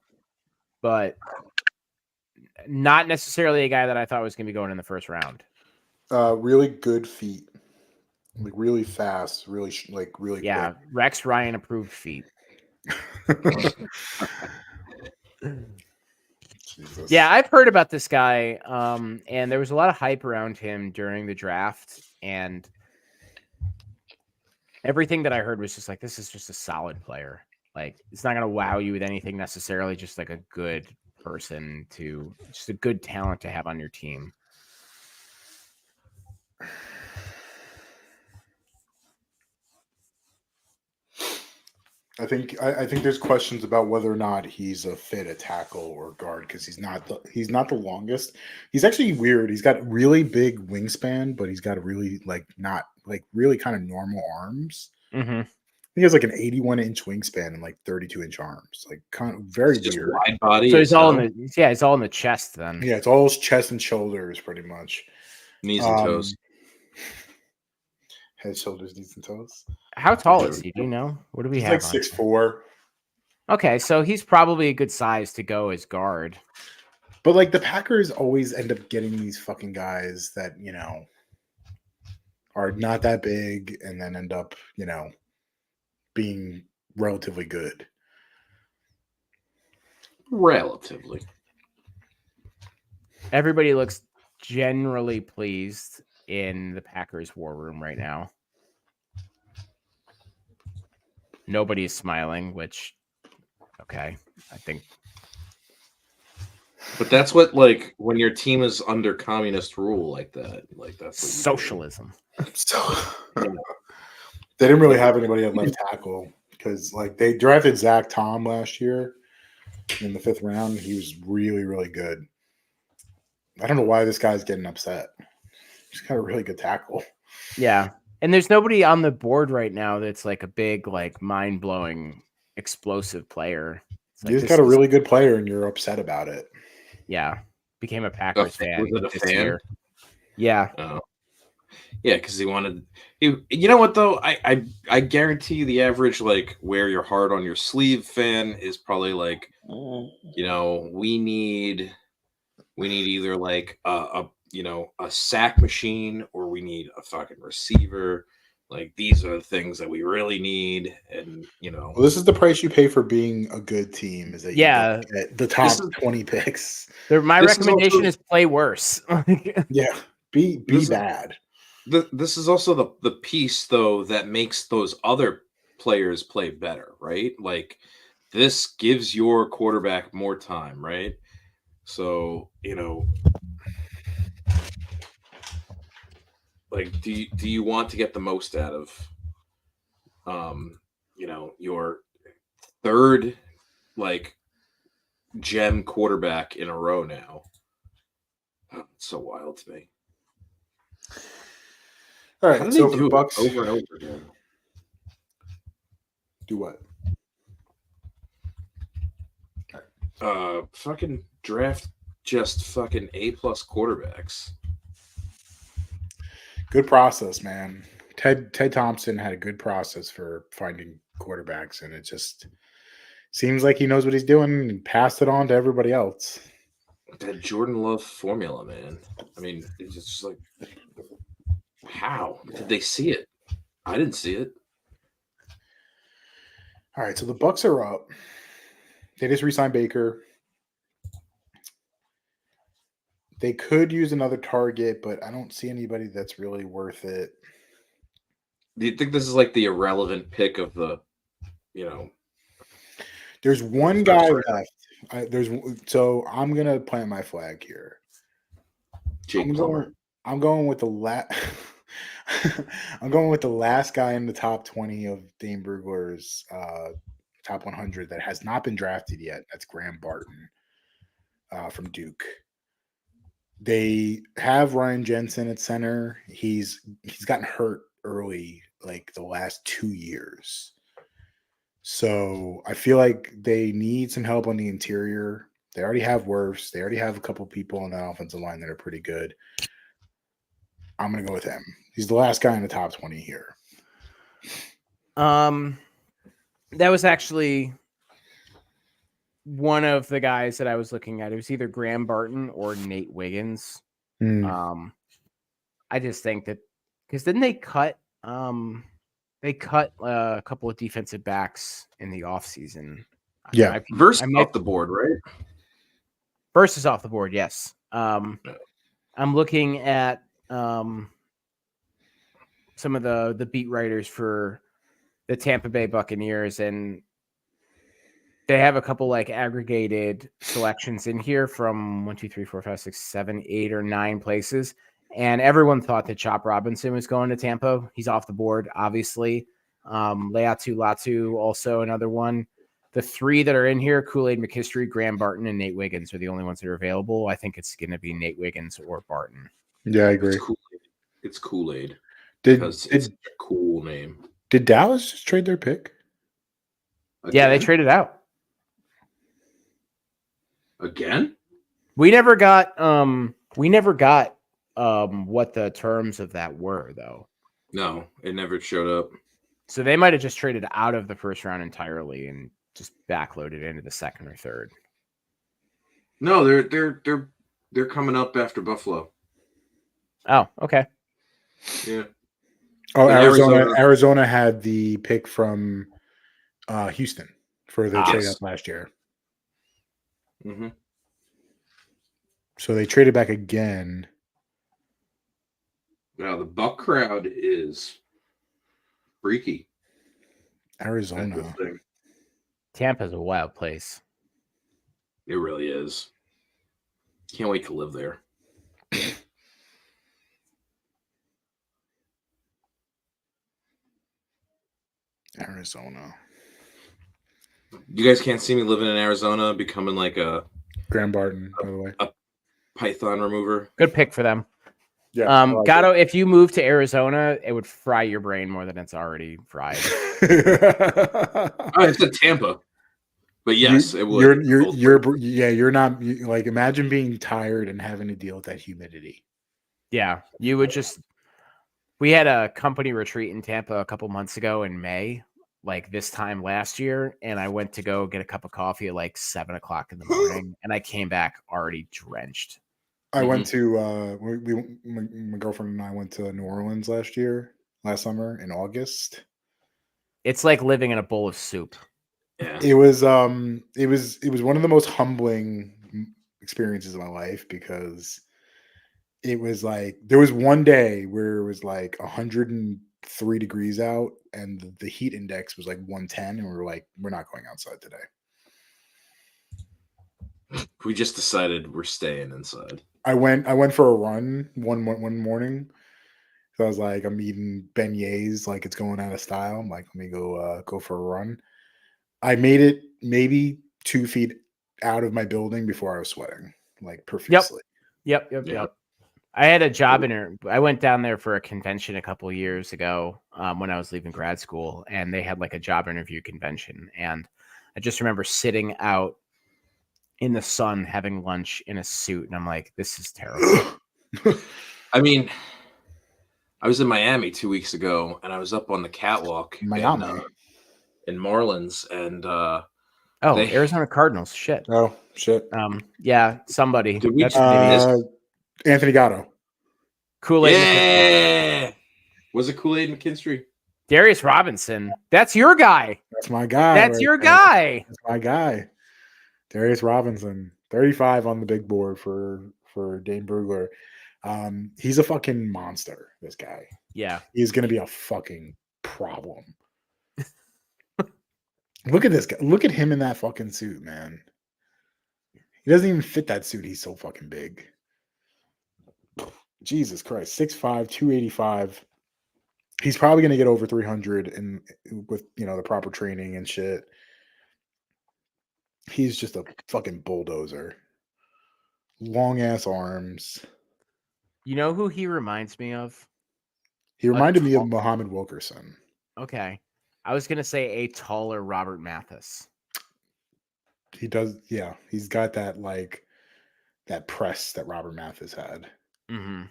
but not necessarily a guy that I thought was going to be going in the first round. Really good feet. Like really fast, really really Yeah, Rex Ryan approved feet. quick. Jesus. Yeah, I've heard about this guy, and there was a lot of hype around him during the draft, and everything that I heard was just like, this is just a solid player. Like, it's not going to wow you with anything necessarily, just like a good person just a good talent to have on your team. I think there's questions about whether or not he's a fit at tackle or guard because he's not the longest. He's actually weird. He's got really big wingspan, but he's got a really not really kind of normal arms. Mm-hmm. He has like an 81-inch wingspan and like 32-inch arms. Like kind of very It's just weird. wide body. So he's all in the chest then. Yeah, it's all his chest and shoulders pretty much. Knees and toes. Head, shoulders, knees, and toes. How tall is he? Do you know? What do we He's have? like 6'4". Okay, so he's probably a good size to go as guard. But like the Packers always end up getting these fucking guys that, are not that big and then end up, being relatively good. Relatively. Everybody looks generally pleased in the Packers war room right now. Nobody is smiling, which, okay, I think. But that's what, when your team is under communist rule like that, that's what Socialism. So they didn't really have anybody at left tackle because, they drafted Zach Tom last year in the 5th round. He was really, really good. I don't know why this guy's getting upset. He's got a really good tackle. Yeah. And there's nobody on the board right now that's like a big, mind-blowing, explosive player. It's You just got a really good player and you're upset about it. Yeah. Became a Packers fan. Was it a this fan? year. Yeah. Oh. Yeah, because he wanted. You know what though? I guarantee you the average wear your heart on your sleeve fan is probably we need either a sack machine or we need a fucking receiver. Like these are the things that we really need, and Well, this is the price you pay for being a good team, is that you Yeah. don't get the top is- 20 picks. My This is recommendation also- is play worse. Yeah, be This is- bad. this is also the piece though that makes those other players play better, right? Like this gives your quarterback more time, right? So like do you want to get the most out of your third like gem quarterback in a row now? Oh, it's so wild to me. All How right, do so they for do the it Bucks over and over again? do what? Fucking draft just fucking A+ quarterbacks. Good process, man. Ted Thompson had a good process for finding quarterbacks, and it just seems like he knows what he's doing and passed it on to everybody else. That Jordan Love formula, man. I mean, it's just like, how did they see it? I didn't see it. All right, so the Bucks are up. They just re-signed Baker. They could use another target, but I don't see anybody that's really worth it. Do you think this is like the irrelevant pick of the, There's one guy left. So I'm gonna plant my flag here. Jake Plummer? I'm going with the I'm going with the last guy in the top 20 of Dane Brugler's top 100 that has not been drafted yet. That's Graham Barton from Duke. They have Ryan Jensen at center. He's gotten hurt early, like the last 2 years. So I feel like they need some help on the interior. They already have Wirfs. They already have a couple people on that offensive line that are pretty good. I'm going to go with him. He's the last guy in the top 20 here. That was actually one of the guys that I was looking at. It was either Graham Barton or Nate Wiggins. I just think that because didn't they cut a couple of defensive backs in the offseason. Yeah. Verse off the board, right? Verse is off the board, yes. I'm looking at some of the beat writers for the Tampa Bay Buccaneers, and they have a couple like aggregated selections in here from 1, 2, 3, 4, 5, 6, 7, 8, or 9 places. And everyone thought that Chop Robinson was going to Tampa. He's off the board, obviously. Leatu Latu, also another one. The 3 that are in here, Kool-Aid McKinstry, Graham Barton, and Nate Wiggins are the only ones that are available. I think it's going to be Nate Wiggins or Barton. Yeah, I agree. It's Kool-Aid. It's a cool name. Did Dallas just trade their pick? Again? Yeah, they traded out. Again? We never got what the terms of that were, though. No, it never showed up. So they might have just traded out of the first round entirely and just backloaded into the second or third. No, they're coming up after Buffalo. Oh, okay. Yeah. Oh, Arizona had the pick from Houston for the trade up last year. Mm-hmm. So they traded back again. Now the Buck crowd is freaky. Arizona. Tampa's a wild place. It really is. Can't wait to live there. Arizona. You guys can't see me living in Arizona, becoming like a Graham Barton, by the way. A python remover. Good pick for them. Yeah. Gatto, if you move to Arizona, it would fry your brain more than it's already fried. I said Tampa, but yes, it would. You're not like, imagine being tired and having to deal with that humidity. Yeah, you would just. We had a company retreat in Tampa a couple months ago in May, like this time last year, and I went to go get a cup of coffee at like 7 o'clock in the morning, and I came back already drenched. I went to my girlfriend and I went to New Orleans last year, last summer in August. It's like living in a bowl of soup. Yeah. It was one of the most humbling experiences of my life because it was like there was one day where it was like 103 degrees out and the heat index was like 110 and we were like, we're not going outside today. We just decided we're staying inside. I went for a run one morning. So I was like, I'm eating beignets like it's going out of style. I'm like, let me go for a run. I made it maybe 2 feet out of my building before I was sweating like profusely. Yep. I had a job interview. I went down there for a convention a couple of years ago when I was leaving grad school, and they had like a job interview convention. And I just remember sitting out in the sun having lunch in a suit, and I'm like, this is terrible. I mean, I was in Miami 2 weeks ago, and I was up on the catwalk in Marlins, and Arizona Cardinals. Shit. Oh shit. Yeah, somebody. Did we Anthony Gatto. Kool-Aid. Yeah. Was it Kool-Aid McKinstry? Darius Robinson. That's your guy. That's my guy. That's your guy. That's my guy. Darius Robinson, 35 on the big board for Dane Brugler. He's a fucking monster, this guy. Yeah. He's going to be a fucking problem. Look at this guy. Look at him in that fucking suit, man. He doesn't even fit that suit. He's so fucking big. Jesus Christ. 6'5", 285. He's probably going to get over 300 and with, the proper training and shit. He's just a fucking bulldozer. Long ass arms. You know who he reminds me of? He reminded me of Muhammad Wilkerson. Okay. I was going to say a taller Robert Mathis. He does, yeah. He's got that, that press that Robert Mathis had. Mm-hmm.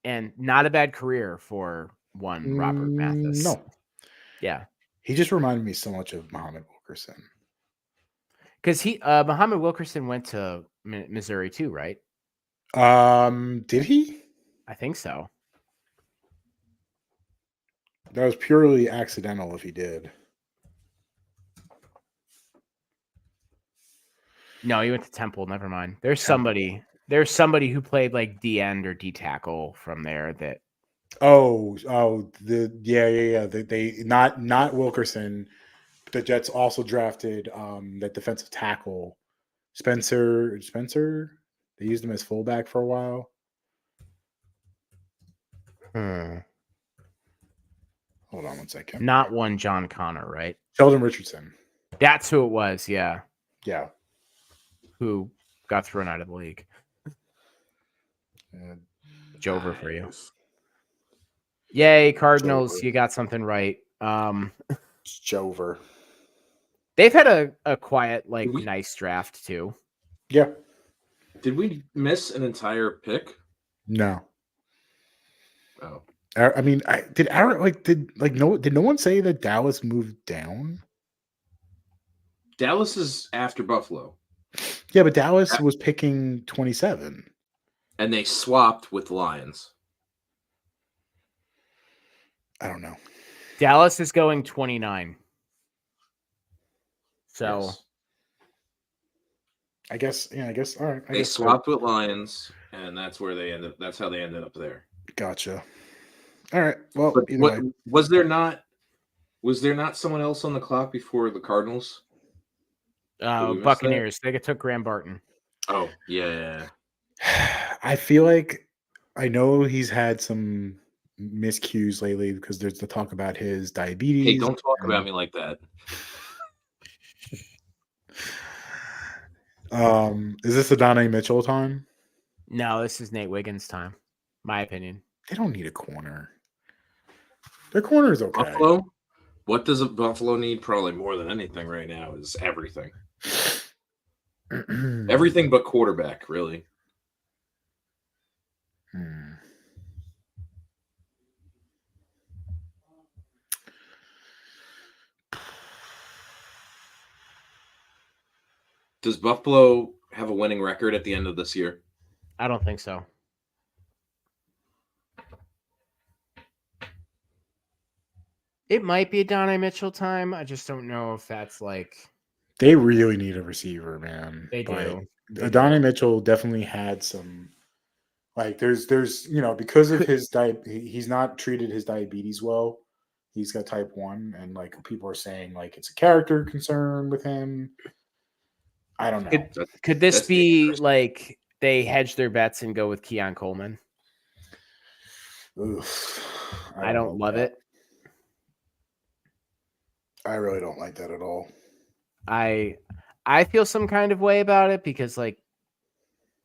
And not a bad career for one Robert Mathis. No. Yeah. He just reminded me so much of Muhammad Wilkerson. Because Muhammad Wilkerson went to Missouri too, right? Did he? I think so. That was purely accidental if he did. No, he went to Temple. Never mind. There's somebody who played like D end or D tackle from there that. Yeah. They not Wilkerson. The Jets also drafted that defensive tackle, Spencer. They used him as fullback for a while. Hold on one second. Not one John Connor, right? Sheldon Richardson. That's who it was. Yeah. Yeah. Who got thrown out of the league. Jover for you. Yay, Cardinals. Jover. You got something right. Jover. They've had a quiet, nice draft too. Yeah. Did we miss an entire pick? No. Oh. I mean, did no one say that Dallas moved down? Dallas is after Buffalo. Yeah, but Dallas was picking 27. And they swapped with Lions. I don't know. Dallas is going 29. So yes. I guess all right. They swapped with Lions, and that's where they ended. That's how they ended up there. Gotcha. All right. Well, was there not someone else on the clock before the Cardinals? Buccaneers. They took Graham Barton. Oh, yeah. I feel like I know he's had some miscues lately because there's the talk about his diabetes. Hey, don't talk about me like that. Is this Adonai Mitchell time? No, this is Nate Wiggins time. My opinion. They don't need a corner. Their corner is okay. Buffalo? What does a Buffalo need? Probably more than anything right now is everything. Everything but quarterback, really. Does Buffalo have a winning record at the end of this year? I don't think so. It might be a Donnie Mitchell time. I just don't know if that's like They really need a receiver, man. they But do. They Adonai do. Mitchell definitely had some like there's because of Could- his he's not treated his diabetes well. He's got type 1 and like people are saying like it's a character concern with him. I don't know. Could this That's be dangerous. like they hedge their bets and go with Keon Coleman? Oof. I don't love that. it. I really don't like that at all. I feel some kind of way about it because like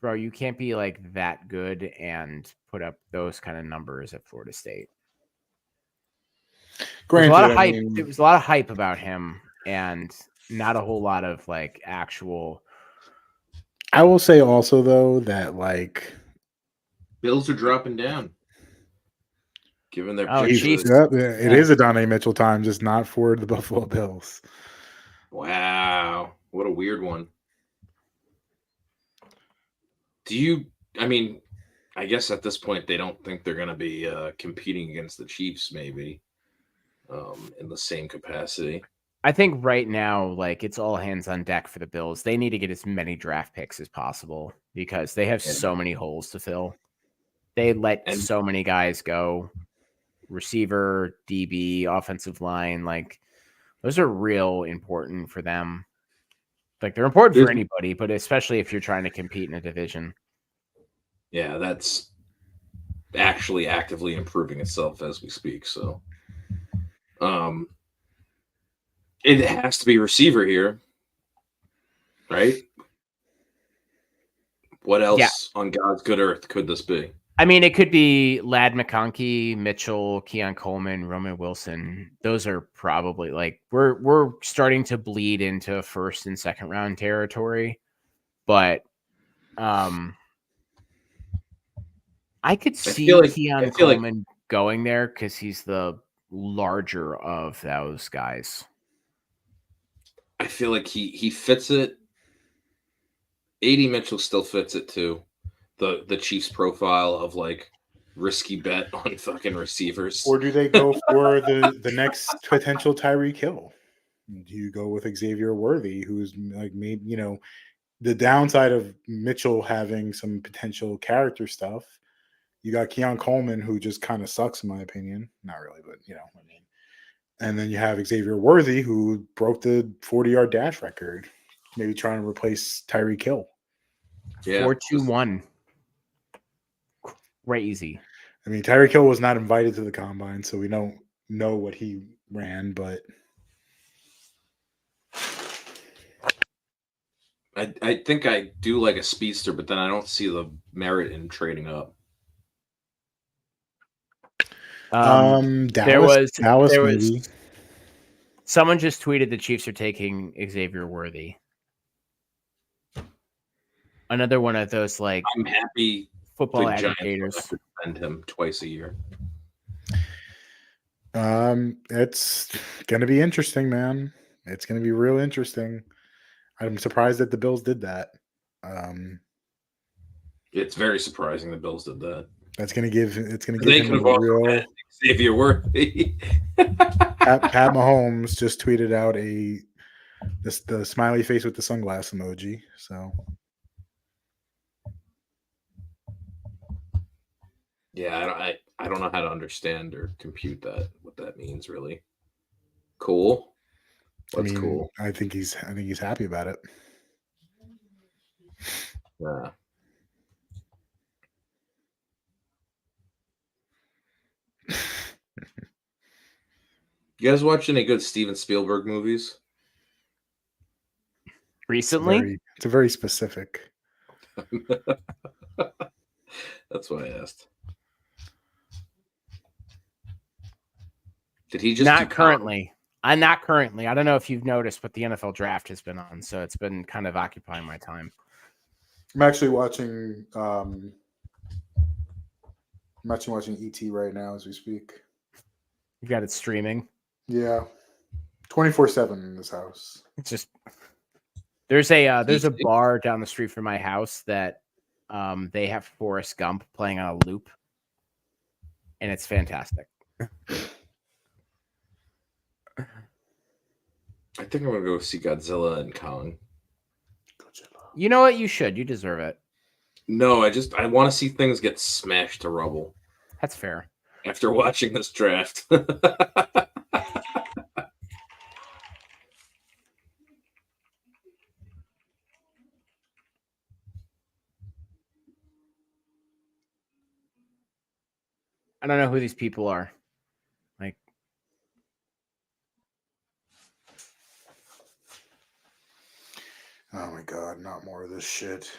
bro, you can't be like that good and put up those kind of numbers at Florida State. There's Granted, a lot of I hype. mean, There was a lot of hype about him and not a whole lot of like actual. I will say also though that like Bills are dropping down. Given their Oh, picks. Chiefs. it is Adonai Mitchell time, just not for the Buffalo Bills. Wow. What a weird one. I mean, I guess at this point they don't think they're going to be competing against the Chiefs maybe in the same capacity. I think right now, like it's all hands on deck for the Bills. They need to get as many draft picks as possible because they have Yeah. so many holes to fill. They let And- so many guys go. Receiver, DB, offensive line, like those are real important for them. Like they're important for anybody, but especially if you're trying to compete in a division. Yeah, that's actually actively improving itself as we speak. So it has to be receiver here, right? What else on God's good earth could this be? I mean, it could be Lad McConkey, Mitchell, Keon Coleman, Roman Wilson. Those are probably like we're starting to bleed into first and second round territory, but I could see Keon Coleman going there because he's the larger of those guys. I feel like he fits it. AD Mitchell still fits it too. The Chiefs profile of like risky bet on fucking receivers. Or do they go for the next potential Tyreek Hill? Do you go with Xavier Worthy, who's like maybe the downside of Mitchell having some potential character stuff? You got Keon Coleman, who just kind of sucks in my opinion. Not really, but I mean. And then you have Xavier Worthy, who broke the 40-yard dash record, maybe trying to replace Tyreek Hill. Yeah, 4.21. Crazy. I mean, Tyreek Hill was not invited to the combine, so we don't know what he ran, but I think I do like a speedster, but then I don't see the merit in trading up. Dallas maybe. Someone just tweeted the Chiefs are taking Xavier Worthy. Another one of those like I'm happy football the Giants aggregators don't have to defend him twice a year. It's gonna be interesting, man. It's gonna be real interesting. I'm surprised that the Bills did that. It's very surprising the Bills did that. It's gonna give him a real Xavier Worthy. Pat Mahomes just tweeted out the smiley face with the sunglass emoji. So yeah, I don't know how to understand or compute what that means really. Cool. That's cool. I think he's happy about it. Yeah. You guys watch any good Steven Spielberg movies? Recently? It's a very specific. That's why I asked. Did he just not currently? I'm not currently. I don't know if you've noticed, but the NFL draft has been on, so it's been kind of occupying my time. I'm actually watching ET right now as we speak. You got it streaming? Yeah. 24/7 in this house. It's just there's a bar down the street from my house that they have Forrest Gump playing on a loop, and it's fantastic. I think I'm gonna go see Godzilla and Kong. You know what? You should. You deserve it. No, I want to see things get smashed to rubble That's fair. after watching this draft. I don't know who these people are. Like, Oh my god, not more of this shit.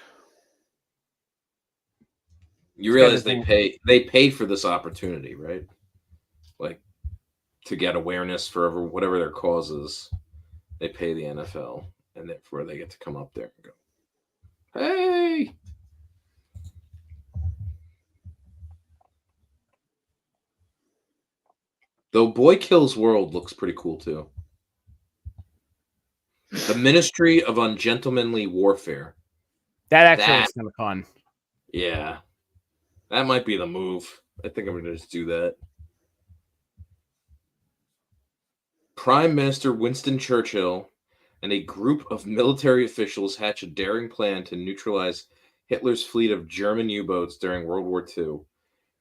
You This guy realize doesn't- they pay for this opportunity, right? Like to get awareness for whatever their cause is. They pay the NFL, and therefore they get to come up there and go, "Hey." Though Boy Kills World looks pretty cool too. The Ministry of Ungentlemanly Warfare. that actually That- looks kind of fun. Yeah. That might be the move. I think I'm going to just do that. Prime Minister Winston Churchill and a group of military officials hatch a daring plan to neutralize Hitler's fleet of German U-boats during World War II.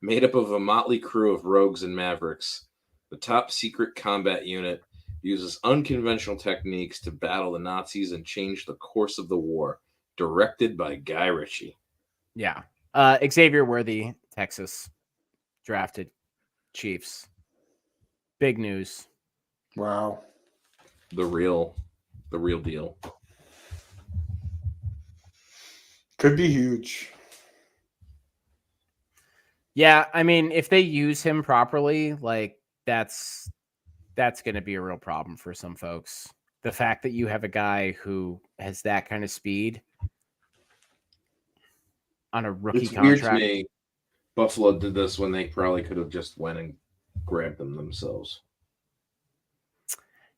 Made up of a motley crew of rogues and mavericks, the top secret combat unit uses unconventional techniques to battle the Nazis and change the course of the war. Directed by Guy Ritchie. Yeah. Xavier Worthy, Texas, drafted Chiefs. Big news. Wow. The real deal. Could be huge. Yeah, I mean, if they use him properly, like that's going to be a real problem for some folks. The fact that you have a guy who has that kind of speed on a rookie It's weird contract. to me. Buffalo did this when they probably could have just went and grabbed them themselves.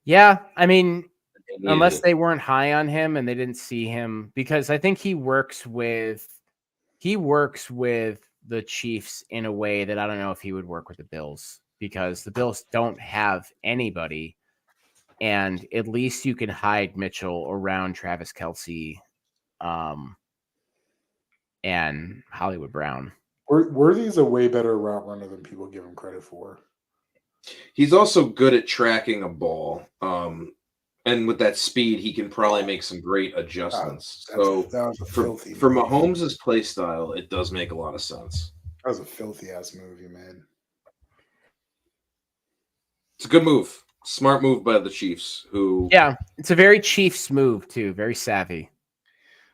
Yeah, I mean, They needed unless it. they weren't high on him and they didn't see him, because I think he works with the Chiefs in a way that I don't know if he would work with the Bills, because the Bills don't have anybody, and at least you can hide Mitchell around Travis Kelce, and Hollywood Brown. Worthy's a way better route runner than people give him credit for. He's also good at tracking a ball. And with that speed, he can probably make some great adjustments. That So was a for filthy Mahomes' play style, it does make a lot of sense. That was a filthy ass movie, man. It's a good move. Smart move by the Chiefs, who Yeah, it's a very Chiefs move too, very savvy.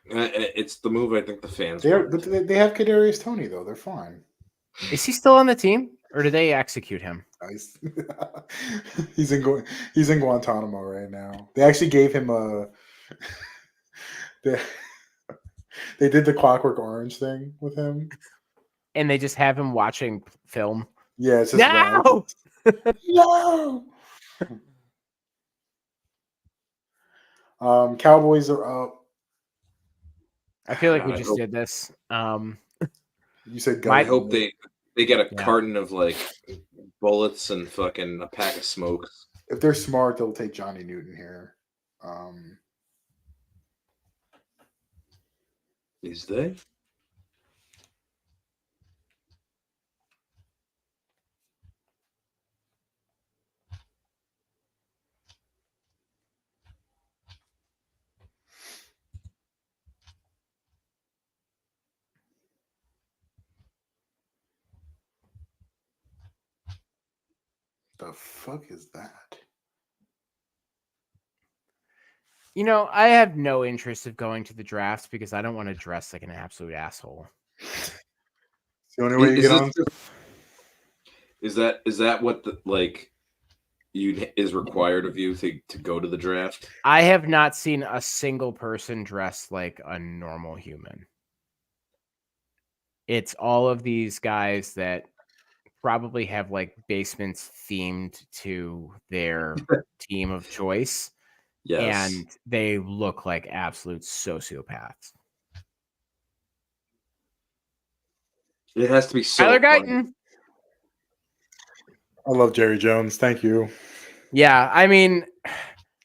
it's the move I think the fans They want. they have Kadarius Toney though. They're fine. Is he still on the team, or did they execute him? Nice. he's in Guantanamo right now. They actually gave him a. They did the Clockwork Orange thing with him. And they just have him watching film. Yeah, it's just No! no. Cowboys are up. I feel like we God, I just hope- did this. You said I My- hope they get a Yeah. carton of like bullets and fucking a pack of smokes. if they're smart, they'll take Johnny Newton here. Is they? The fuck is that? You know, I have no interest of going to the drafts because I don't want to dress like an absolute asshole. It's the only way you Is get on. Is that what the like is required of you to go to the draft? I have not seen a single person dressed like a normal human. It's all of these guys that probably have like basements themed to their team of choice, Yes. and they look like absolute sociopaths. It has to be so Tyler fun. Guyton. I love Jerry Jones. Thank you. Yeah, I mean,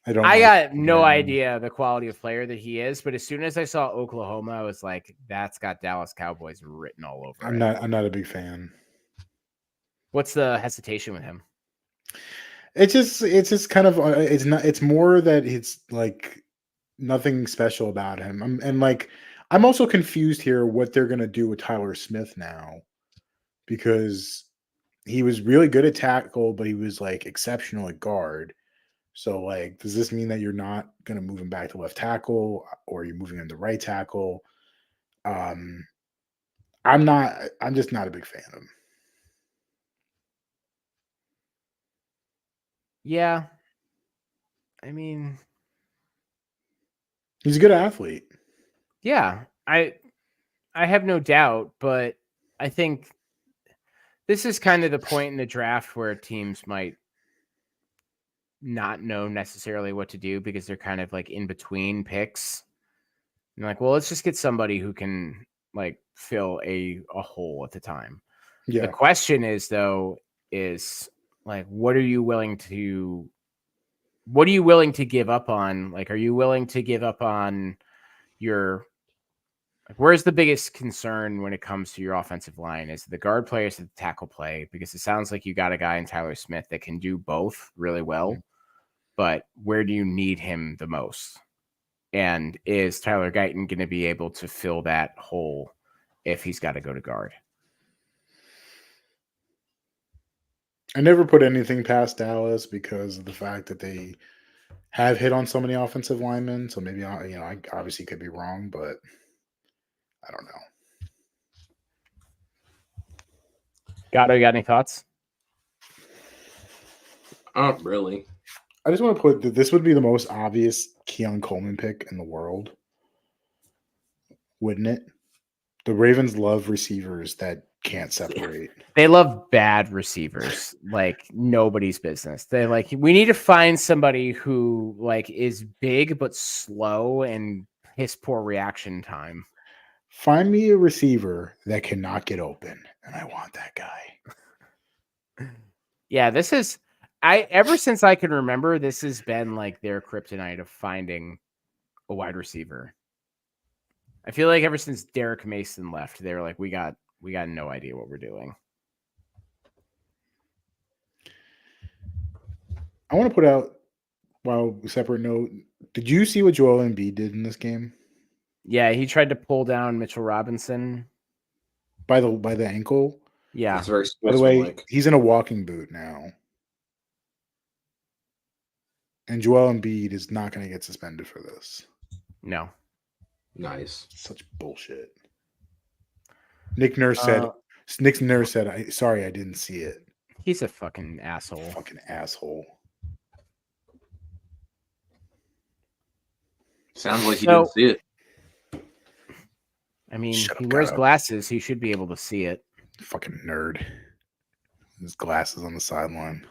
I don't. I like got no him. idea the quality of player that he is, but as soon as I saw Oklahoma, I was like, that's got Dallas Cowboys written all over I'm it. not. I'm not a big fan. What's the hesitation with him? It's just kind of. It's not. It's more that it's like nothing special about him. And like, I'm also confused here what they're gonna do with Tyler Smith now, because he was really good at tackle, but he was like exceptional at guard. So like, does this mean that you're not gonna move him back to left tackle, or you're moving him to right tackle? Um, I'm not. I'm just not a big fan of him. Yeah. I mean, He's a good athlete. yeah, I have no doubt, but I think this is kind of the point in the draft where teams might not know necessarily what to do because they're kind of like in between picks. And like, well, let's just get somebody who can like fill a hole at the time. The Yeah. question is though, is like, what are you willing to give up on? Like, are you willing to give up on your like, where's the biggest concern when it comes to your offensive line? Is it the guard play or is it the tackle play? Because it sounds like you got a guy in Tyler Smith that can do both really well. But where do you need him the most? And is Tyler Guyton going to be able to fill that hole if he's got to go to guard? I never put anything past Dallas because of the fact that they have hit on so many offensive linemen. So maybe I obviously could be wrong, but I don't know. Gatto, you got any thoughts? Not really. I just want to put that this would be the most obvious Keon Coleman pick in the world, wouldn't it? The Ravens love receivers that can't separate. They love bad receivers, like nobody's business. They like, we need to find somebody who like is big but slow and piss poor reaction time. Find me a receiver that cannot get open, and I want that guy. Yeah, this is ever since I can remember, this has been like their kryptonite of finding a wide receiver. I feel like ever since Derek Mason left, they were like, we got no idea what we're doing. I want to put out, separate note. Did you see what Joel Embiid did in this game? Yeah, he tried to pull down Mitchell Robinson By the ankle. Yeah. That's very By the way, sportsmanlike. he's in a walking boot now. And Joel Embiid is not going to get suspended for this. No. Nice. Such bullshit. Nick Nurse said, sorry, I didn't see it. He's a fucking asshole. Fucking asshole. Sounds like he So- didn't see it. I mean, Shut up, he wears Gatto. glasses. He should be able to see it. Fucking nerd. His glasses on the sideline.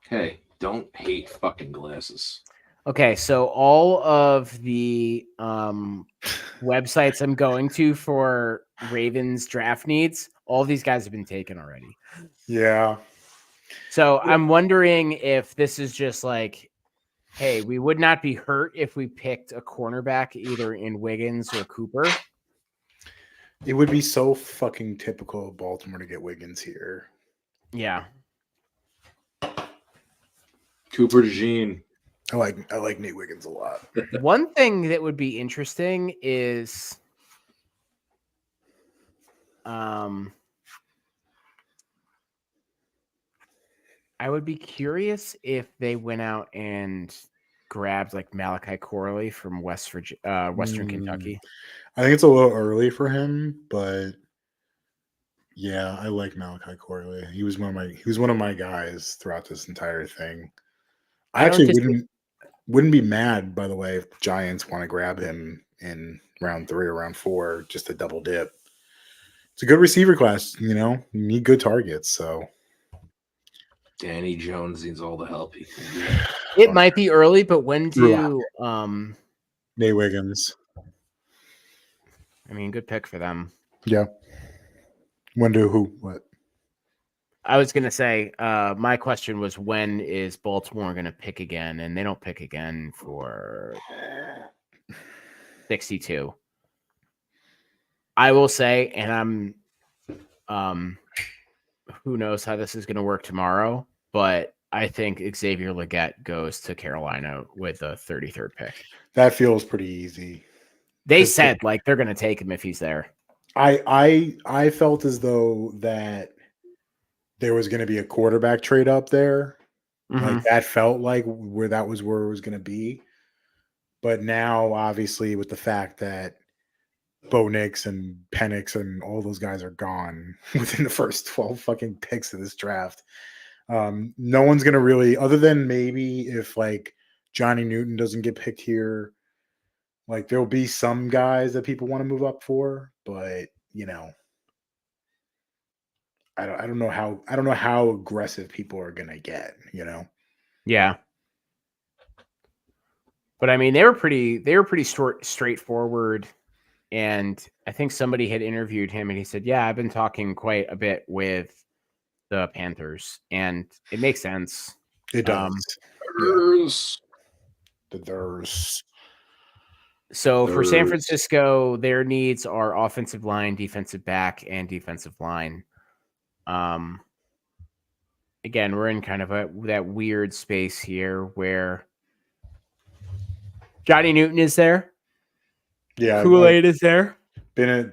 Hey, don't hate fucking glasses. Okay, so all of the websites I'm going to for Ravens draft needs, all these guys have been taken already. Yeah. So I'm wondering if this is just like, hey, we would not be hurt if we picked a cornerback either in Wiggins or Cooper. It would be so fucking typical of Baltimore to get Wiggins here. Yeah. Cooper DeJean. I like Nate Wiggins a lot. One thing that would be interesting is I would be curious if they went out and grabbed like Malachi Corley from Western Kentucky. I think it's a little early for him, but yeah, I like Malachi Corley. He was one of my guys throughout this entire thing. I don't actually disagree. wouldn't be mad, by the way, if the Giants want to grab him in round 3 or round 4 just to double dip. It's a good receiver class, you need good targets. So Danny Jones needs all the help he can get. It might be early, but when do Nate Wiggins. I mean, good pick for them. Yeah. When do who? What? I was gonna say, my question was, when is Baltimore gonna pick again? And they don't pick again for 62. I will say, and who knows how this is gonna work tomorrow, but I think Xavier Legette goes to Carolina with a 33rd pick. That feels pretty easy. They said like they're gonna take him if he's there. I felt as though that there was going to be a quarterback trade up there. Like that felt like where it was going to be. But now, obviously, with the fact that Bo Nix and Penix and all those guys are gone within the first 12 fucking picks of this draft, no one's going to really, other than maybe if like Johnny Newton doesn't get picked here, like there'll be some guys that people want to move up for, but you know, I don't know how aggressive people are gonna get, you know. Yeah. But I mean, they were pretty straightforward, and I think somebody had interviewed him, and he said, "Yeah, I've been talking quite a bit with the Panthers, and it makes sense." It does. So for San Francisco, their needs are offensive line, defensive back, and defensive line. Again, we're in kind of that weird space here where Johnny Newton is there. Yeah, Kool-Aid is there. Been a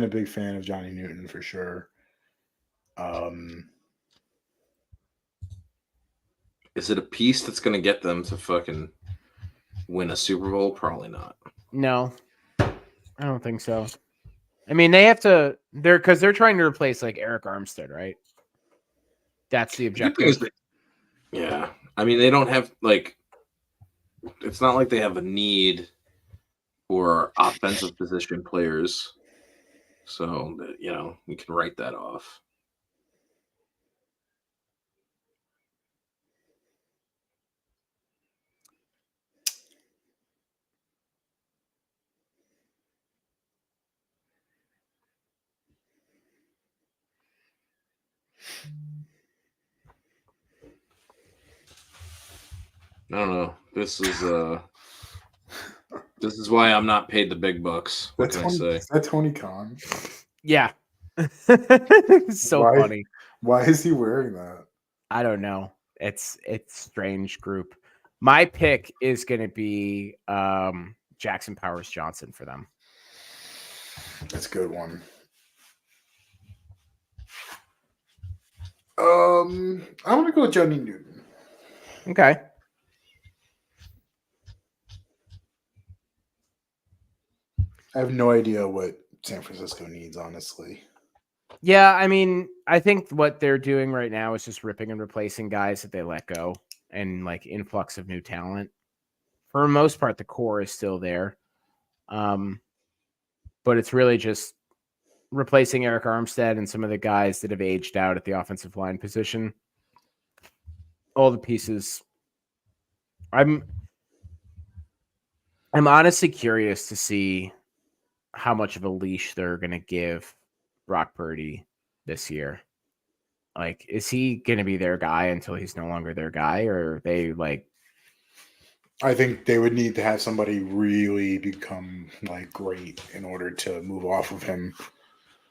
big fan of Johnny Newton for sure. Is it a piece that's going to get them to fucking win a Super Bowl? Probably not. No, I don't think so. I mean, they have to. They're trying to replace like Eric Armstead, right? That's the objective. Yeah, I mean, they don't have like. It's not like they have a need for offensive position players, so you know you can write that off. I don't know. This is why I'm not paid the big bucks. What can I say? Is that Tony Khan? Yeah. So funny. Why is he wearing that? I don't know. It's strange group. My pick is going to be Jackson Powers Johnson for them. That's a good one. I'm going to go with Johnny Newton. Okay. I have no idea what San Francisco needs, honestly. Yeah, I mean, I think what they're doing right now is just ripping and replacing guys that they let go and like influx of new talent. For the most part, the core is still there. But it's really just replacing Eric Armstead and some of the guys that have aged out at the offensive line position. All the pieces. I'm honestly curious to see how much of a leash they're going to give Brock Purdy this year. Like, is he going to be their guy until he's no longer their guy, or are they like? I think they would need to have somebody really become like great in order to move off of him.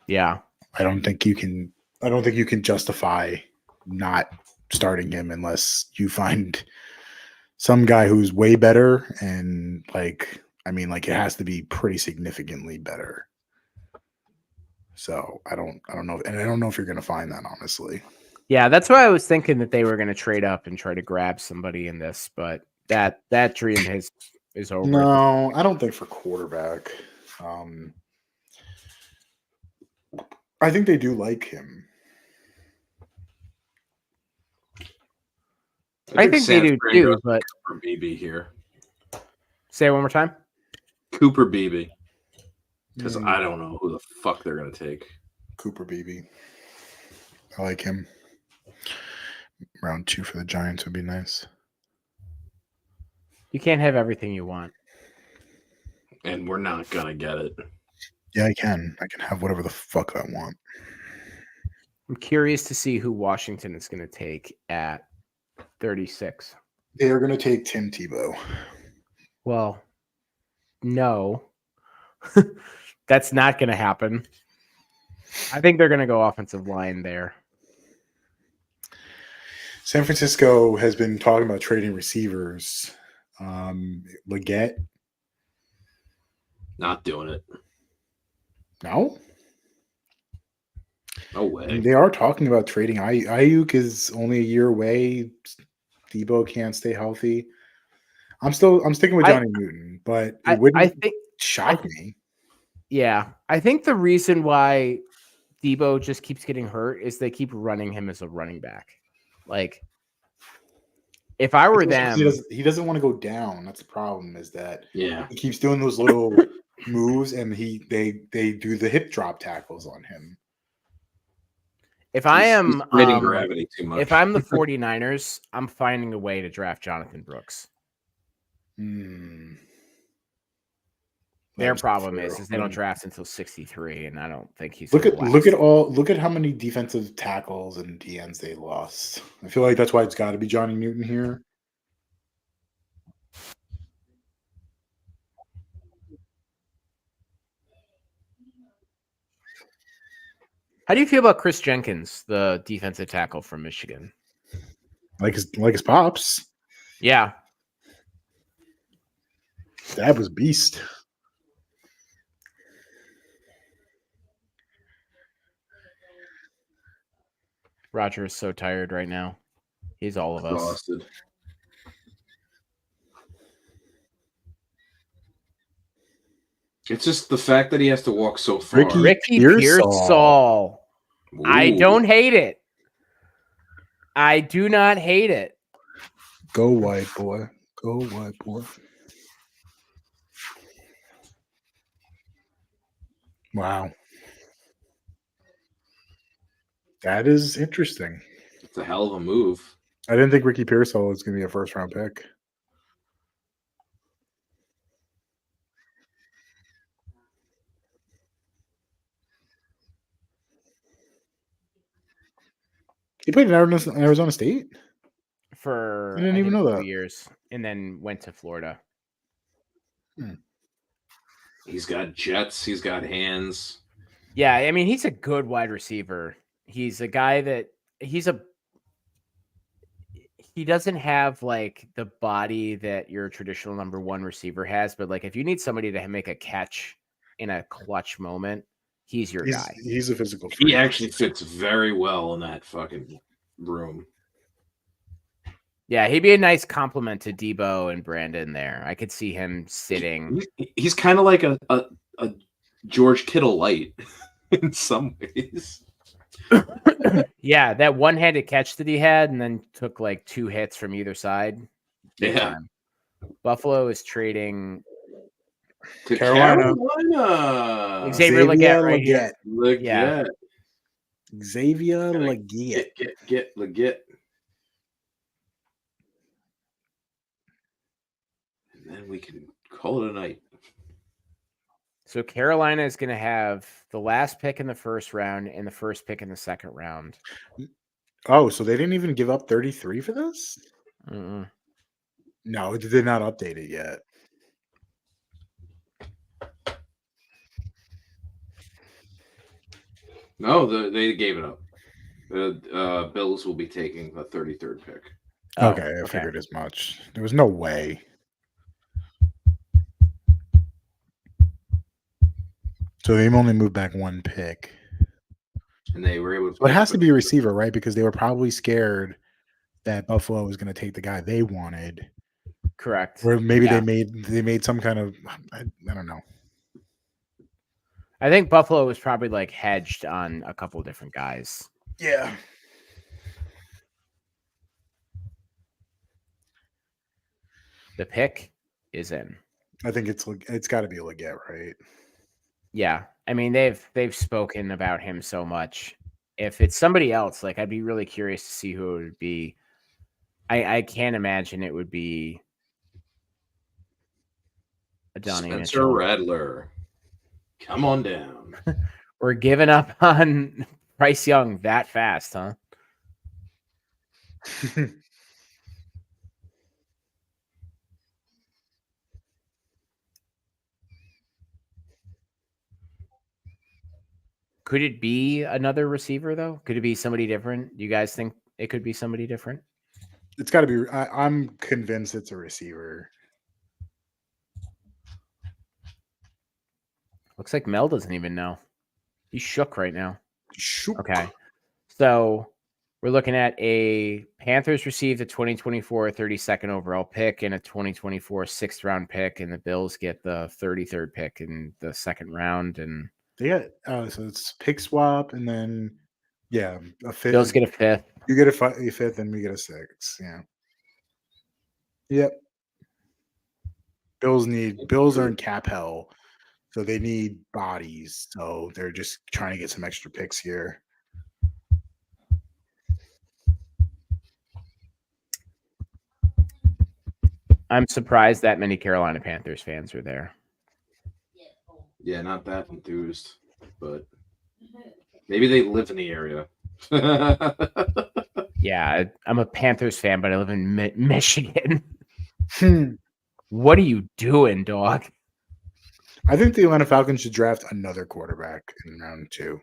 Yeah, I don't think you can justify not starting him unless you find some guy who's way better, and like, I mean, like, it has to be pretty significantly better. So I don't know, and I don't know if you're going to find that, honestly. Yeah, that's why I was thinking that they were going to trade up and try to grab somebody in this, but that dream is over. No, I don't think for quarterback. I think they do like him. I think they do too, but Cooper Beebe here. Say it one more time. Cooper Beebe. Because I don't know who the fuck they're going to take. Cooper Beebe. I like him. Round 2 for the Giants would be nice. You can't have everything you want. And we're not going to get it. Yeah, I can. I can have whatever the fuck I want. I'm curious to see who Washington is going to take at 36. They are going to take Tim Tebow. Well, no, that's not going to happen. I think they're going to go offensive line there. San Francisco has been talking about trading receivers. Leggett, Not doing it. no. No way. They are talking about trading. Ayuk is only a year away. Debo can't stay healthy. I'm sticking with Johnny Newton, but it wouldn't shock me. Yeah, I think the reason why Debo just keeps getting hurt is they keep running him as a running back. Like, if I were them, he doesn't want to go down. That's the problem. Is that Yeah. he keeps doing those little moves, and they do the hip drop tackles on him. if I am Spreading gravity too much. if I'm the 49ers, I'm finding a way to draft Jonathan Brooks. Their problem is they don't draft until 63, and I don't think he's look at how many defensive tackles and DNs they lost. I feel like that's why it's got to be Johnny Newton here. How do you feel about Chris Jenkins, the defensive tackle from Michigan? Like his pops. Yeah. Dad was beast. Roger is so tired right now. He's all of us. Exhausted. It's just the fact that he has to walk so far. Ricky Pearsall. I don't hate it. I do not hate it. Go white boy. Go white boy. Wow. That is interesting. It's a hell of a move. I didn't think Ricky Pearsall was going to be a first-round pick. He played in Arizona State? For I didn't even know 2 that. years, and then went to Florida. He's got jets. He's got hands. Yeah, I mean, he's a good wide receiver. He's a guy that he doesn't have like the body that your traditional number one receiver has, but like if you need somebody to make a catch in a clutch moment, he's your guy. He's a physical freak. He actually fits very well in that fucking room. Yeah, he'd be a nice compliment to Debo and Brandon there. I could see him sitting. He's kind of like a George Kittle light in some ways. Yeah, that one-handed catch that he had and then took like 2 hits from either side. Yeah. Buffalo is trading To Carolina. Xavier Leggett right here. Leggett. Yeah. Xavier Leggett. Get Leggett. And then we can call it a night. So Carolina is going to have the last pick in the first round and the first pick in the second round. Oh, so they didn't even give up 33 for this? Mm-mm. No, they did not update it yet. No, they gave it up. The Bills will be taking the 33rd pick. Oh, Okay, I figured as much. There was no way. So they only moved back 1 pick. And they were able to. Well, it has to be a receiver, right? Because they were probably scared that Buffalo was going to take the guy they wanted. Correct. Or maybe Yeah. they made some kind of I don't know. I think Buffalo was probably like hedged on a couple of different guys. Yeah. The pick is in. I think it's got to be Leggett, right? Yeah. I mean, they've spoken about him so much. If it's somebody else, like I'd be really curious to see who it would be. I can't imagine it would be Adonai Spencer Mitchell. Rattler. Come on down. We're giving up on Bryce Young that fast, huh? Could it be another receiver though? Could it be somebody different? Do you guys think it could be somebody different? It's got to be. I'm convinced it's a receiver. Looks like Mel doesn't even know. He's shook right now. Shoot. Okay. So we're looking at a Panthers received a 2024 32nd overall pick and a 2024 6th round pick, and the Bills get the 33rd pick in the second round. And They got so it's pick swap and then a fifth. Bills get a 5th. You get a fifth and we get a 6th. Yeah. Yep. Bills are in cap hell, so they need bodies. So they're just trying to get some extra picks here. I'm surprised that many Carolina Panthers fans are there. Yeah, not that enthused, but maybe they live in the area. Yeah, I'm a Panthers fan, but I live in Michigan. Hmm. What are you doing, dog? I think the Atlanta Falcons should draft another quarterback in round 2,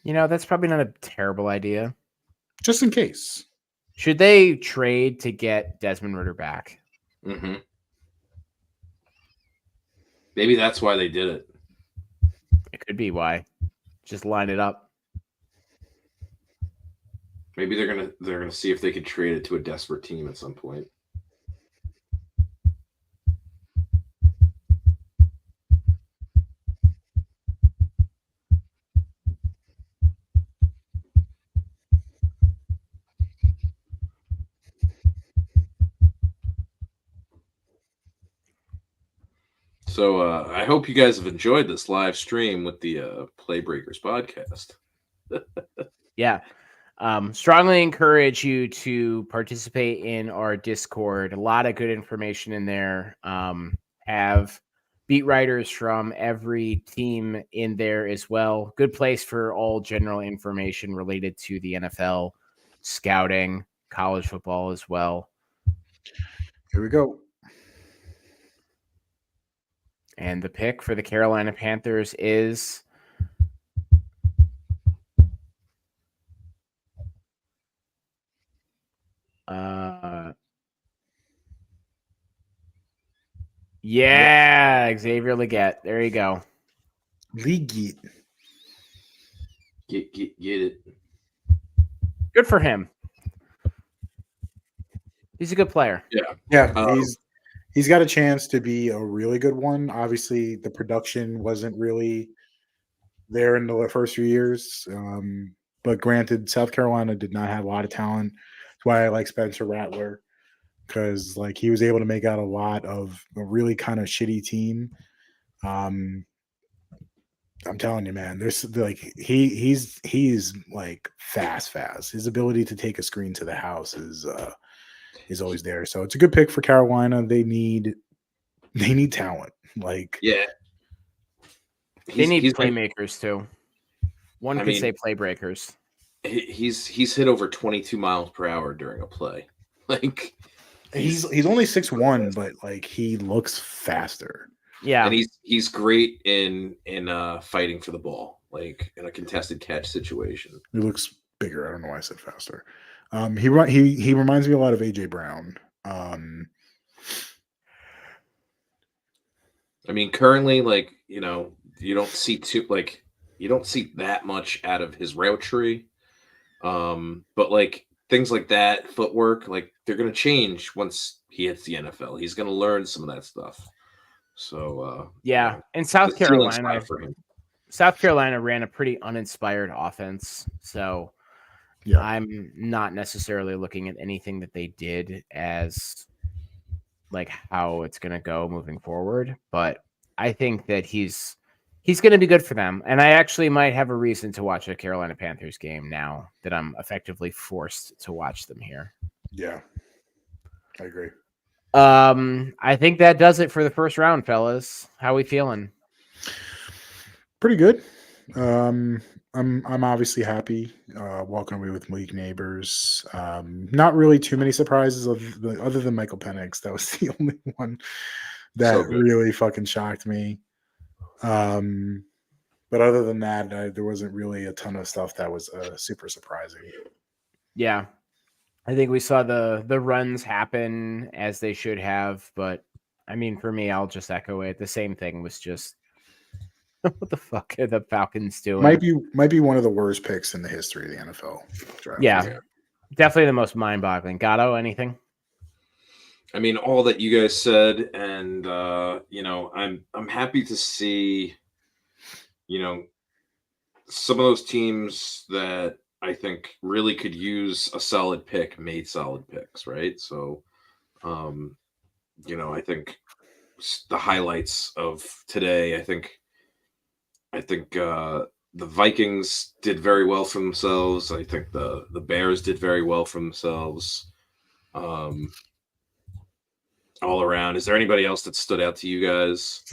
You know, that's probably not a terrible idea. just in case. Should they trade to get Desmond Ridder back? Mm-hmm. Maybe that's why they did it. It could be why. Just line it up. Maybe they're gonna see if they could trade it to a desperate team at some point. So I hope you guys have enjoyed this live stream with the Playbreakers podcast. Yeah. Strongly encourage you to participate in our Discord. A lot of good information in there. Have beat writers from every team in there as well. Good place for all general information related to the NFL, scouting, college football as well. Here we go. And the pick for the Carolina Panthers is Xavier Legette. There you go. League. Get it. Good for him. He's a good player. Yeah, he's got a chance to be a really good one. Obviously, the production wasn't really there in the first few years. But granted, South Carolina did not have a lot of talent. That's why I like Spencer Rattler, because like he was able to make out a lot of a really kind of shitty team. I'm telling you, man, there's like he's like fast. His ability to take a screen to the house is always there. So it's a good pick for Carolina. They need talent. Like Yeah. They need He's playmakers too. One could say playbreakers. He's hit over 22 miles per hour during a play. Like he's only 6'1", but like he looks faster. Yeah. and he's great in fighting for the ball, like in a contested catch situation. He looks bigger. I don't know why I said faster. He reminds me a lot of AJ Brown. I mean, currently, like, you don't see that much out of his route tree. But like things like that, footwork, like they're gonna change once he hits the NFL. He's gonna learn some of that stuff. So yeah. And South Carolina ran a pretty uninspired offense. So Yeah. I'm not necessarily looking at anything that they did as like how it's going to go moving forward, but I think that he's going to be good for them. And I actually might have a reason to watch a Carolina Panthers game now that I'm effectively forced to watch them here. Yeah, I agree. I think that does it for the first round, fellas. How we feeling? Pretty good. I'm obviously happy walking away with Malik Neighbors. Not really too many surprises other than Michael Penix. That was the only one that So good. really fucking shocked me. But other than that, there wasn't really a ton of stuff that was super surprising. Yeah. I think we saw the runs happen as they should have, but I mean, for me, I'll just echo it. The same thing was just what the fuck are the Falcons doing? Might be one of the worst picks in the history of the NFL draft. Yeah. Definitely the most mind-boggling. Gatto, anything? I mean, all that you guys said, and I'm happy to see, some of those teams that I think really could use a solid pick made solid picks, right? So, I think the highlights of today, I think the Vikings did very well for themselves. I think the Bears did very well for themselves. All around. Is there anybody else that stood out to you guys?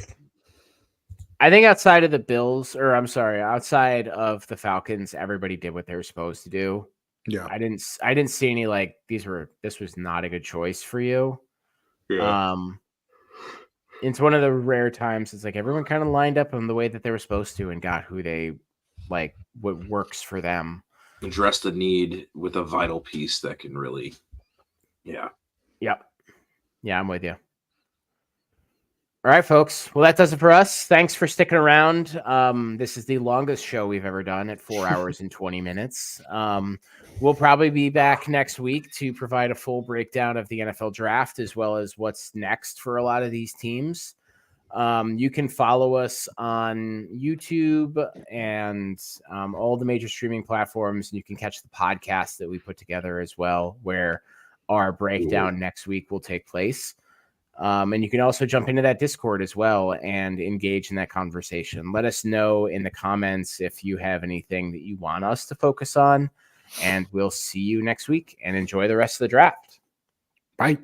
I think outside of the Bills, outside of the Falcons, everybody did what they were supposed to do. Yeah. I didn't see any like this was not a good choice for you. Yeah. It's one of the rare times it's like everyone kind of lined up in the way that they were supposed to and got who they like, what works for them. Address the need with a vital piece that can really, Yep. Yeah, I'm with you. All right, folks. Well, that does it for us. Thanks for sticking around. This is the longest show we've ever done at 4 hours and 20 minutes. We'll probably be back next week to provide a full breakdown of the NFL draft as well as what's next for a lot of these teams. You can follow us on YouTube and all the major streaming platforms, and you can catch the podcast that we put together as well, where our breakdown next week will take place. And you can also jump into that Discord as well and engage in that conversation. Let us know in the comments if you have anything that you want us to focus on, and we'll see you next week and enjoy the rest of the draft. Bye.